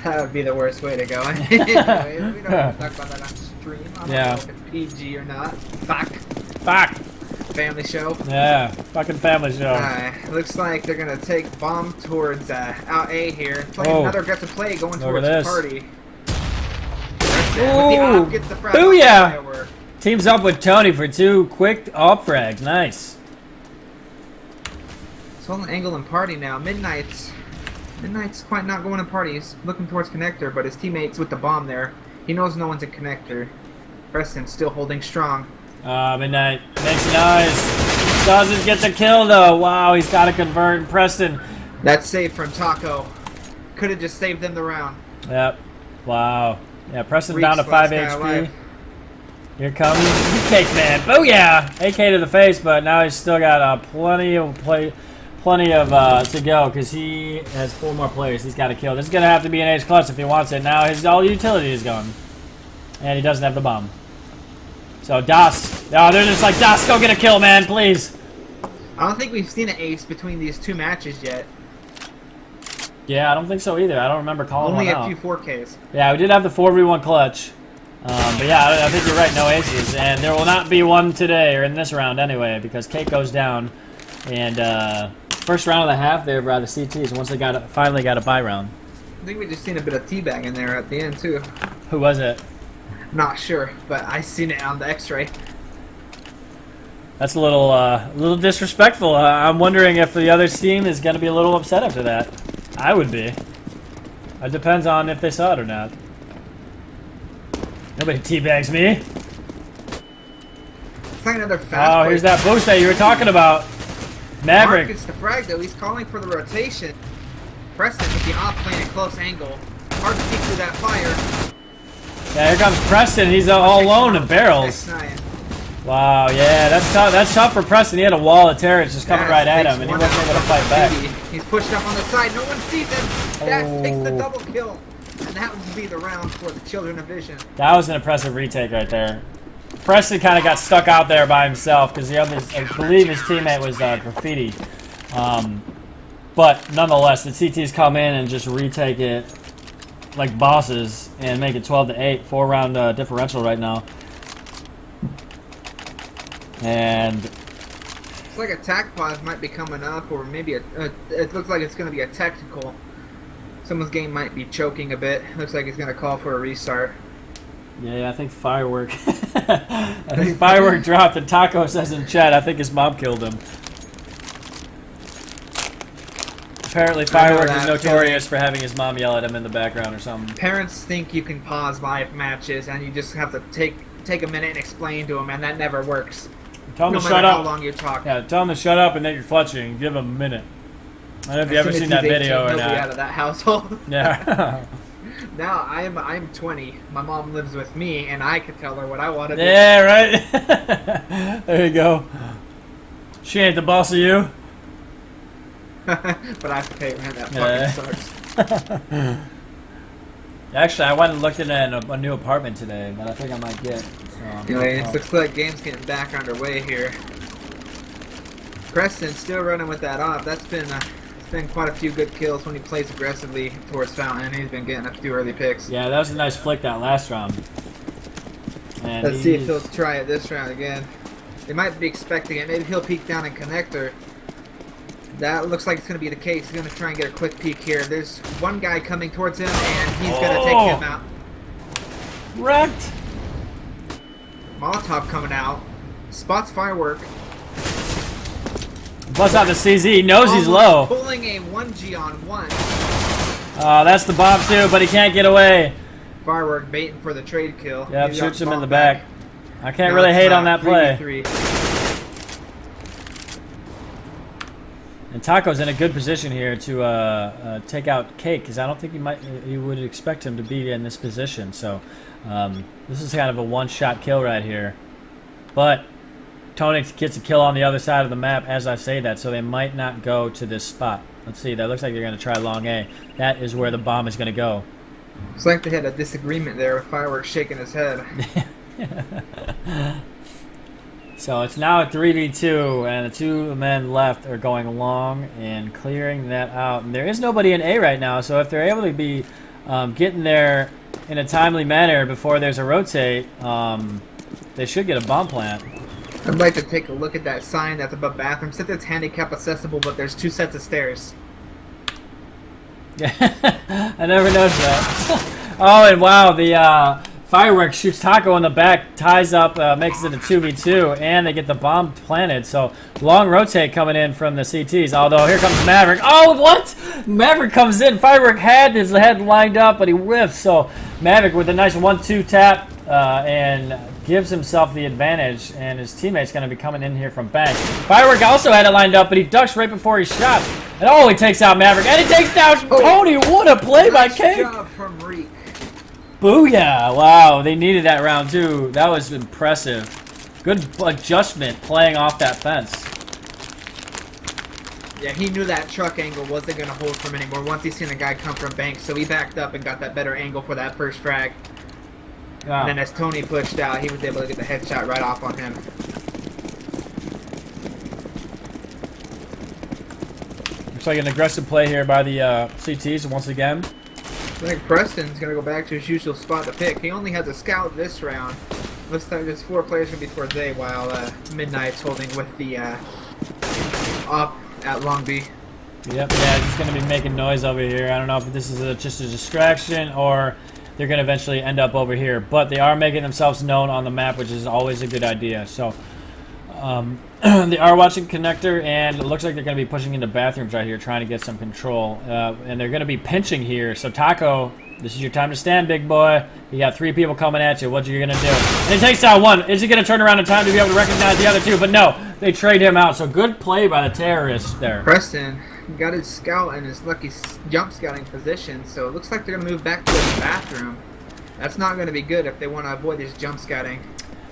That would be the worst way to go. Anyways, we don't have to talk about that on stream. I don't know if it's PG or not. Fuck. Family show. Yeah, fucking family show. Looks like they're gonna take bomb towards out A here. Playing another aggressive play going towards the party. Ooh! Booyah! Teams up with Tony for 2 quick op frags. Nice. It's holding angle and party now. Midnight's quite not going to party. He's looking towards connector, but his teammates with the bomb there. He knows no one's in connector. Preston's still holding strong. Midnight makes noise. Doesn't get the kill though. Wow, he's got to convert. Preston. That save from Taco could have just saved them the round. Yep. Wow. Yeah, Preston's down to 5 HP. Here comes Cake Man. Booyah! AK to the face, but now he's still got plenty of to go because he has 4 more players he's got to kill. This is gonna have to be an ace clutch if he wants it. Now his all utility is gone, and he doesn't have the bomb. So Das, oh, they're just like, Das, go get a kill, man, please. I don't think we've seen an ace between these 2 matches yet. Yeah, I don't think so either. I don't remember calling one out. Only a few 4Ks. Yeah, we did have the 4v1 clutch. But yeah, I think you're right, no aces. And there will not be one today, or in this round anyway, because Cake goes down. And first round of the half there by the CTs, once they finally got a bye round. I think we just seen a bit of teabag in there at the end, too. Who was it? Not sure, but I seen it on the X-ray. That's a little disrespectful. I'm wondering if the other team is going to be a little upset after that. I would be. It depends on if they saw it or not. Nobody teabags me. It's like another fast here's that boost that you were talking about. Maverick. Mark gets the frag though. He's calling for the rotation. Preston with the off playing at close angle. Hard to see through that fire. Yeah, here comes Preston. He's all alone in barrels. Wow, yeah, that's tough. That's tough for Preston. He had a wall of terrorists just coming right at him, and he wasn't able to fight back. He's pushed up on the side. No one sees him. Dax takes the double kill, and that would be the round for the Children of Vision. That was an impressive retake right there. Preston kind of got stuck out there by himself because the others, I believe his teammate was Graffiti. But nonetheless, the CTs come in and just retake it like bosses and make it 12-8, 4-round differential right now. And it's like a tac pause might be coming up, or maybe it looks like it's going to be a technical. Someone's game might be choking a bit. Looks like he's going to call for a restart. Yeah, I think Firework. I think Firework dropped, and Taco says in chat, I think his mom killed him. Apparently, Firework is notorious for having his mom yell at him in the background or something. Parents think you can pause live matches, and you just have to take a minute and explain to them, and that never works. Tell them no to shut matter up. How long you talk. Yeah, tell them to shut up and that you're clutching. Give them a minute. I don't know if you ever seen that video or not. Out of that household. Yeah. Now I'm 20. My mom lives with me, and I can tell her what I want to do. Yeah, right. There you go. She ain't the boss of you. But I have to pay rent. That fucking sucks. Actually, I went and looked at a new apartment today, but I think I might get. It looks like game's getting back underway here. Preston still running with that off. That's been quite a few good kills when he plays aggressively towards Fountain. He's been getting a few early picks. Yeah, that was a nice flick that last round. And let's see if he'll try it this round again. They might be expecting it. Maybe he'll peek down in connector. That looks like it's going to be the case. He's going to try and get a quick peek here. There's one guy coming towards him, and he's going to take him out. Wrecked. Molotov coming out. Spots Firework. Busts out the CZ. He knows he's low. Pulling a 1G on 1. That's the bomb too, but he can't get away. Firework baiting for the trade kill. Yep, shoots him in the back. I can't really hate on that play. And Taco's in a good position here to take out Cake, because I don't think you would expect him to be in this position. So this is kind of a one-shot kill right here. But Tourney gets a kill on the other side of the map as I say that, so they might not go to this spot. Let's see, that looks like they're going to try long A. That is where the bomb is going to go. It's like they had a disagreement there with Fireworks shaking his head. So it's now a 3v2, and the two men left are going long and clearing that out. And there is nobody in A right now, so if they're able to be getting there in a timely manner before there's a rotate, they should get a bomb plant. I'd like to take a look at that sign that's above bathroom. Since it's handicap accessible, but there's 2 sets of stairs. Yeah, I never noticed that. Oh, and wow, the Fireworks shoots Taco in the back, ties up, makes it a 2v2, and they get the bomb planted. So long rotate coming in from the CTs. Although here comes Maverick. Oh, what? Maverick comes in. Firework had his head lined up, but he whiffs. So Maverick with a nice 1-2 tap and gives himself the advantage, and his teammate's going to be coming in here from bank. Firework also had it lined up, but he ducks right before he shot. And oh, he takes out Maverick, and he takes down Tourney. What a play by Cake. Nice job from Reek. Booyah! Wow, they needed that round too. That was impressive. Good adjustment playing off that fence. Yeah, he knew that truck angle wasn't going to hold for him anymore once he seen the guy come from bank, so he backed up and got that better angle for that first frag. Yeah. And then as Tourney pushed out, he was able to get the headshot right off on him. Looks like an aggressive play here by the CTs once again. I think Preston's going to go back to his usual spot to pick. He only has a scout this round. Looks like there's 4 players going to be towards A, while Midnight's holding with the op at Long B. Yep, yeah, he's going to be making noise over here. I don't know if this is just a distraction or they're going to eventually end up over here. But they are making themselves known on the map, which is always a good idea. So They are watching connector, and it looks like they're going to be pushing into bathrooms right here, trying to get some control. And they're going to be pinching here. So Taco, this is your time to stand, big boy. You got 3 people coming at you. What are you going to do? And he takes down 1. Is he going to turn around in time to be able to recognize the other 2? But no, they trade him out. So good play by the terrorists there. Preston got his scout in his lucky jump scouting position, so it looks like they're going to move back to the bathroom. That's not going to be good if they want to avoid this jump scouting.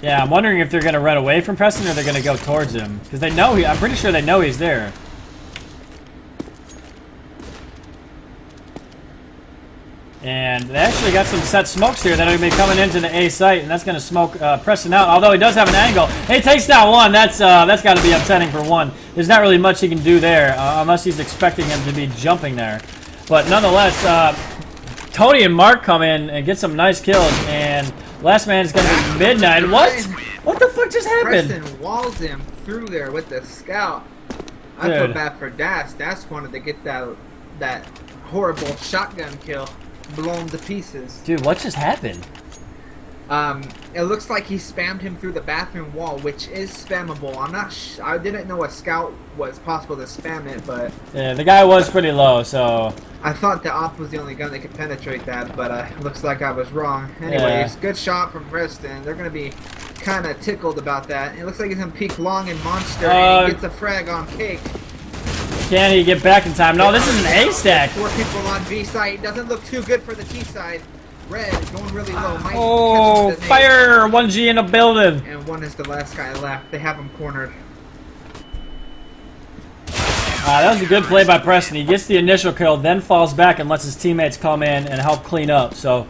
Yeah, I'm wondering if they're going to run away from Preston or they're going to go towards him. Because they know I'm pretty sure they know he's there. And they actually got some set smokes here that are going to be coming into the A site, and that's going to smoke Preston out. Although he does have an angle. He takes down 1. That's got to be upsetting for 1. There's not really much he can do there unless he's expecting him to be jumping there. But nonetheless, Tony and Mark come in and get some nice kills, and last man is going to be Midnight. What? What the fuck just happened? Preston walls him through there with the scout. I feel bad for Das. Das wanted to get that horrible shotgun kill. Blown to pieces. Dude, what just happened? It looks like he spammed him through the bathroom wall, which is spammable. I didn't know a scout was possible to spam it, but yeah, the guy was pretty low, so I thought the op was the only gun that could penetrate that, but it looks like I was wrong. Anyways, good shot from Preston. They're gonna be kind of tickled about that. It looks like he's gonna peek long and monster, and he gets a frag on Cake. Can he get back in time? No, this is an A stack. 4 people on B side. Doesn't look too good for the T side. Red going really low. Might oh, fire! 1G in the building. And 1 is the last guy left. They have him cornered. That was a good play by Preston. He gets the initial kill, then falls back and lets his teammates come in and help clean up. So,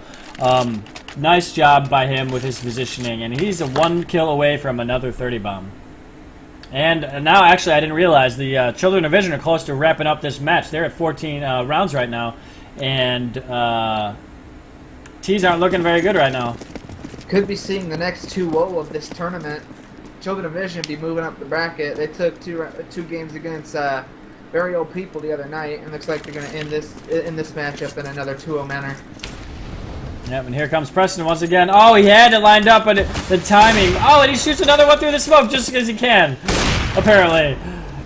nice job by him with his positioning. And he's a 1 kill away from another 30 bomb. And now, actually, I didn't realize the Children of Vision are close to wrapping up this match. They're at 14 rounds right now, and T's aren't looking very good right now. Could be seeing the next 2-0 of this tournament. Children of Vision be moving up the bracket. They took two games against very old people the other night, and looks like they're going to end this matchup in another 2-0 manner. Yep, and here comes Preston once again. Oh, he had it lined up, but the timing. Oh, and he shoots another one through the smoke just because he can, apparently.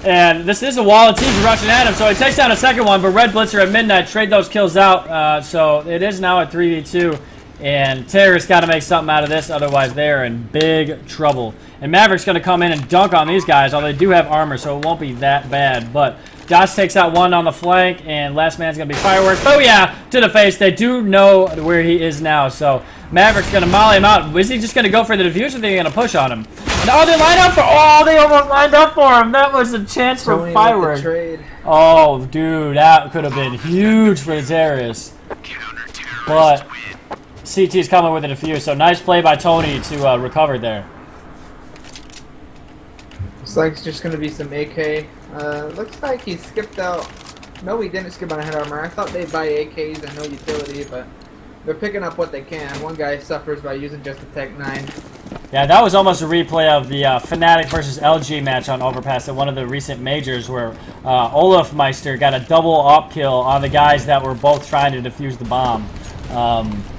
And this is a wall of teams rushing at him, so he takes down a second one, but Red Blitzer at midnight trade those kills out. So it is now at 3v2, and Terror's got to make something out of this, otherwise they're in big trouble. And Maverick's going to come in and dunk on these guys, although they do have armor, so it won't be that bad. But Josh takes out 1 on the flank, and last man's going to be Fireworks. Oh, yeah, to the face. They do know where he is now, so Maverick's going to molly him out. Is he just going to go for the defuse, or are they going to push on him? And, oh, they lined up for... Oh, they almost lined up for him. That was a chance for Fireworks. Oh, dude, that could have been huge for the terrorists. But CT's coming with a defuse, so nice play by Tony to recover there. Looks like it's just going to be some AK. Looks like he skipped out. No, he didn't skip on a head armor. I thought they'd buy AKs and no utility, but they're picking up what they can. One guy suffers by using just a Tech 9. Yeah, that was almost a replay of the Fnatic versus LG match on Overpass at one of the recent majors where Olaf Meister got a double up kill on the guys that were both trying to defuse the bomb.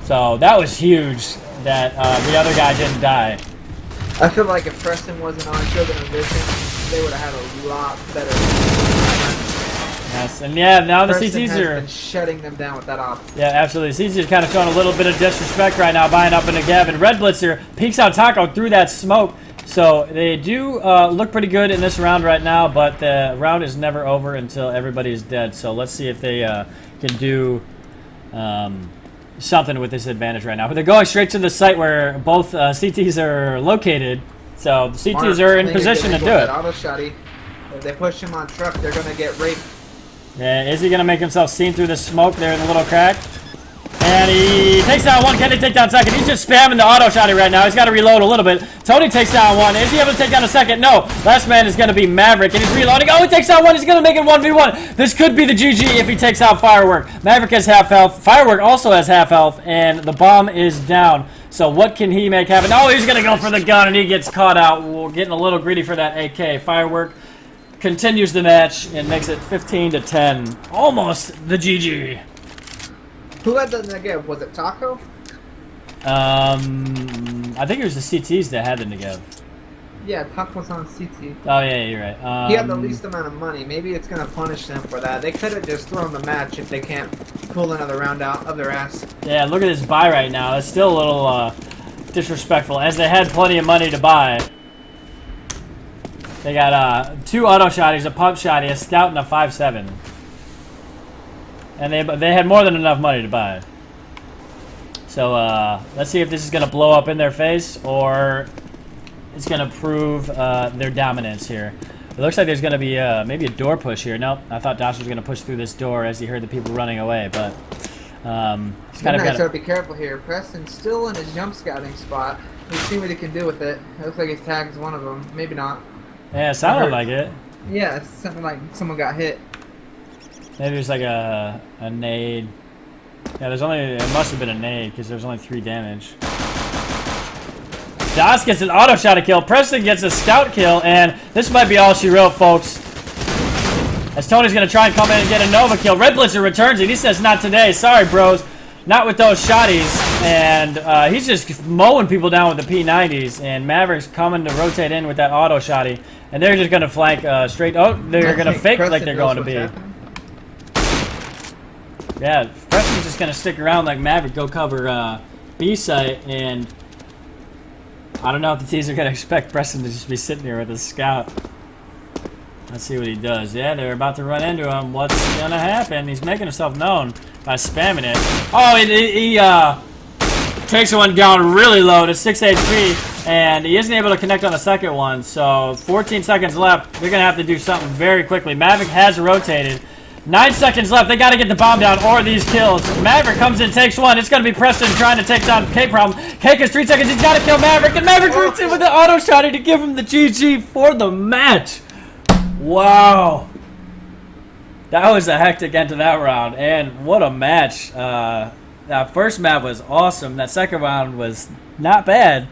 So that was huge that the other guy didn't die. I feel like if Preston wasn't on Children of Vision, they would have had a lot better. Yes, and yeah, now the Preston CTs has are been shutting them down with that op. Yeah, absolutely. CTs are kind of showing a little bit of disrespect right now, buying up in the Gab. And Red Blitzer peeks out Taco through that smoke. So they do look pretty good in this round right now, but the round is never over until everybody's dead. So let's see if they can do something with this advantage right now. But they're going straight to the site where both CTs are located. So the CTs are in position to do it. Auto shotty. If they push him on truck, they're going to get raped. Yeah, is he going to make himself seen through the smoke there in the little crack? And he takes down 1. Can he take down second? He's just spamming the auto shotty right now. He's got to reload a little bit. Tony takes down 1. Is he able to take down a second? No. Last man is going to be Maverick, and he's reloading. Oh, he takes out 1. He's going to make it 1v1. This could be the GG if he takes out Firework. Maverick has half health. Firework also has half health, and the bomb is down. So what can he make happen? Oh, he's going to go for the gun, and he gets caught out. We're getting a little greedy for that AK. Firework continues the match and makes it 15-10. Almost the GG. Who had the negative? Was it Taco? I think it was the CTs that had the negative. Yeah, top was on CT. Oh yeah, you're right. He had the least amount of money. Maybe it's gonna punish them for that. They could have just thrown the match if they can't pull another round out of their ass. Yeah, look at this buy right now. It's still a little disrespectful, as they had plenty of money to buy. They got 2 auto shotties, a pump shotty, a scout, and a 5.7. And they had more than enough money to buy. So let's see if this is gonna blow up in their face or it's going to prove their dominance here. It looks like there's going to be maybe a door push here. Nope, I thought Dosh was going to push through this door as he heard the people running away, but he's kind of got to be careful here. Preston's still in his jump scouting spot. Let's see what he can do with it. It looks like his tag is one of them. Maybe not. Yeah, it sounded like it. Yeah, it's something like someone got hit. Maybe it's like a nade. Yeah, it must have been a nade because there's only 3 damage. Das gets an auto shot to kill. Preston gets a scout kill, and this might be all she wrote, folks. As Tony's going to try and come in and get a Nova kill. Red Blitzer returns it. He says, not today. Sorry, bros. Not with those shotties. And he's just mowing people down with the P90s. And Maverick's coming to rotate in with that auto shotty. And they're just going to flank straight. Oh, they're going to fake like they're going to be. Yeah, Preston's just going to stick around like Maverick. Go cover B site. And I don't know if the teams are going to expect Preston to just be sitting here with a scout. Let's see what he does. Yeah, they're about to run into him. What's going to happen? He's making himself known by spamming it. Oh, he takes one down really low to 6 HP, and he isn't able to connect on the second one. So 14 seconds left. They're going to have to do something very quickly. Maverick has rotated. 9 seconds left. They got to get the bomb down or these kills. Maverick comes in, takes one. It's going to be Preston trying to take down K-Problem. Cake is 3 seconds. He's got to kill Maverick. And Maverick roots in with the auto shotty to give him the GG for the match. Wow. That was a hectic end to that round. And what a match. That first map was awesome. That second round was not bad.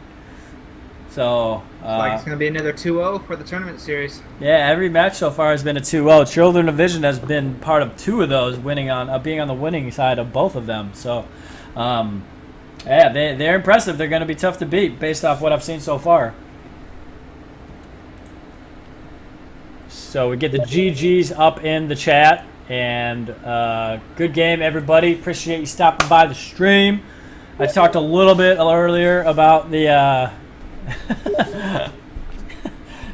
So, like it's going to be another 2-0 for the tournament series. Yeah, every match so far has been a 2-0. Children of Vision has been part of 2 of those, being on the winning side of both of them. So, yeah, they're impressive. They're going to be tough to beat based off what I've seen so far. So we get the GGs up in the chat. And good game, everybody. Appreciate you stopping by the stream. I talked a little bit earlier about the...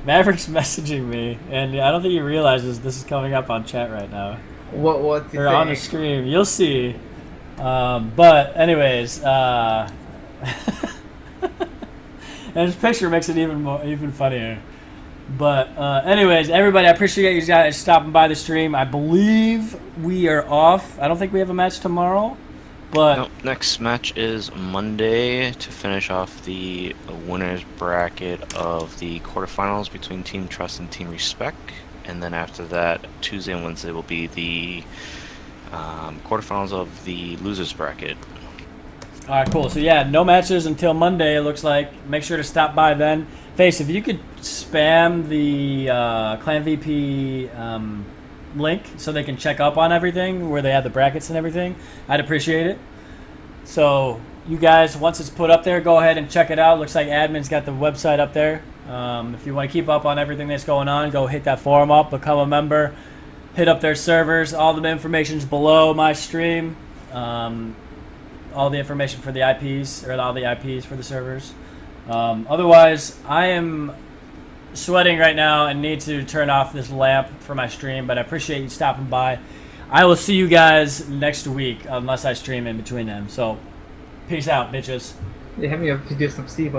Maverick's messaging me, and I don't think he realizes this is coming up on chat right now. What's he saying? On the stream, you'll see. But anyways, and his picture makes it even funnier. But anyways, everybody, I appreciate you guys stopping by the stream. I believe we are off. I don't think we have a match tomorrow. But nope, next match is Monday to finish off the winners bracket of the quarterfinals between Team Trust and Team Respect, and then after that, Tuesday and Wednesday will be the quarterfinals of the losers bracket. All right, cool. So yeah, no matches until Monday. It looks like. Make sure to stop by then. Face, if you could spam the Clan VP link so they can check up on everything where they have the brackets and everything, I'd appreciate it. So you guys, once it's put up there, go ahead and check it out. Looks like admin's got the website up there. If you want to keep up on everything that's going on, go hit that forum up, become a member, hit up their servers. All the information's below my stream. All the information for the IPs, or all the IPs for the servers. Otherwise, I am sweating right now and need to turn off this lamp for my stream, but I appreciate you stopping by. I will see you guys next week unless I stream in between them. So peace out, bitches. Yeah, have me up to do some Steve